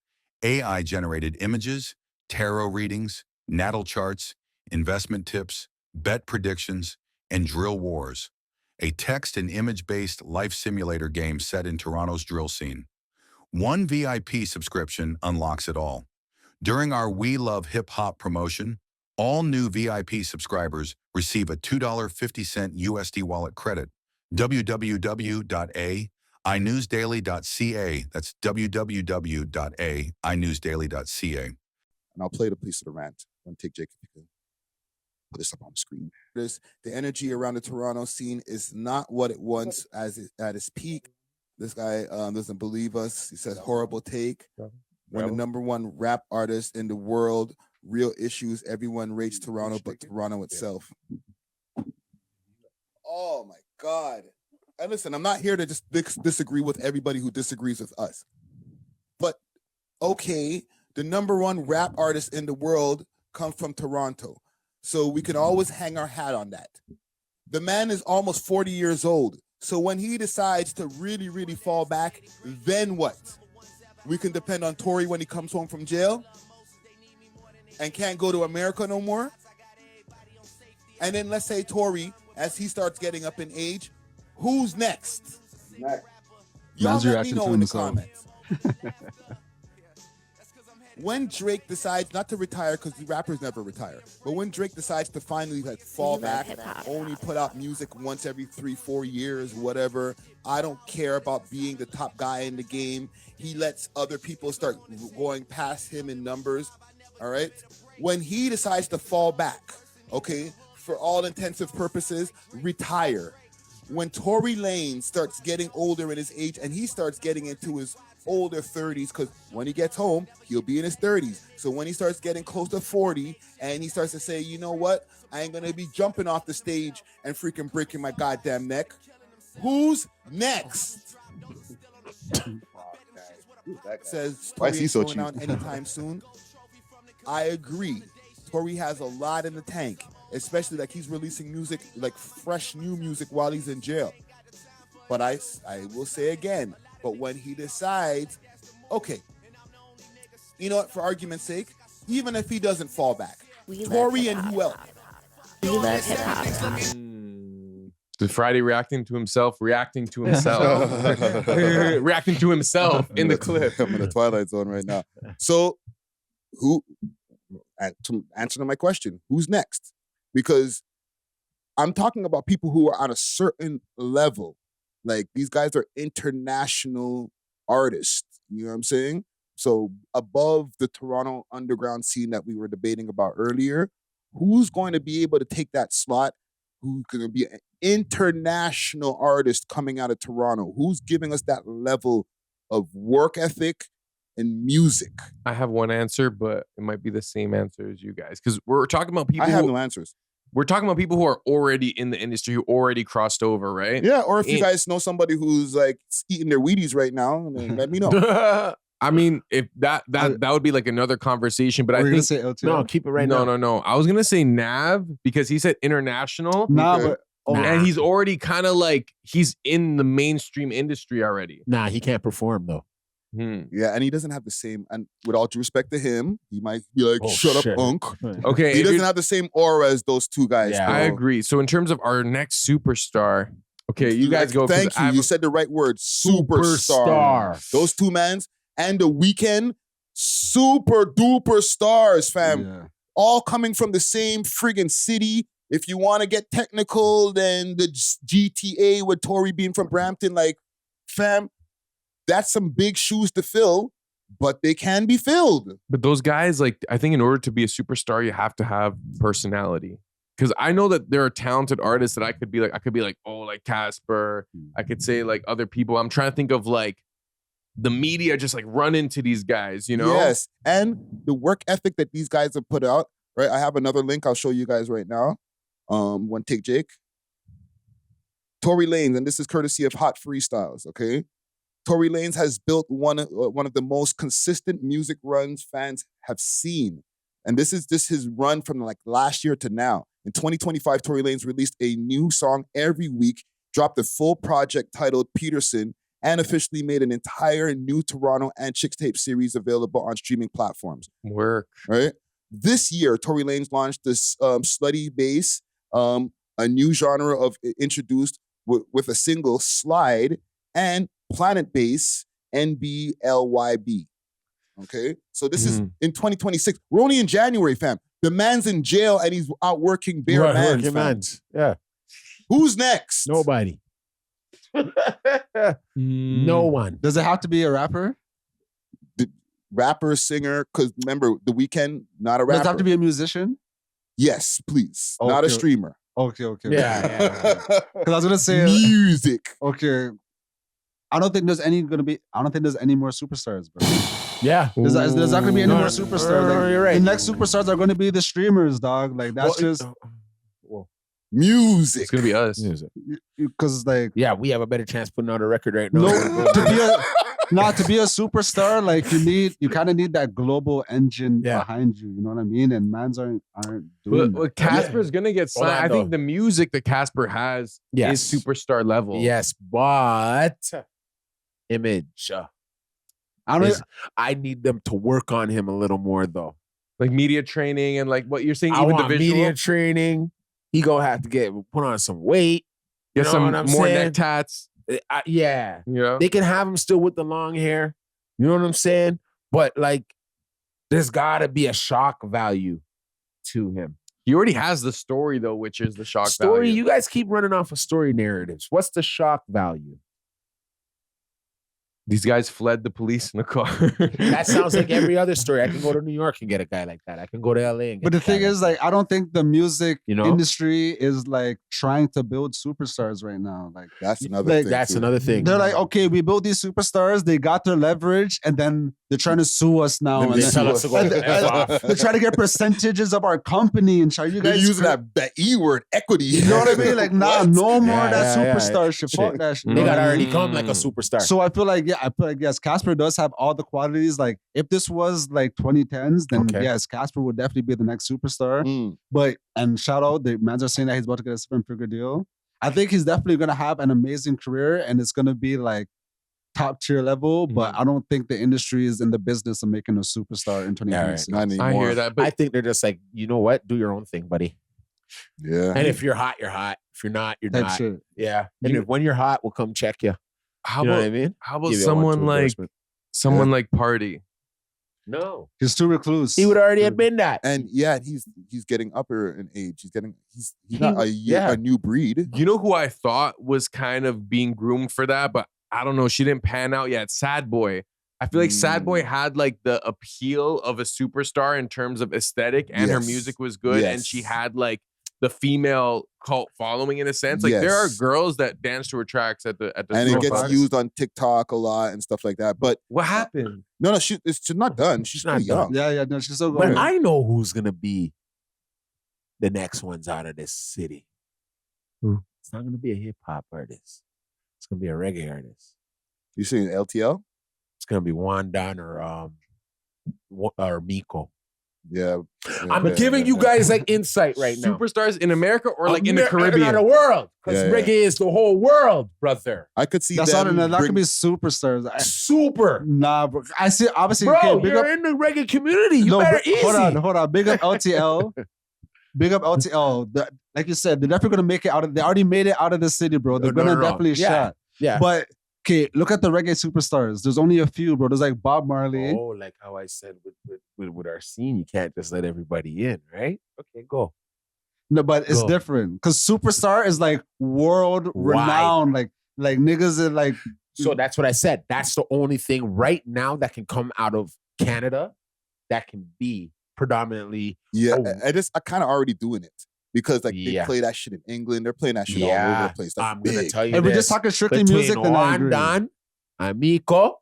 AI-generated images, tarot readings, natal charts, investment tips, bet predictions, and drill wars, a text and image-based life simulator game set in Toronto's drill scene. One VIP subscription unlocks it all. During our We Love Hip Hop promotion, all new VIP subscribers receive a $2.50 USD wallet credit. www.ainewsdaily.ca. That's www.ainewsdaily.ca. And I'll play the piece of the rant. I'm gonna take Jake if you can put this up on the screen. The energy around the Toronto scene is not what it once at its peak. This guy doesn't believe us. He says horrible take. When the #1 rap artist in the world, real issues, everyone rates Toronto, but Toronto itself. Oh my God. And listen, I'm not here to just disagree with everybody who disagrees with us. But okay, the #1 rap artist in the world comes from Toronto. So we can always hang our hat on that. The man is almost 40 years old. So when he decides to really, really fall back, then what? We can depend on Tory when he comes home from jail and can't go to America no more. And then let's say Tory, as he starts getting up in age, who's next? Y'all Man's let me reaction know to in the himself. comments. when Drake decides not to retire, because the rappers never retire, but when Drake decides to finally like fall back, only put out music once every 3-4 years, whatever. I don't care about being the top guy in the game. He lets other people start going past him in numbers. All right. When he decides to fall back, okay, for all intensive purposes, retire. When Tory Lanez starts getting older in his age and he starts getting into his older 30s, because when he gets home, he'll be in his 30s. So when he starts getting close to 40 and he starts to say, you know what? I ain't going to be jumping off the stage and freaking breaking my goddamn neck. Who's next? Says Tory ain't going out anytime soon. I agree. Tory has a lot in the tank, especially like he's releasing music, like fresh new music while he's in jail. But I will say again, but when he decides, okay, you know what, for argument's sake, even if he doesn't fall back, Tory and who else? We love hip hop. The Friday reacting to himself reacting to in the clip. I'm in the Twilight Zone right now. So who, to answer my question, who's next? Because I'm talking about people who are on a certain level. Like, these guys are international artists. You know what I'm saying? So above the Toronto underground scene that we were debating about earlier, who's going to be able to take that slot? Who's going to be an international artist coming out of Toronto? Who's giving us that level of work ethic and music? I have one answer, but it might be the same answer as you guys. Because we're talking about people I have no answers. We're talking about people who are already in the industry, who already crossed over, right? Yeah, or if you guys know somebody who's like eating their Wheaties right now, then let me know. I mean, if that would be like another conversation, but I think say LTO? No, keep it right now. No. I was gonna say Nav because he said international. But and he's already kind of like he's in the mainstream industry already. Nah, he can't perform though. Yeah, and he doesn't have the same. And with all due respect to him, he might be like, "Shut up, Unk." Okay, he doesn't have the same aura as those two guys. Yeah, I agree. So in terms of our next superstar, okay, you guys go. Thank you. You said the right word, superstar. Those two mans. And The Weeknd, super duper stars, fam. Yeah. All coming from the same friggin' city. If you want to get technical, then the GTA with Tory being from Brampton, like, fam, that's some big shoes to fill, but they can be filled. But those guys, like, I think in order to be a superstar, you have to have personality. Because I know that there are talented artists that I could be like, oh, like Casper. I could say like other people. I'm trying to think of like, the media just like run into these guys, you know? Yes. And the work ethic that these guys have put out, right? I have another link I'll show you guys right now. One take, Jake. Tory Lanez, and this is courtesy of Hot Freestyles, okay? Tory Lanez has built one of the most consistent music runs fans have seen. And this is his run from like last year to now. In 2025, Tory Lanez released a new song every week, dropped a full project titled Peterson, and officially made an entire new Toronto and Chicks-Tape series available on streaming platforms. Work. Right? This year, Tory Lanez launched this slutty bass, a new genre of introduced with a single, Slide, and Planet Bass, NBLYB. Okay? So this is in 2026. We're only in January, fam. The man's in jail and he's out working bare mans. Yeah. Who's next? Nobody. No one. Does it have to be a rapper? The rapper, singer, because remember, The Weeknd, not a rapper. Does it have to be a musician? Yes, please. Okay. Not a streamer. Okay. Yeah. Because I was gonna say music. Okay. I don't think there's any more superstars, bro. Yeah. There's not gonna be any more superstars. Like, you're right. The next superstars are gonna be the streamers, dog. Like that's music. It's gonna be us. Because like, yeah, we have a better chance putting out a record right now. To be a superstar, like you kind of need that global engine behind you. You know what I mean? And mans aren't doing. But Casper's gonna get signed. I think the music that Casper has is superstar level. Yes, but image. I need them to work on him a little more though. Like media training and like what you're saying. I even want the visual media training. He gonna have to put on some weight. Get some more neck tats. Yeah. Yeah. They can have him still with the long hair. You know what I'm saying? But like, there's got to be a shock value to him. He already has the story though, which is the shock Story, value. you guys keep running off of story narratives. What's the shock value? These guys fled the police in a car. That sounds like every other story. I can go to New York and get a guy like that. I can go to LA and get But the a guy thing is, like like, I don't think the music You know? industry is like trying to build superstars right now. Like, That's another like, thing. that's too. another thing. they're like, okay, we built these superstars. They got their leverage, and then they're trying to sue us now. Then And they then- tell us to go and- F off. they're trying to get percentages of our company and try. You They're guys using that E word, equity. You know what I mean? Like, nah, What? no more Yeah, that yeah, superstar yeah. shit. Fuck that shit. They You know got what I already mean? come like a superstar. So I feel like, yes, Casper does have all the qualities. Like, if this was like 2010s, then Okay. yes, Casper would definitely be the next superstar. Mm. But, and shout out, the mans are saying that he's about to get a 7-figure deal. I think he's definitely going to have an amazing career, and it's going to be like top tier level, but I don't think the industry is in the business of making a superstar in 2026. Not anymore. I hear that, but I think they're just like, you know what? Do your own thing, buddy. Yeah. And if you're hot, you're hot. If you're not, you're Type not. shit. Yeah. And You- if, when you're hot, we'll come check you. how You know about what I mean? how about Give you a someone 1-2 like endorsement. like Party? No. He's too recluse. He would already have been that. And yeah, he's getting upper in age. He's He- not yeah. a new breed. You know who I thought was kind of being groomed for that, but I don't know. She didn't pan out yet. Sad Boy. I feel like Sad Boy had like the appeal of a superstar in terms of aesthetic, and her Yes. music was good, and Yes. she had like the female cult following in a sense. Like there are Yes. girls that dance to her tracks at the And it gets throwbacks. used on TikTok a lot and stuff like that. But What happened? no, she's not done. She's not pretty done. young. Yeah, no, she's still But going. I know who's going to be the next ones out of this city. Who? It's not going to be a hip hop artist. It's going to be a reggae artist. You saying LTL? It's going to be Wandan or Miko. Yeah. I'm giving you guys like insight right now. Superstars in America or like in the Around Caribbean? the world. Because Yeah, yeah. reggae is the whole world, brother. I could see That's not them enough. That bring- could be superstars. Super. Nah, bro. I see. Obviously, Bro, okay, big you're up. in the reggae community. You better easy. Hold on. Big up LTL. Big up LTL. Like you said, they're definitely gonna make it out of. They already made it out of the city, bro. They're No, gonna no. definitely Yeah. shot. Yeah. But okay, look at the reggae superstars. There's only a few, bro. There's like Bob Marley. Oh, like how I said with our scene, you can't just let everybody in, right? Okay, go. No, but it's Go. different because superstar is like world renowned. Like niggas are like. So that's what I said. That's the only thing right now that can come out of Canada that can be predominantly. Yeah, Oh. I kind of already doing it because like they Yeah. play that shit in England. They're playing that shit all over the place. That's I'm gonna big. tell you If we're this. just talking strictly Between music, then I agree. Wandan, Amico,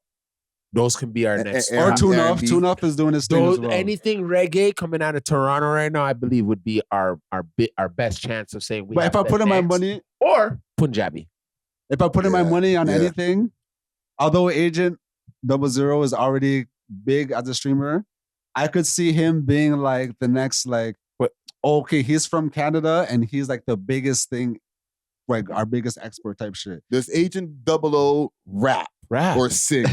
those can be our next. Or Tune Up. Andy. Tune Up is doing his thing Those, as well. anything reggae coming out of Toronto right now, I believe would be our best chance of saying we. But have if I the put in my next- money, or Punjabi, if I put in my Yeah, money on yeah. anything, although Agent 00 is already big as a streamer, I could see him being like the next like. What? Okay, he's from Canada and he's like the biggest thing, like our biggest export type shit. There's Agent 00 rap or sing.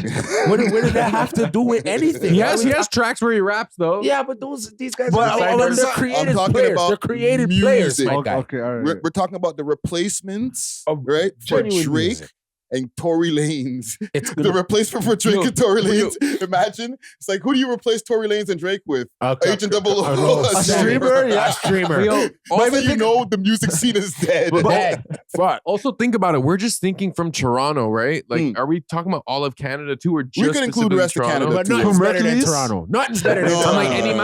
what did that have to do with anything? He has tracks where he raps though. Yeah, but these guys But they're I'm creative talking players. about They're creative players, music. my Okay, guy. okay, all right. We're talking about the replacements, Of right? For genuine Drake music. and Tory Lanez. It's The gonna, replacement for Drake Yo, and Tory yo. Lanez. Imagine. It's like, who do you replace Tory Lanez and Drake with? Agent 00. a streamer, yeah, a streamer. Yo, Also, also, you know the music scene is dead. Dead. Fuck. also think about it. We're just thinking from Toronto, right? Like, are we talking about all of Canada too, or just could include the rest of Toronto? Canada, But too. nothing's better than Hercules? Toronto. Nothing's better than No. Toronto. I'm like, any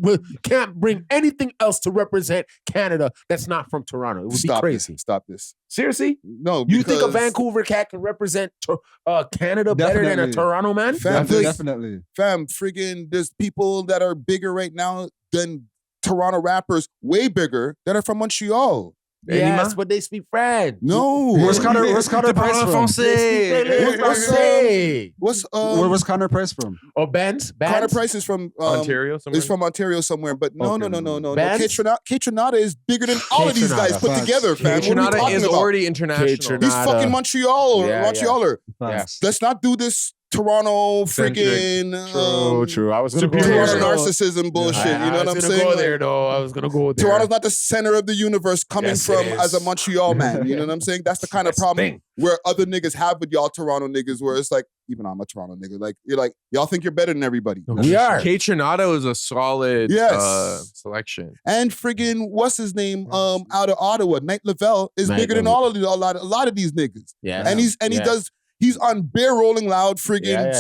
man? Can't bring anything else to represent Canada that's not from Toronto. It would Stop be crazy. This. Stop this. Seriously? No, You think a because- Vancouver cat can represent Canada better than a Definitely. Toronto man? Fam, Definitely. Fam, friggin' there's people that are bigger right now than Toronto rappers, way bigger, that are from Montreal. Yes, but they speak French. No. Where's Connor Price from? What's Where's Connor Price from? Oh, Ben's? Connor Price is from Ontario somewhere? Is from Ontario somewhere, but no. Ben's? K Tronada is bigger than all of these guys put Facts. together, fam. What are we Tronada talking is about? already international. K-Tronada. He's fucking Montrealer. Yeah, Montrealer. Let's not do this Toronto freaking true. I was gonna go Toronto there. narcissism bullshit. You know what I'm saying? Go there, though. I was gonna go there. Toronto's not the center of the universe coming Yes, from it as a is. Montreal man. You know what I'm saying? That's the kind of problem where other niggas have with y'all Toronto niggas, where it's like, even I'm a Toronto nigga. Like, you're like, y'all think you're better than everybody. We are. K Tronado is a solid selection. And friggin' what's his name? Out of Ottawa, Knight Lavelle is Knight bigger than Lavelle. all of a lot of these niggas. Yeah. And he's on bare rolling loud friggin'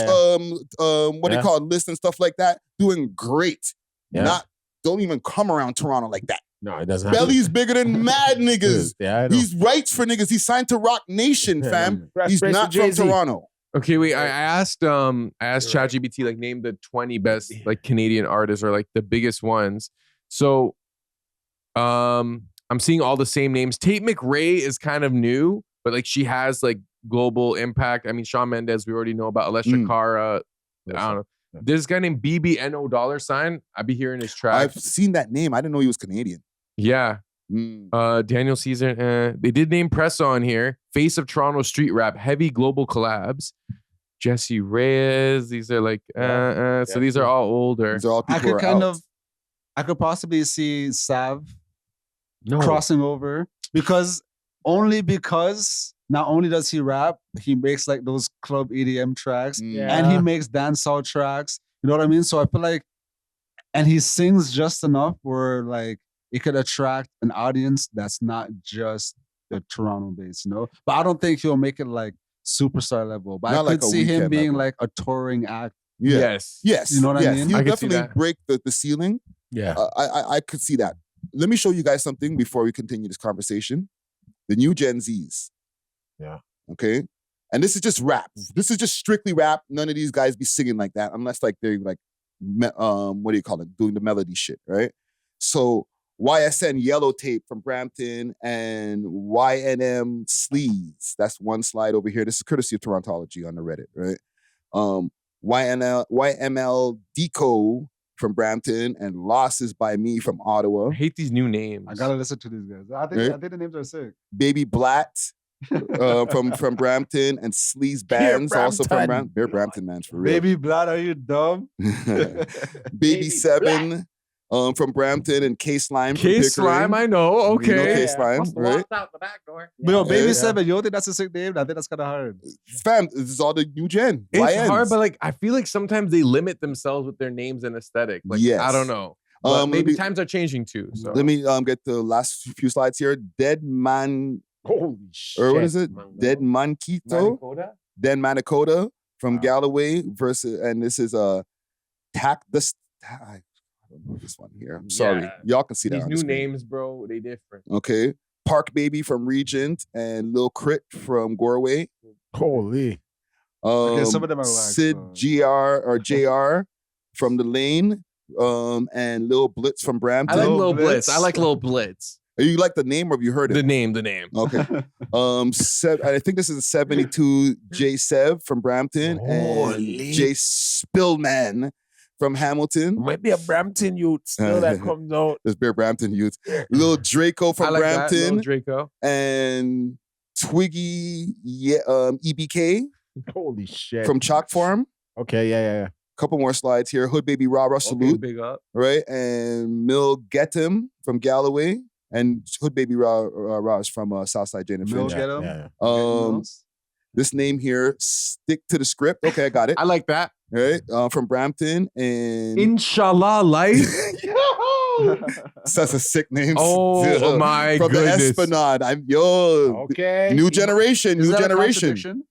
what do you call it, list and stuff like that, doing great. Yeah. Don't even come around Toronto like that. No, it doesn't. Belly's bigger than mad niggas. Yeah, I know. He's writes for niggas. He's signed to Rock Nation, fam. He's Praise not to from Jay-Z. Toronto. Okay, wait. I asked ChatGPT like name the 20 best like Canadian artists or like the biggest ones. So, I'm seeing all the same names. Tate McRae is kind of new, but like she has like global impact. I mean, Shawn Mendes, we already know about. Alessia Cara. I don't know. This guy named BBNO $. I be hearing his track. I've seen that name. I didn't know he was Canadian. Yeah. Daniel Caesar. They did name Pressa on here. Face of Toronto Street Rap. Heavy global collabs. Jesse Reyes. These are like so these are all older. These are all I people could who are out. I could possibly see Sav crossing over because not only does he rap, he makes like those club EDM tracks and he makes dancehall tracks. You know what I mean? So I feel like, and he sings just enough where like it could attract an audience that's not just the Toronto base, you know? But I don't think he'll make it like superstar level. But Not I like could a see him Weeknd being level. like a touring act. Yeah. Yes. You know what I mean? He'll I could see definitely that. break the ceiling. Yeah. I could see that. Let me show you guys something before we continue this conversation. The new Gen Zs. Yeah. Okay. And this is just rap. This is just strictly rap. None of these guys be singing like that unless like they're like, what do you call it? Doing the melody shit, right? So YSN Yellow Tape from Brampton and YNM Sleaze. That's one slide over here. This is courtesy of Torontology on the Reddit, right? YML Deco from Brampton and Losses by Me from Ottawa. I hate these new names. I gotta listen to these guys. I think the names are sick. Baby Blatt from Brampton and Sleaze Bands also from Brampton. They're Brampton mans for real. Baby Blood, are you dumb? Baby Seven from Brampton and K Slime. K Slime, I know. Okay. You know K Slime, right? But yo, Baby Seven, you don't think that's a sick name? I think that's kind of hard. Fam, this is all the new gen. It's YNs. hard, but like I feel like sometimes they limit themselves with their names and aesthetic. Like Yes. I don't know. But maybe maybe- times are changing too. So Let me get the last few slides here. Dead Man. Holy shit. Or what is it? Dead Manquito? Dead Manakota from Galloway versus, and this is I don't know this one here. I'm sorry. Yeah. Y'all can see that these on the new screen. names, bro, they different. Okay. Park Baby from Regent and Lil Crit from Gorway. Holy. some of them are whack, Sid JR from The Lane. And Lil Blitz from I Brampton. like Lil Blitz. I like Lil Blitz. You like the name or have you heard it? The name. Okay. I think this is a 72 J Sev from Brampton and J Spillman from Hamilton. Might be a Brampton youth still that comes out. There's Bear Brampton youth. Lil Draco I from like that, Brampton. Lil Draco. And Twiggy EBK Holy shit. from Chalk Farm. Okay, yeah. Couple more slides here. Hood Baby Rah Salute. Big up. Right? And Mill Getem from Galloway. And Hood Baby Rah is from Southside Jane and Mill Finch. Getem? This name here, Stick to the Script. Okay, I got it. I like that. Right? From Brampton and Inshallah Life. That's a sick name. Oh my From goodness. the Esplanade. Okay. New generation. Is New that a generation. contradiction?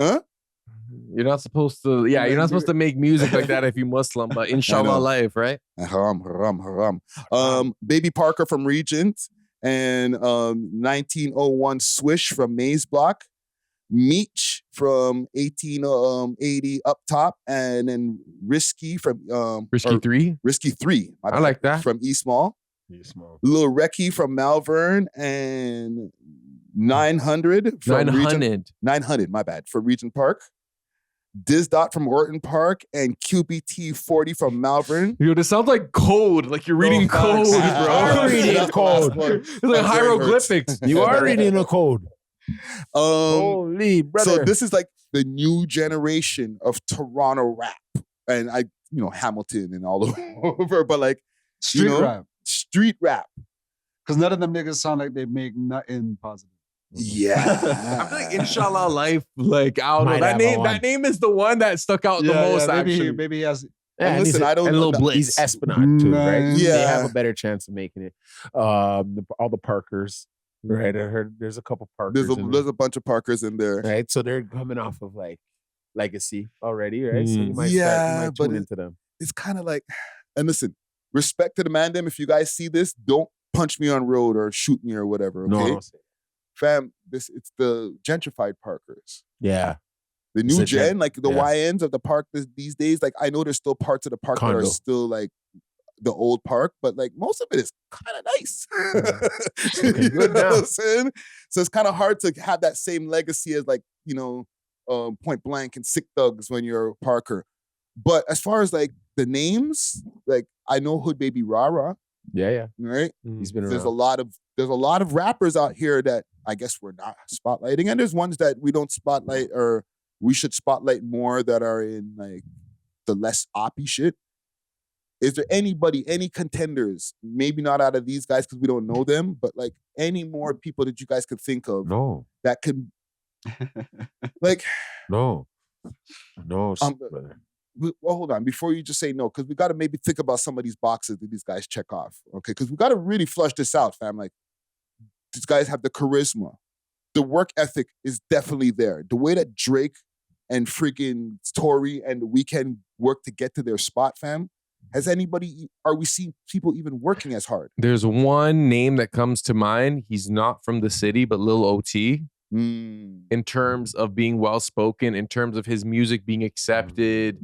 Huh? You're not supposed to. Yeah, you're not supposed to make music like that if you're Muslim. But Inshallah Life, right? Haram. Baby Parker from Regent and 1901 Swish from Maze Block. Meech from 1880 Up Top, and then Risky from Risky 3. Risky 3. I like that. From E Small. Lil Recky from Malvern and 900 from 900, my bad, from Regent Park. Diz Dot from Orton Park and QBT 40 from Malvern. Yo, this sounds like code. Like you're reading code, bro. I'm reading code. It's like hieroglyphics. You are reading a code. Holy brother. So this is like the new generation of Toronto rap, and Hamilton and all over, but like street rap. Because none of them niggas sound like they make nothing positive. Yeah. I feel like Inshallah Life, like, I don't know. That name is the one that stuck out the most, actually. Maybe he has... Yeah, and listen, I don't know. He's Esplanade too, right? Yeah. They have a better chance of making it. All the Parkers, right? I heard there's a couple Parkers. There's a bunch of Parkers in there. Right? So they're coming off of like legacy already, right? So you might tune into them. It's kind of like, and listen, respect to the man them. If you guys see this, don't punch me on road or shoot me or whatever, okay? No. Fam, it's the gentrified Parkers. Yeah. The new gen, like the YNs of the park these days, like I know there's still parts of the park that are still like the old park, but like most of it is kind of nice. Okay, you know what I'm saying? So it's kind of hard to have that same legacy as like, Point Blank and Sick Thugs when you're a Parker. But as far as like the names, like I know Hood Baby Rara. Yeah. Right? He's been around. There's a lot of rappers out here that I guess we're not spotlighting. And there's ones that we don't spotlight or we should spotlight more that are in like the less oppy shit. Is there any contenders, maybe not out of these guys because we don't know them, but like any more people that you guys could think of that could like No, brother. Well, hold on. Before you just say no, because we got to maybe think about some of these boxes that these guys check off. Okay, because we got to really flush this out, fam. Like, these guys have the charisma. The work ethic is definitely there. The way that Drake and freaking Tory and The Weeknd work to get to their spot, fam. Are we seeing people even working as hard? There's one name that comes to mind. He's not from the city, but Lil OT. In terms of being well-spoken, in terms of his music being accepted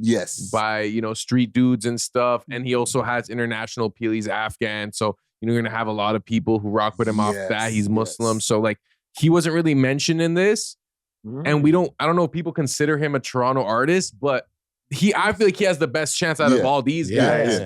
by, street dudes and stuff. And he also has international appeal. He's Afghan. So, you're going to have a lot of people who rock with him off that. He's Muslim. So, like, he wasn't really mentioned in this. And I don't know if people consider him a Toronto artist, but I feel like he has the best chance out of all these guys.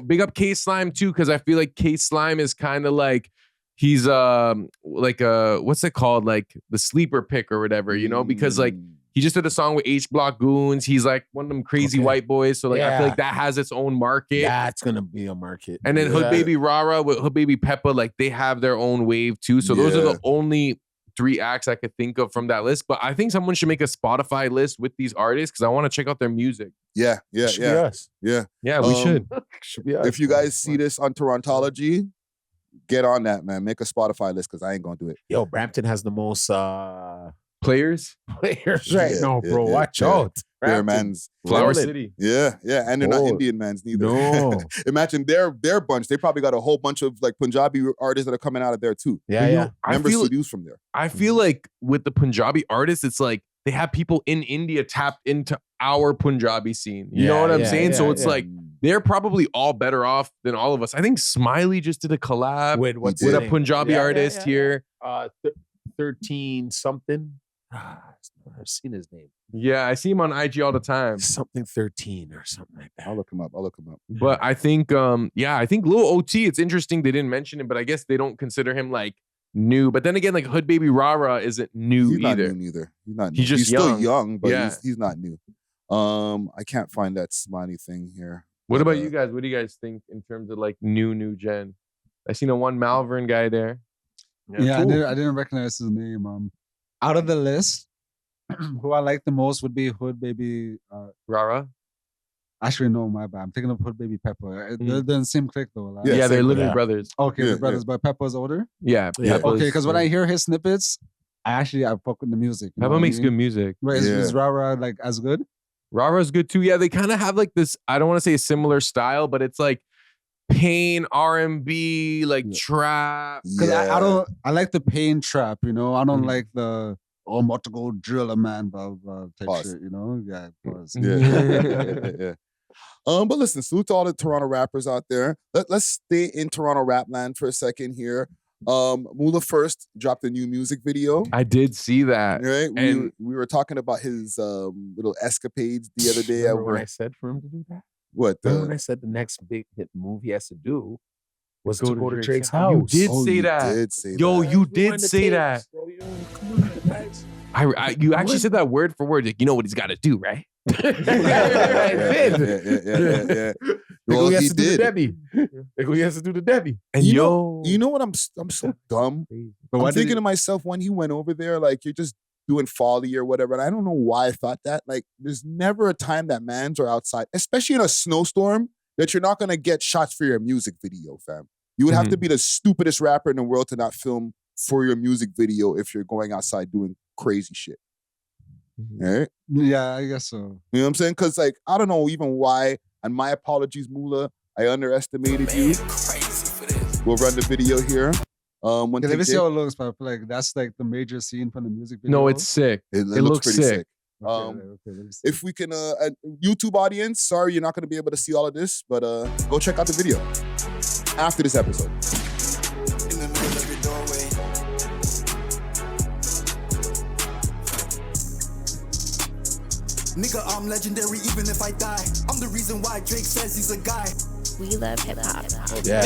Big up K-Slime too, because I feel like K-Slime is kind of like, he's what's it called? Like the sleeper pick or whatever, because like he just did a song with H Block Goons. He's like one of them crazy white boys. So like I feel like that has its own market. That's gonna be a market. And then Hood Baby Rara with Hood Baby Peppa, like they have their own wave too. So those are the only 3 acts I could think of from that list. But I think someone should make a Spotify list with these artists because I want to check out their music. Yeah. We should. If you guys see this on Torontology, get on that, man. Make a Spotify list because I ain't gonna do it. Yo, Brampton has the most players right now, bro. Watch out. They're man's Flower City. Yeah. And they're not Indian mans neither. No. Imagine their bunch. They probably got a whole bunch of like Punjabi artists that are coming out of there too. Yeah. Remember Sidhu's from there. I feel like with the Punjabi artists, it's like they have people in India tapped into our Punjabi scene. You know what I'm saying? So it's like they're probably all better off than all of us. I think Smiley just did a collab with a Punjabi artist here. 13 something. I've seen his name. Yeah, I see him on IG all the time. Something 13 or something like that. I'll look him up. But I think, I think Lil OT, it's interesting they didn't mention him, but I guess they don't consider him like new. But then again, like Hood Baby Rara isn't new he's either. Not new neither. He's not new. He's still young, but he's not new. I can't find that Smiley thing here. What about you guys? What do you guys think in terms of like new gen? I seen a one Malvern guy there. Yeah, cool. I didn't recognize his name. Out of the list, who I like the most would be Hood Baby Rara. Actually, no, my bad. I'm thinking of Hood Baby Peppa. They're in the same clique though. Like. Yeah, they're literally brothers. Okay, they're brothers, but Peppa's older. Yeah. Okay, because when I hear his snippets, I fuck with the music. Peppa makes good music. Right, is Rara like as good? Rara's good too. Yeah, they kind of have like this. I don't want to say a similar style, but it's like Pain R&B, like trap. Because I like the Pain trap. I don't like the I'm about to go drill a man, blah blah type shit. Yeah. But listen, salute to all the Toronto rappers out there. Let's stay in Toronto rap land for a second here. Moula first dropped a new music video. I did see that. Right? We were talking about his little escapades the other day. Remember when I said for him to do that? What? When I said the next big hit move he has to do was to go to Drake's house. You did say that. You did say that. that. Yo, you did say that. Bro, come on, guys. You actually said that word for word. Like, you know what he's got to do, right? Well, he did. He has to do the Debbie. And you know what? I'm so dumb. But I'm thinking to myself when he went over there, like you're just doing folly or whatever. And I don't know why I thought that. Like, there's never a time that mans are outside, especially in a snowstorm, that you're not gonna get shots for your music video, fam. You would have to be the stupidest rapper in the world to not film for your music video if you're going outside doing crazy shit. Right? Yeah, I guess so. You know what I'm saying? Because, like, I don't know even why, and my apologies, Moula, I underestimated you. We'll run the video here. Let me see how it looks, but I feel like that's like the major scene from the music video. No, it's sick. It looks pretty sick. If we can, YouTube audience, sorry you're not going to be able to see all of this, but go check out the video after this episode. In the middle of your doorway. Nigga, I'm legendary even if I die. I'm the reason why Drake says he's a guy. We love hip hop. Yeah.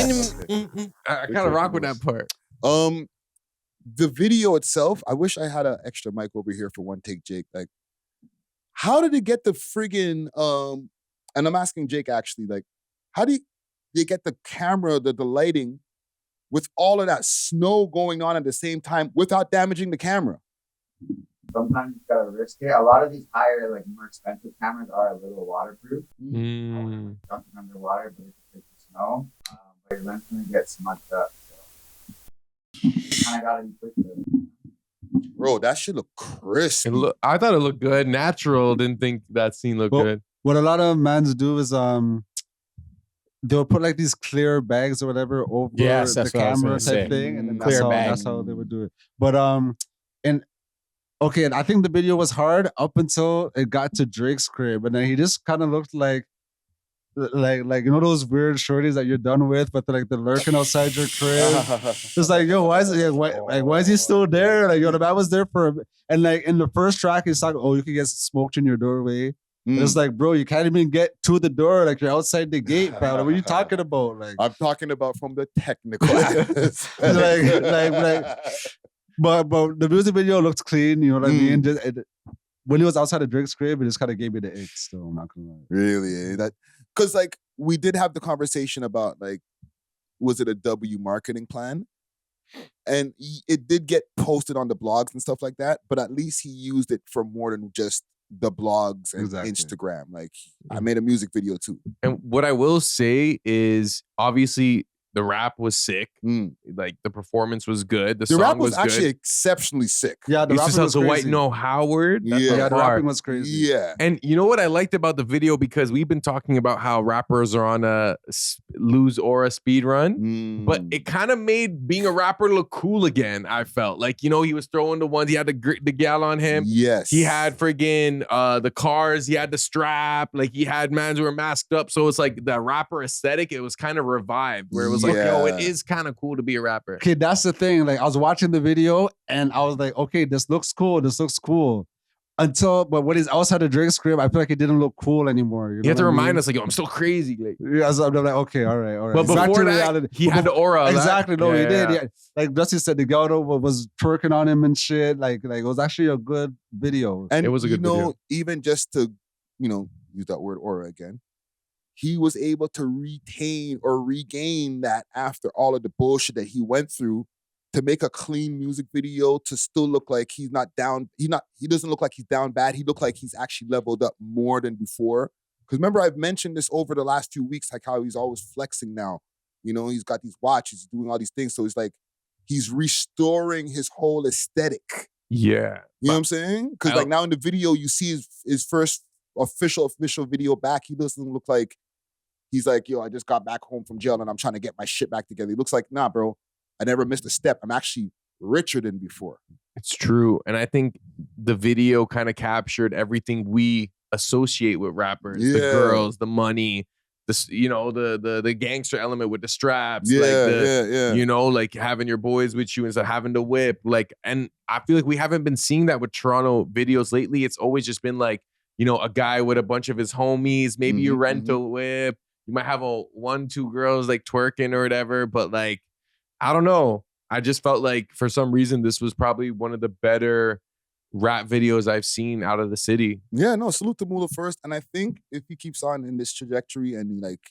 I kind of rock with that part. The video itself, I wish I had an extra mic over here for one take, Jake. Like, how did it get the friggin' and I'm asking Jake actually, like, how do you get the camera, the lighting with all of that snow going on at the same time without damaging the camera? Sometimes you gotta risk it. A lot of these higher, like more expensive cameras are a little waterproof. Jumping underwater, but it's the snow. But your lens gonna get smudged up. So kind of gotta be quick to it. Bro, that shit look crisp. I thought it looked good. Natural. Didn't think that scene looked good. What a lot of mans do is they'll put like these clear bags or whatever over the camera type thing, and then that's how they would do it. But and I think the video was hard up until it got to Drake's crib, and then he just kind of looked like you know those weird shorties that you're done with, but they're lurking outside your crib. It's like, yo, why is he still there? Like, yo, the man was there and like in the first track, he's talking, oh, you can get smoked in your doorway. It's like, bro, you can't even get to the door. Like, you're outside the gate, pal. What are you talking about? Like, I'm talking about from the technical aspect. But the music video looks clean. You know what I mean? When he was outside of Drake's crib, it just kind of gave me the ick. So I'm not gonna lie. Really, because like we did have the conversation about like, was it a W marketing plan? And it did get posted on the blogs and stuff like that. But at least he used it for more than just the blogs and Instagram. Like, I made a music video too. And what I will say is, obviously, the rap was sick. Like, the performance was good. The song rap was good. actually exceptionally sick. Yeah, the rapping was crazy. White No Howard. The rapping was crazy. Yeah. And you know what I liked about the video, because we've been talking about how rappers are on a lose aura speed run, but it kind of made being a rapper look cool again. I felt like, you know, he was throwing the ones. He had the gal on him. Yes. He had friggin' the cars. He had the strap. Like, he had mans who were masked up. So it's like the rapper aesthetic. It was kind of revived, where it was like, yo, it is kind of cool to be a rapper. Okay, that's the thing. Like, I was watching the video and I was like, okay, this looks cool. But when he's outside of Drake's crib, I feel like it didn't look cool anymore. You have to remind us, like, yo, I'm still crazy. Like, yeah, so I'm like, okay, all right. But before that, he had the aura. Exactly, he did. Yeah. Like Dusty said, the girl was twerking on him and shit. Like it was actually a good video. And it was a good video. Even just to, use that word aura again, he was able to retain or regain that after all of the bullshit that he went through, to make a clean music video, to still look like he's not down. He doesn't look like he's down bad. He looked like he's actually leveled up more than before. Because remember, I've mentioned this over the last 2 weeks, like how he's always flexing now. You know, he's got these watches, he's doing all these things. So it's like he's restoring his whole aesthetic. Yeah. You know what I'm saying? Because like now in the video, you see his first official video back. He doesn't look like he's like, yo, I just got back home from jail and I'm trying to get my shit back together. He looks like, nah, bro, I never missed a step. I'm actually richer than before. It's true. And I think the video kind of captured everything we associate with rappers. Yeah. The girls, the money, the gangster element with the straps. Yeah. You know, like having your boys with you instead of having the whip. Like, and I feel like we haven't been seeing that with Toronto videos lately. It's always just been like, you know, a guy with a bunch of his homies. Maybe you rent a whip. You might have 1-2 girls like twerking or whatever. But like, I don't know. I just felt like for some reason this was probably one of the better rap videos I've seen out of the city. Yeah, no, salute to Moula first. And I think if he keeps on in this trajectory and he like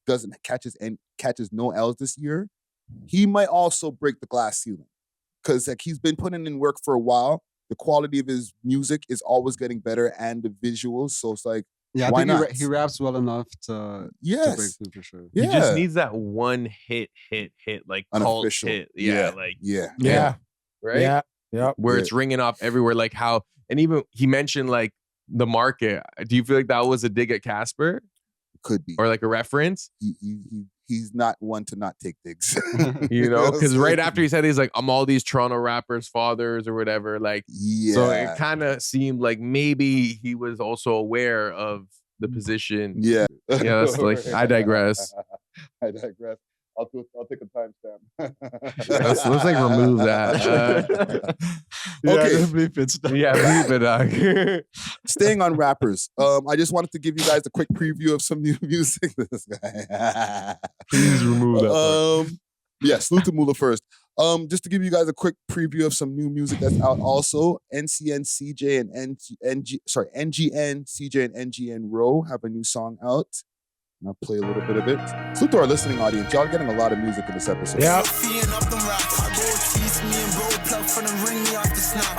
doesn't catches no L's this year, he might also break the glass ceiling. Because like he's been putting in work for a while. The quality of his music is always getting better and the visuals. So it's like, yeah, why not? He raps well enough to break through for sure. He just needs that one hit, like cult Unofficial. hit. Yeah. Right? Yeah. Yeah. Where it's ringing off everywhere. Like how, and even he mentioned like the market. Do you feel like that was a dig at Casper? Could be. Or like a reference? He's not one to not take digs. You know, because right after he said he's like, I'm all these Toronto rappers' fathers or whatever. Like, so it kind of seemed like maybe he was also aware of the position. Yeah. Yeah, that's like, I digress. I digress. I'll take a timestamp. Let's like remove that. Okay. Bleep it. Yeah, bleep it, dog. Staying on rappers, I just wanted to give you guys a quick preview of some new music. This guy. Please remove that part. Yeah, salute to Moula first. Just to give you guys a quick preview of some new music that's out also. NGN, CJ, and Ro have a new song out. And I'll play a little bit of it. Salute to our listening audience. Y'all getting a lot of music in this episode. Yeah.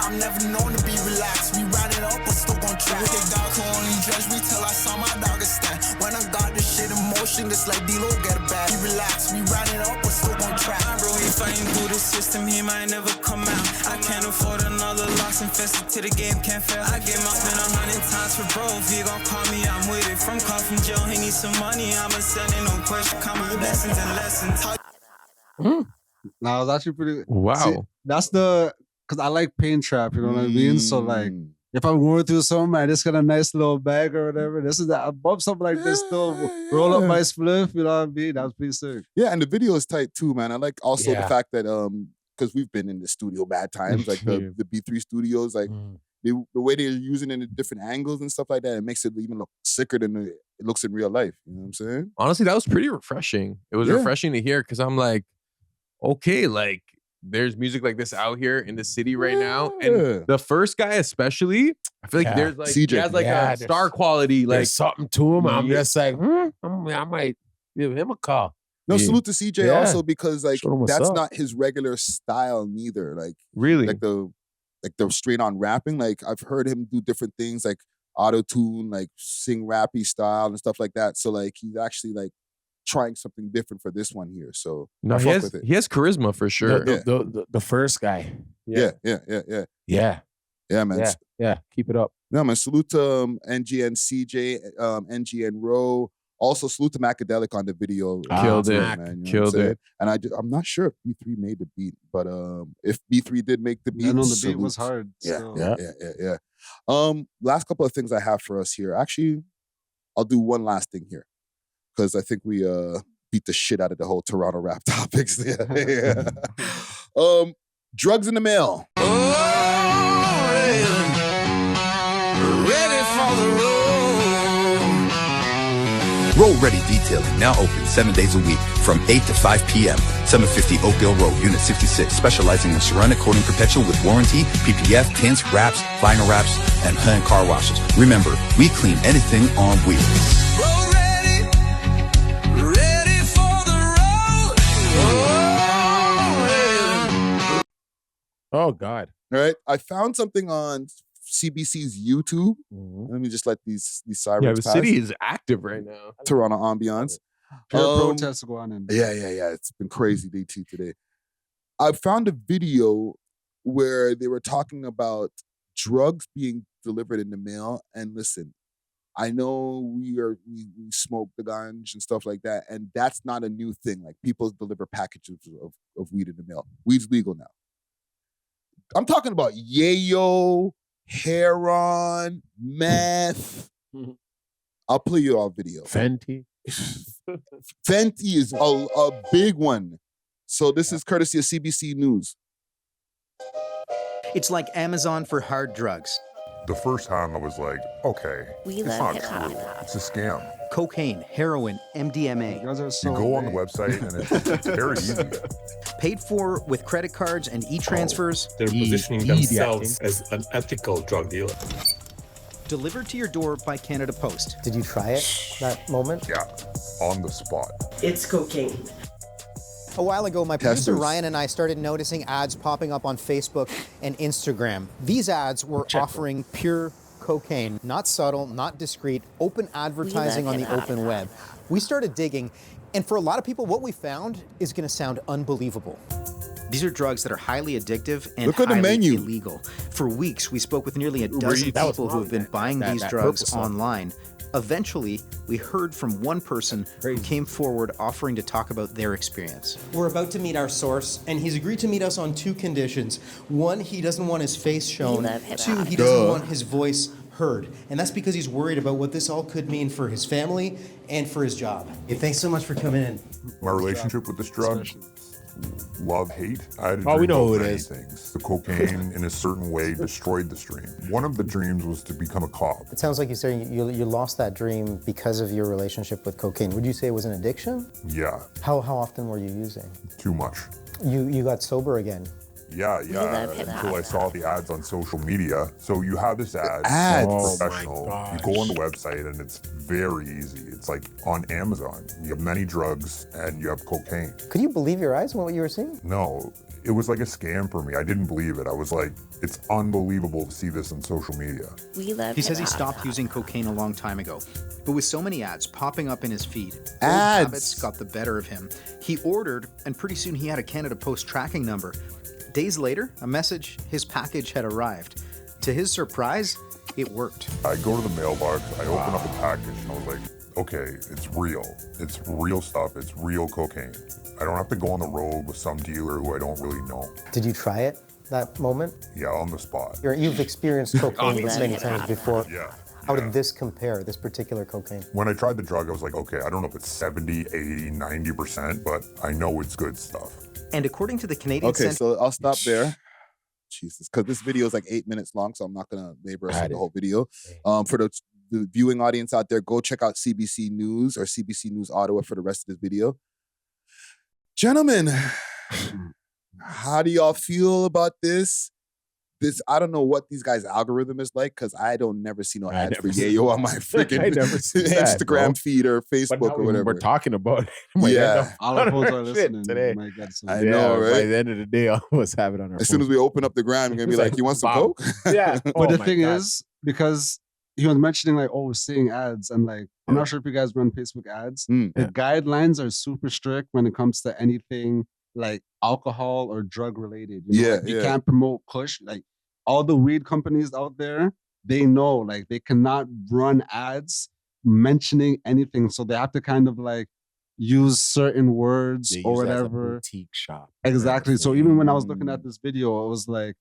I'm never known to be relaxed. We ride it up, but still gon' track. The dog who only judge me till I saw my dog stand. When I got this shit in motion, it's like D-Lo get it back. We relax, we ride it up, but still gon' track. Bro, if I ain't through the system, he might never come out. I can't afford another loss, infested to the game, can't fail. I gave my spin 100 times for bro. If he gon' call me, I'm with it. From call from jail, he needs some money. I'ma send it, no question. Count my blessings and lessons. Now, it's actually pretty. Wow. See, that's because I like pain trap, you know what I mean? So, like, if I'm going through something, I just got a nice little bag or whatever, this is that. I bump something like this, still roll up my spliff, you know what I mean? That was pretty sick. Yeah, and the video is tight too, man. I like also the fact that, because we've been in the studio bad times, like the B3 studios, like the way they're using it in different angles and stuff like that, it makes it even look sicker than it looks in real life. You know what I'm saying? Honestly, that was pretty refreshing. It was refreshing to hear because I'm like, okay, like there's music like this out here in the city right now. And the first guy especially, I feel like there's like, CJ. He has like a star quality, like something to him. I'm just like, I might give him a call. No, salute to CJ also because like that's not his regular style neither. Like really, like the straight on rapping. Like I've heard him do different things like auto-tune, like sing rappy style and stuff like that. So like he's actually like trying something different for this one here. So no, he has charisma for sure. The first guy. Yeah, man. Yeah, keep it up. No, man. Salute to NGN CJ, NGN Ro. Also, salute to Macadelic on the video. Killed it, man. Killed it. And I'm not sure if B3 made the beat, but if B3 did make the beat, I know the beat was hard. Yeah. Last couple of things I have for us here. Actually, I'll do one last thing here because I think we beat the shit out of the whole Toronto rap topics. Drugs in the mail. Ready for the road. Roll Ready Detailing, now open 7 days a week from 8 to 5 p.m. 750 Oakdale Road, Unit 66, specializing in ceramic coating perpetual with warranty, PPF, tints, wraps, vinyl wraps, and hand car washes. Remember, we clean anything on wheels. Roll ready, ready for the road. Oh, God. All right. I found something on CBC's YouTube. Let me just let these sirens the pass. city is active right now. Toronto ambiance. Pure protests go on. Yeah. It's been crazy DT today. I found a video where they were talking about drugs being delivered in the mail. And listen, I know we smoke the ganj and stuff like that, and that's not a new thing. Like people deliver packages of weed in the mail. Weed's legal now. I'm talking about yayo, heroin, meth. I'll play you our video. Fenty. Fenty is a big one. So this is courtesy of CBC News. It's like Amazon for hard drugs. The first time I was like, okay, We it's love not hip-hop. true. It's a scam. Cocaine, heroin, MDMA. You go on the website and it's very easy. Paid for with credit cards and e-transfers. They're positioning themselves as an ethical drug dealer. Delivered to your door by Canada Post. Did you try it that moment? Yeah, on the spot. It's cocaine. A while ago, my producer Testers. Ryan and I started noticing ads popping up on Facebook and Instagram. These ads were offering pure cocaine, not subtle, not discreet, open advertising on the open web. We started digging, and for a lot of people, what we found is going to sound unbelievable. These are drugs that are highly addictive and Look at the highly menu. illegal. For weeks, we spoke with nearly a dozen That was people who have been buying that- these that drugs purple stuff. online. Eventually, we heard from one person who came forward offering to talk about their experience. We're about to meet our source, and he's agreed to meet us on two conditions. One, he doesn't want his face shown. love hip-hop. Two, he doesn't want his voice heard. And that's because he's worried about what this all could mean for his family and for his job. Hey, thanks so much for coming in. My relationship with this drug, love, hate. I had a Oh, we dream know about who it many is. things. The cocaine, in a certain way, destroyed this dream. One of the dreams was to become a cop. It sounds like you're saying you lost that dream because of your relationship with cocaine. Would you say it was an addiction? Yeah, How often were you using? too much. You got sober again. Yeah, love hip-hop. until I saw the ads on social media. So you have this ad, Ads. it's Oh my professional. gosh. You go on the website and it's very easy. It's like on Amazon. You have many drugs and you have cocaine. Could you believe your eyes when what you were seeing? No, it was like a scam for me. I didn't believe it. I was like, it's unbelievable to see this on social media. We love He says he hip-hop. stopped using cocaine a long time ago, but with so many ads popping up in his feed, old Ads. habits got the better of him. He ordered, and pretty soon he had a Canada Post tracking number. Days later, a message, his package had arrived. To his surprise, it worked. I go to the mailbox, I open up the package, and I was like, okay, it's real. It's real stuff. It's real cocaine. I don't have to go on the road with some dealer who I don't really know. Did you try it that moment? Yeah, on the spot. You've experienced cocaine We love many hip-hop. times before. Yeah. How did this compare, this particular cocaine? When I tried the drug, I was like, okay, I don't know if it's 70, 80, 90%, but I know it's good stuff. And according to the Canadian Okay, Center, so I'll stop there. Jesus, because this video is like 8 minutes long, so I'm not gonna labor us with the whole video. For the viewing audience out there, go check out CBC News or CBC News Ottawa for the rest of this video. Gentlemen, how do y'all feel about this? I don't know what these guys' algorithm is like because I don't never see no ads for Yayo on my freaking I never see that, Instagram bro. feed or But Facebook now or whatever. we're talking about it. I'm like, Yeah. All of those are Shit, listening. today. My God, so I know, By right? the end of the day, all of us have it on our As soon phone. as we open up the gram, you're gonna be It's like, like, "You want some wow. coke?" Yeah. But Oh the my thing God. is, because he was mentioning like, oh, seeing ads, and like, I'm not sure if you guys run Facebook ads. Mm. The guidelines are super strict when it comes to anything like alcohol or drug related. You know? Yeah, Like, you yeah. can't promote Kush. Like all the weed companies out there, they know like they cannot run ads mentioning anything, so they have to kind of like use certain words They or use it as a whatever. boutique shop. Exactly. So even when I was looking at this video, it was like,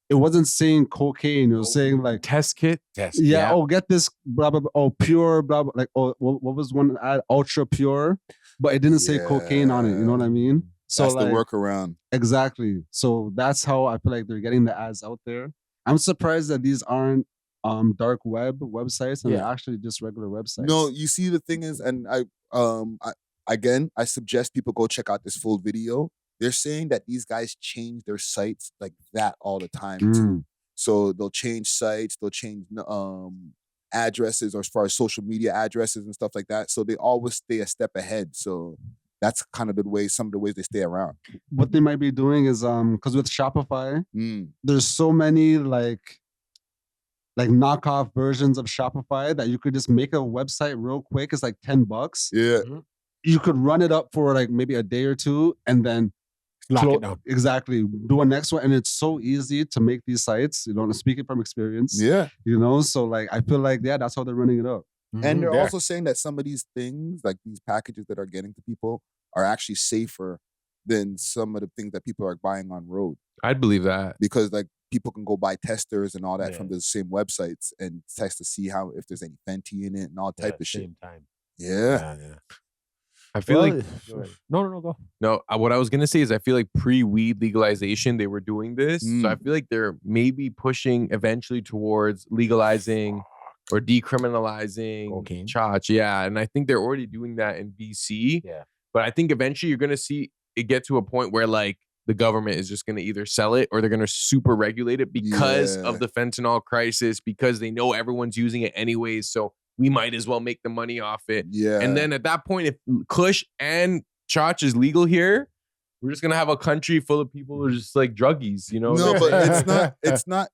it wasn't saying cocaine. It was saying like Test kit. Test. yeah, oh, get this, blah, blah, blah, oh, pure, blah, blah, like, oh, what was one ad? Ultra pure, but it didn't say cocaine on it, you know what I mean? So That's like, the workaround. exactly. So that's how I feel like they're getting the ads out there. I'm surprised that these aren't dark web websites and they're actually just regular websites. No, you see, the thing is, and I suggest people go check out this full video. They're saying that these guys change their sites like that all the time too. So they'll change sites, they'll change addresses, or as far as social media addresses and stuff like that. So they always stay a step ahead. So that's kind of some of the ways they stay around. What they might be doing is because with Shopify, there's so many like knockoff versions of Shopify that you could just make a website real quick. It's like $10. Yeah. You could run it up for like maybe a day or two and then Lock it down. Exactly. Do a next one. And it's so easy to make these sites, you know, speaking from experience. Yeah. You know, so like I feel like, yeah, that's how they're running it up. And they're also saying that some of these things, like these packages that are getting to people, are actually safer than some of the things that people are buying on road. I'd believe that. Because like people can go buy testers and all that from the same websites and test to see if there's any Fenty in it and all type of shit. Same time. Yeah. I feel like go. No, what I was gonna say is I feel like pre-weed legalization they were doing this, so I feel like they're maybe pushing eventually towards legalizing or decriminalizing cocaine. Chach. Yeah, and I think they're already doing that in BC. Yeah, but I think eventually you're gonna see it get to a point where like the government is just gonna either sell it or they're gonna super regulate it because of the fentanyl crisis, because they know everyone's using it anyways. So we might as well make the money off it. Yeah. And then at that point, if Kush and Chach is legal here, we're just gonna have a country full of people who are just like druggies, you know? No, but it's not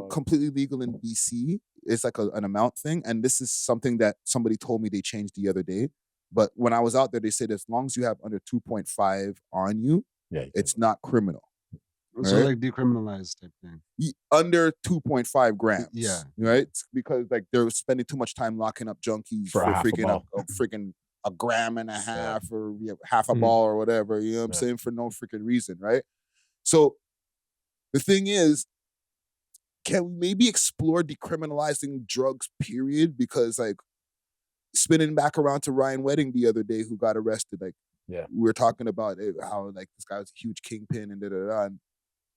completely legal in BC. It's like an amount thing. And this is something that somebody told me they changed the other day. But when I was out there, they said as long as you have under 2.5 on you, it's not criminal. So right? like decriminalized type thing. Under 2.5 grams. Yeah. Right? Because like they're spending too much time locking up junkies for freaking a gram and a half or half a ball or whatever, you know what I'm saying? For no freaking reason, right? So the thing is, can we maybe explore decriminalizing drugs, period? Because like spinning back around to Ryan Wedding the other day who got arrested, like we were talking about it, how like this guy was a huge kingpin and da-da-da. And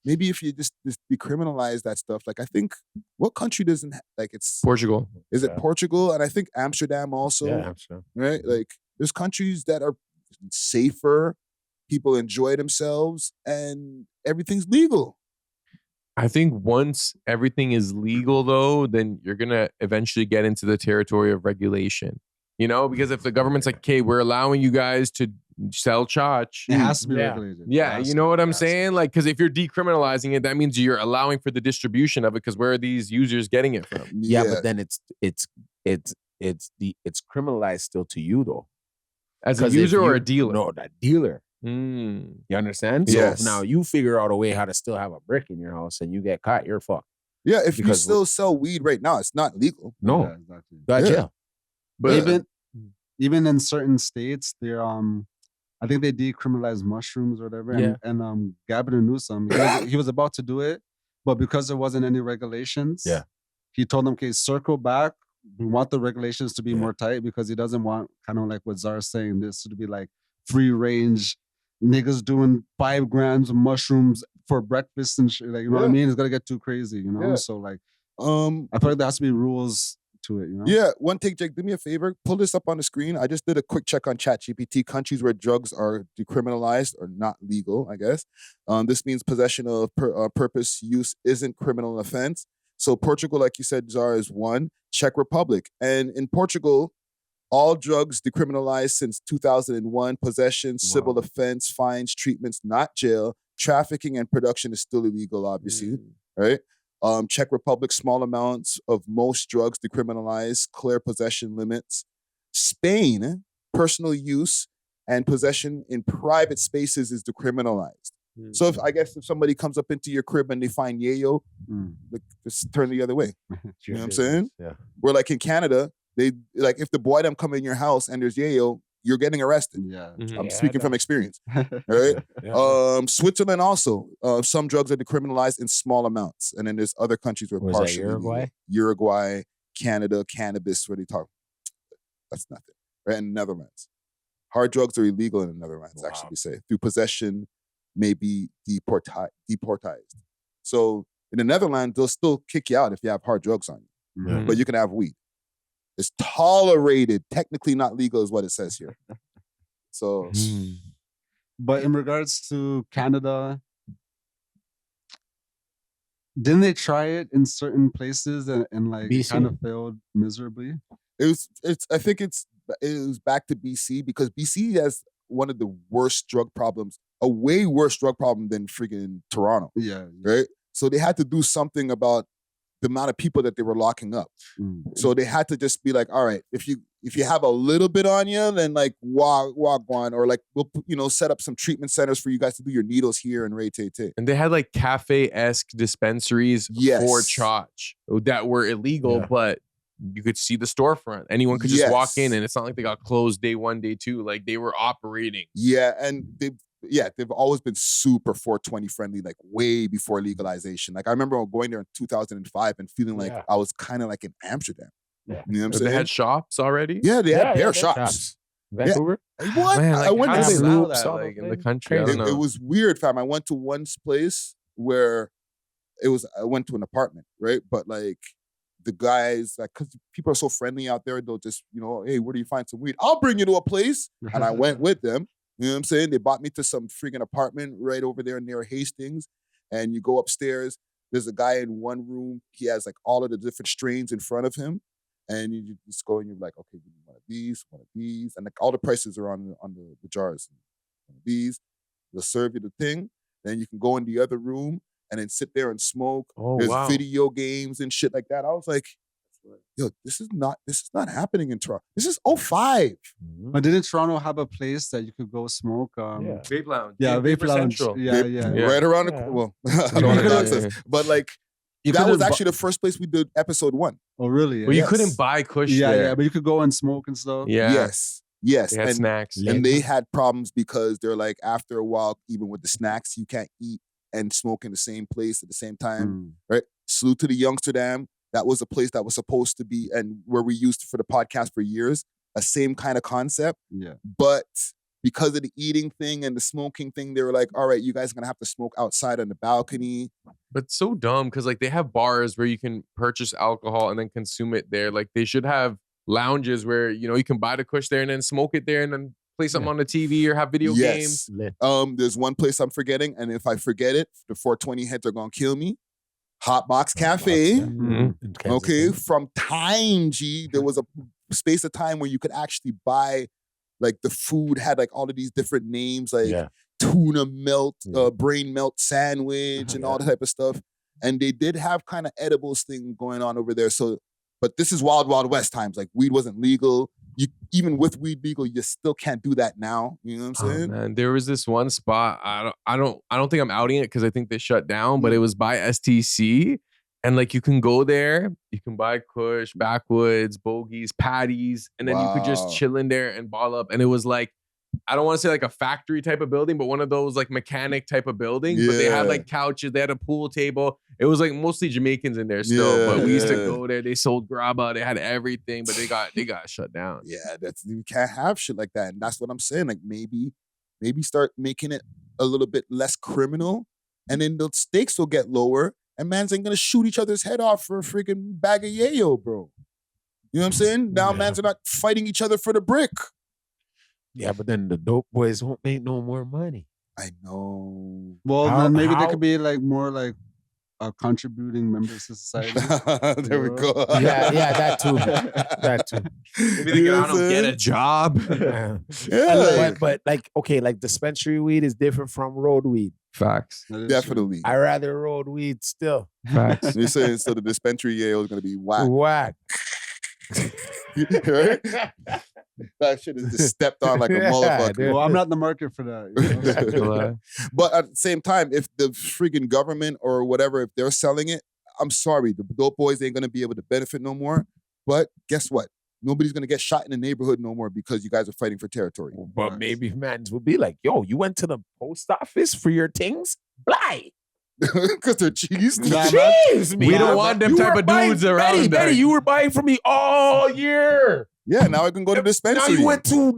maybe if you just decriminalize that stuff, like I think what country doesn't like it's Portugal. Is it Portugal? And I think Amsterdam also. Yeah, Amsterdam. Right? Like there's countries that are safer, people enjoy themselves, and everything's legal. I think once everything is legal though, then you're gonna eventually get into the territory of regulation. You know, because if the government's like, okay, we're allowing you guys to sell Chach. It has to be regulated. Yeah, you know what I'm saying? Like, because if you're decriminalizing it, that means you're allowing for the distribution of it. Because where are these users getting it from? Yeah, but then it's criminalized still to you though, as a user or a dealer. No, that dealer. You understand? So if now you figure out a way how to still have a brick in your house and you get caught, you're fucked. Yeah, if you still sell weed right now, it's not legal. No, exactly. Gotcha. But even in certain states, they're I think they decriminalized mushrooms or whatever. Yeah. And Gavin Newsom, he was about to do it, but because there wasn't any regulations, he told them, okay, circle back. We want the regulations to be more tight because he doesn't want, kind of like what Zara's saying, this to be like free range niggas doing 5 grams of mushrooms for breakfast and shit. Like, you know what I mean? It's gonna get too crazy, you know? So like I feel like there has to be rules to it, you know? Yeah, one take, Jake, do me a favor. Pull this up on the screen. I just did a quick check on ChatGPT. Countries where drugs are decriminalized or not legal, I guess. This means possession of purpose use isn't criminal offense. So Portugal, like you said, Zara, is 1. Czech Republic. And in Portugal, all drugs decriminalized since 2001. Possession, civil offense, fines, treatments, not jail. Trafficking and production is still illegal, obviously, right? Czech Republic, small amounts of most drugs decriminalized, clear possession limits. Spain, personal use and possession in private spaces is decriminalized. So if somebody comes up into your crib and they find yayo, like, just turn the other way. You know what I'm saying? Yeah. Where like in Canada, they like if the boy them come in your house and there's yayo, you're getting arrested. Yeah. I'm speaking from experience. Right? Switzerland also, some drugs are decriminalized in small amounts. And then there's other countries where Was that partially. Uruguay? Uruguay, Canada, cannabis, where they talk. That's nothing. Right? In the Netherlands. Hard drugs are illegal in the Netherlands, actually, we say. Through possession, may be deportized. So in the Netherlands, they'll still kick you out if you have hard drugs on you. But you can have weed. It's tolerated, technically not legal is what it says here. So, but in regards to Canada, didn't they try it in certain places and like BC? kind of failed miserably? I think it was back to BC because BC has one of the worst drug problems, a way worse drug problem than freaking Toronto. Yeah. Right? So they had to do something about the amount of people that they were locking up. So they had to just be like, all right, if you have a little bit on you, then like walk on, or like we'll set up some treatment centers for you guys to do your needles here and Ray-Tay-Tay. And they had like cafe-esque dispensaries for Chach that were illegal, but you could see the storefront. Anyone could just walk in, and it's not like they got closed day 1, day 2. Like they were operating. Yeah, and they've always been super 420 friendly, like way before legalization. Like I remember going there in 2005 and feeling like I was kind of like in Amsterdam. You know what I'm saying? They had shops already? Yeah, they had bare shops. Vancouver? What? Man, like, I went how to do they this- allow that, like, in the country? I don't know. It was weird, fam. I went to one place where I went to an apartment, right? But like the guys, like, because people are so friendly out there, they'll just, hey, where do you find some weed? I'll bring you to a place. And I went with them. You know what I'm saying? They brought me to some freaking apartment right over there near Hastings. And you go upstairs. There's a guy in one room. He has like all of the different strains in front of him. And you just go and you're like, okay, give me one of these. And like all the prices are on the jars. One of these. They'll serve you the thing. Then you can go in the other room and then sit there and smoke. Oh, There's wow. video games and shit like that. I was like, yo, this is not happening in Toronto. This is 05. But didn't Toronto have a place that you could go smoke? Vape lounge. Yeah, vape Vapor lounge. Central. Yeah. Right around the well, I don't have access. But like that was couldn't actually the first place we did episode 1. Oh, really? Well, you couldn't buy Kush there. Yeah, but you could go and smoke and stuff. Yeah. Yes. They had snacks. And they had problems because they're like, after a while, even with the snacks, you can't eat and smoke in the same place at the same time. Right? Salute to the Youngsterdam. That was a place that was supposed to be, and where we used for the podcast for years, a same kind of concept. Yeah. But because of the eating thing and the smoking thing, they were like, all right, you guys are going to have to smoke outside on the balcony. But so dumb because like they have bars where you can purchase alcohol and then consume it there. Like they should have lounges where, you can buy the Kush there and then smoke it there and then play something on the TV or have video games. There's one place I'm forgetting, and if I forget it, the 420 heads are going to kill me. Hotbox Cafe. Okay, from time, G, there was a space of time where you could actually buy, like the food had like all of these different names, like tuna melt, brain melt sandwich, and all that type of stuff. And they did have kind of edibles thing going on over there. So, but this is Wild Wild West times. Like weed wasn't legal. You even with weed legal, you still can't do that now. You know what I'm saying? Man, there was this one spot. I don't think I'm outing it because I think they shut down, but it was by STC. And like you can go there, you can buy Kush, backwoods, bogeys, patties, and then you could just chill in there and ball up. And it was like, I don't want to say like a factory type of building, but one of those like mechanic type of buildings. But they had like couches, they had a pool table. It was like mostly Jamaicans in there still. But we used to go there. They sold grabba, they had everything, but they got shut down. Yeah, you can't have shit like that. And that's what I'm saying. Like maybe start making it a little bit less criminal, and then the stakes will get lower. And mans ain't gonna shoot each other's head off for a freaking bag of yayo, bro. You know what I'm saying? Now mans are not fighting each other for the brick. Yeah, but then the dope boys won't make no more money. I know. Well, then maybe they could be like more like contributing members to society. There we go. Yeah, that too. That too. Maybe they don't get a job. But like, okay, like dispensary weed is different from road weed. Facts. Definitely. I rather road weed still. Facts. You're saying so the dispensary yayo is gonna be whack. Whack. Right? That shit is just stepped on like a motherfucker. Well, I'm not in the market for that. But at the same time, if the freaking government or whatever, if they're selling it, I'm sorry, the dope boys ain't gonna be able to benefit no more. But guess what? Nobody's gonna get shot in the neighborhood no more because you guys are fighting for territory. But maybe mans will be like, yo, you went to the post office for your things? Bly. Because they're cheese. Jeez, we don't want them type of dudes around. Betty, you were buying from me all year. Yeah, now I can go to the dispensary. Now you went to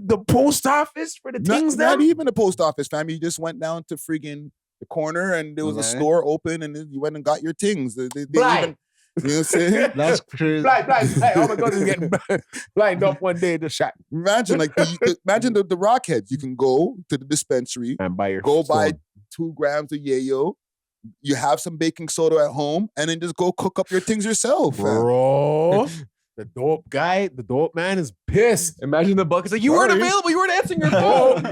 the post office for the things Not even the post office, fam. You just went down to freaking the corner and there was a store open and then you went and got your things. They even, you know what I'm saying? That's crazy. Blind. Oh my God, he's getting blind up one day in the shot. Imagine imagine the Rockheads. You can go to the dispensary and buy buy 2 grams of yayo. You have some baking soda at home and then just go cook up your things yourself. Bro. The dope man is pissed. Imagine the bucket's like, you weren't available, you weren't answering your phone.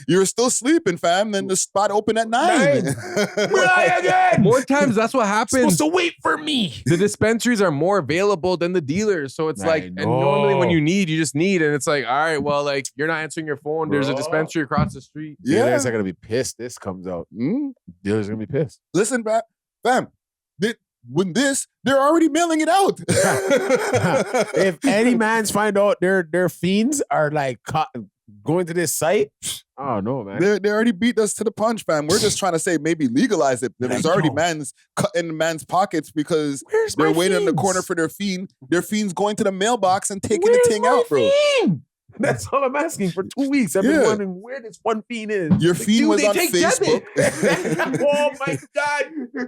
You were still sleeping, fam. Then the spot opened at 9. Again. More times, that's what happens. Supposed to wait for me. The dispensaries are more available than the dealers. So it's like, and normally when you need, you just need. And it's like, all right, well, like, you're not answering your phone. There's a dispensary across the street. Dealers are going to be pissed. This comes out. Dealers are going to be pissed. Listen, fam. When they're already mailing it out. If any mans find out their fiends are like going to this site, oh no, man. They already beat us to the punch, fam. We're just trying to say maybe legalize it. There's already mans cutting the man's pockets because they're waiting in the corner for their fiend. Their fiend's going to the mailbox and taking the thing out, bro. That's all I'm asking for 2 weeks. I've been wondering where this one fiend is. Your fiend was on Facebook. Oh my God.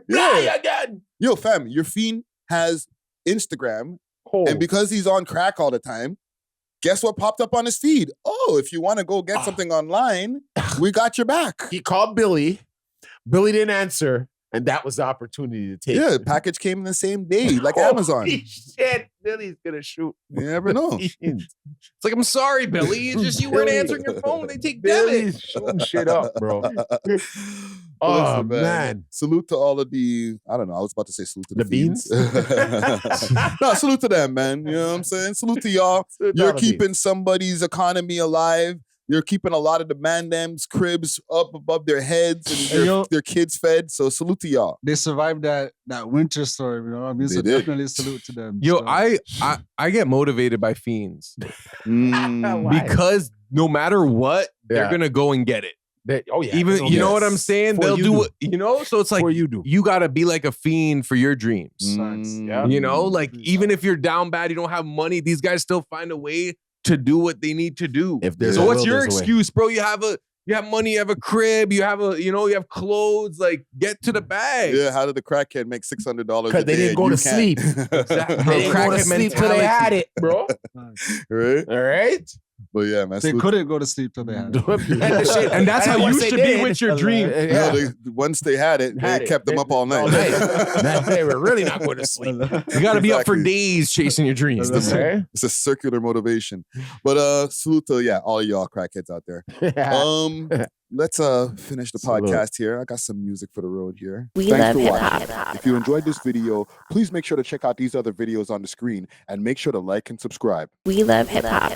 Yeah. Again. Yo, fam, your fiend has Instagram. And because he's on crack all the time, guess what popped up on his feed? Oh, if you want to go get something online, we got your back. He called Billy. Billy didn't answer. And that was the opportunity to take. Yeah, the package came in the same day, like Amazon. Shit, Billy's gonna shoot. You never know. It's like, I'm sorry, Billy. It's just you weren't answering your phone. They take Billy's debit. shooting shit up, bro. Oh, Listen, man. Salute to all of the, I don't know, I was about to say salute to the beans. No, salute to them, man. You know what I'm saying? Salute to y'all. You're keeping somebody's economy alive. You're keeping a lot of the mandem's cribs up above their heads and their kids fed. So salute to y'all. They survived that winter storm, you know what I mean? So definitely salute to them. Yo, So- I get motivated by fiends because no matter what, they're gonna go and get it. Oh yeah, even you know what I'm saying? They'll do what you know. So it's like you gotta be like a fiend for your dreams. You know, like even if you're down bad, you don't have money. These guys still find a way to do what they need to do. So what's your excuse, bro? You have money, you have a crib, you have clothes. Like, get to the bag. Yeah, how did the crackhead make $600? Because they didn't go to sleep. Exactly. They didn't go to sleep till they had it, bro. Right? All right. But yeah, man. They couldn't go to sleep till they had it. And that's how you should be with your dream. Once they had it, they kept them up all night. They were really not going to sleep. You got to be up for days chasing your dreams. It's a circular motivation. But salute to all of y'all crackheads out there. Let's finish the podcast here. I got some music for the road here. Thanks for watching. If you enjoyed this video, please make sure to check out these other videos on the screen and make sure to like and subscribe. We love hip hop.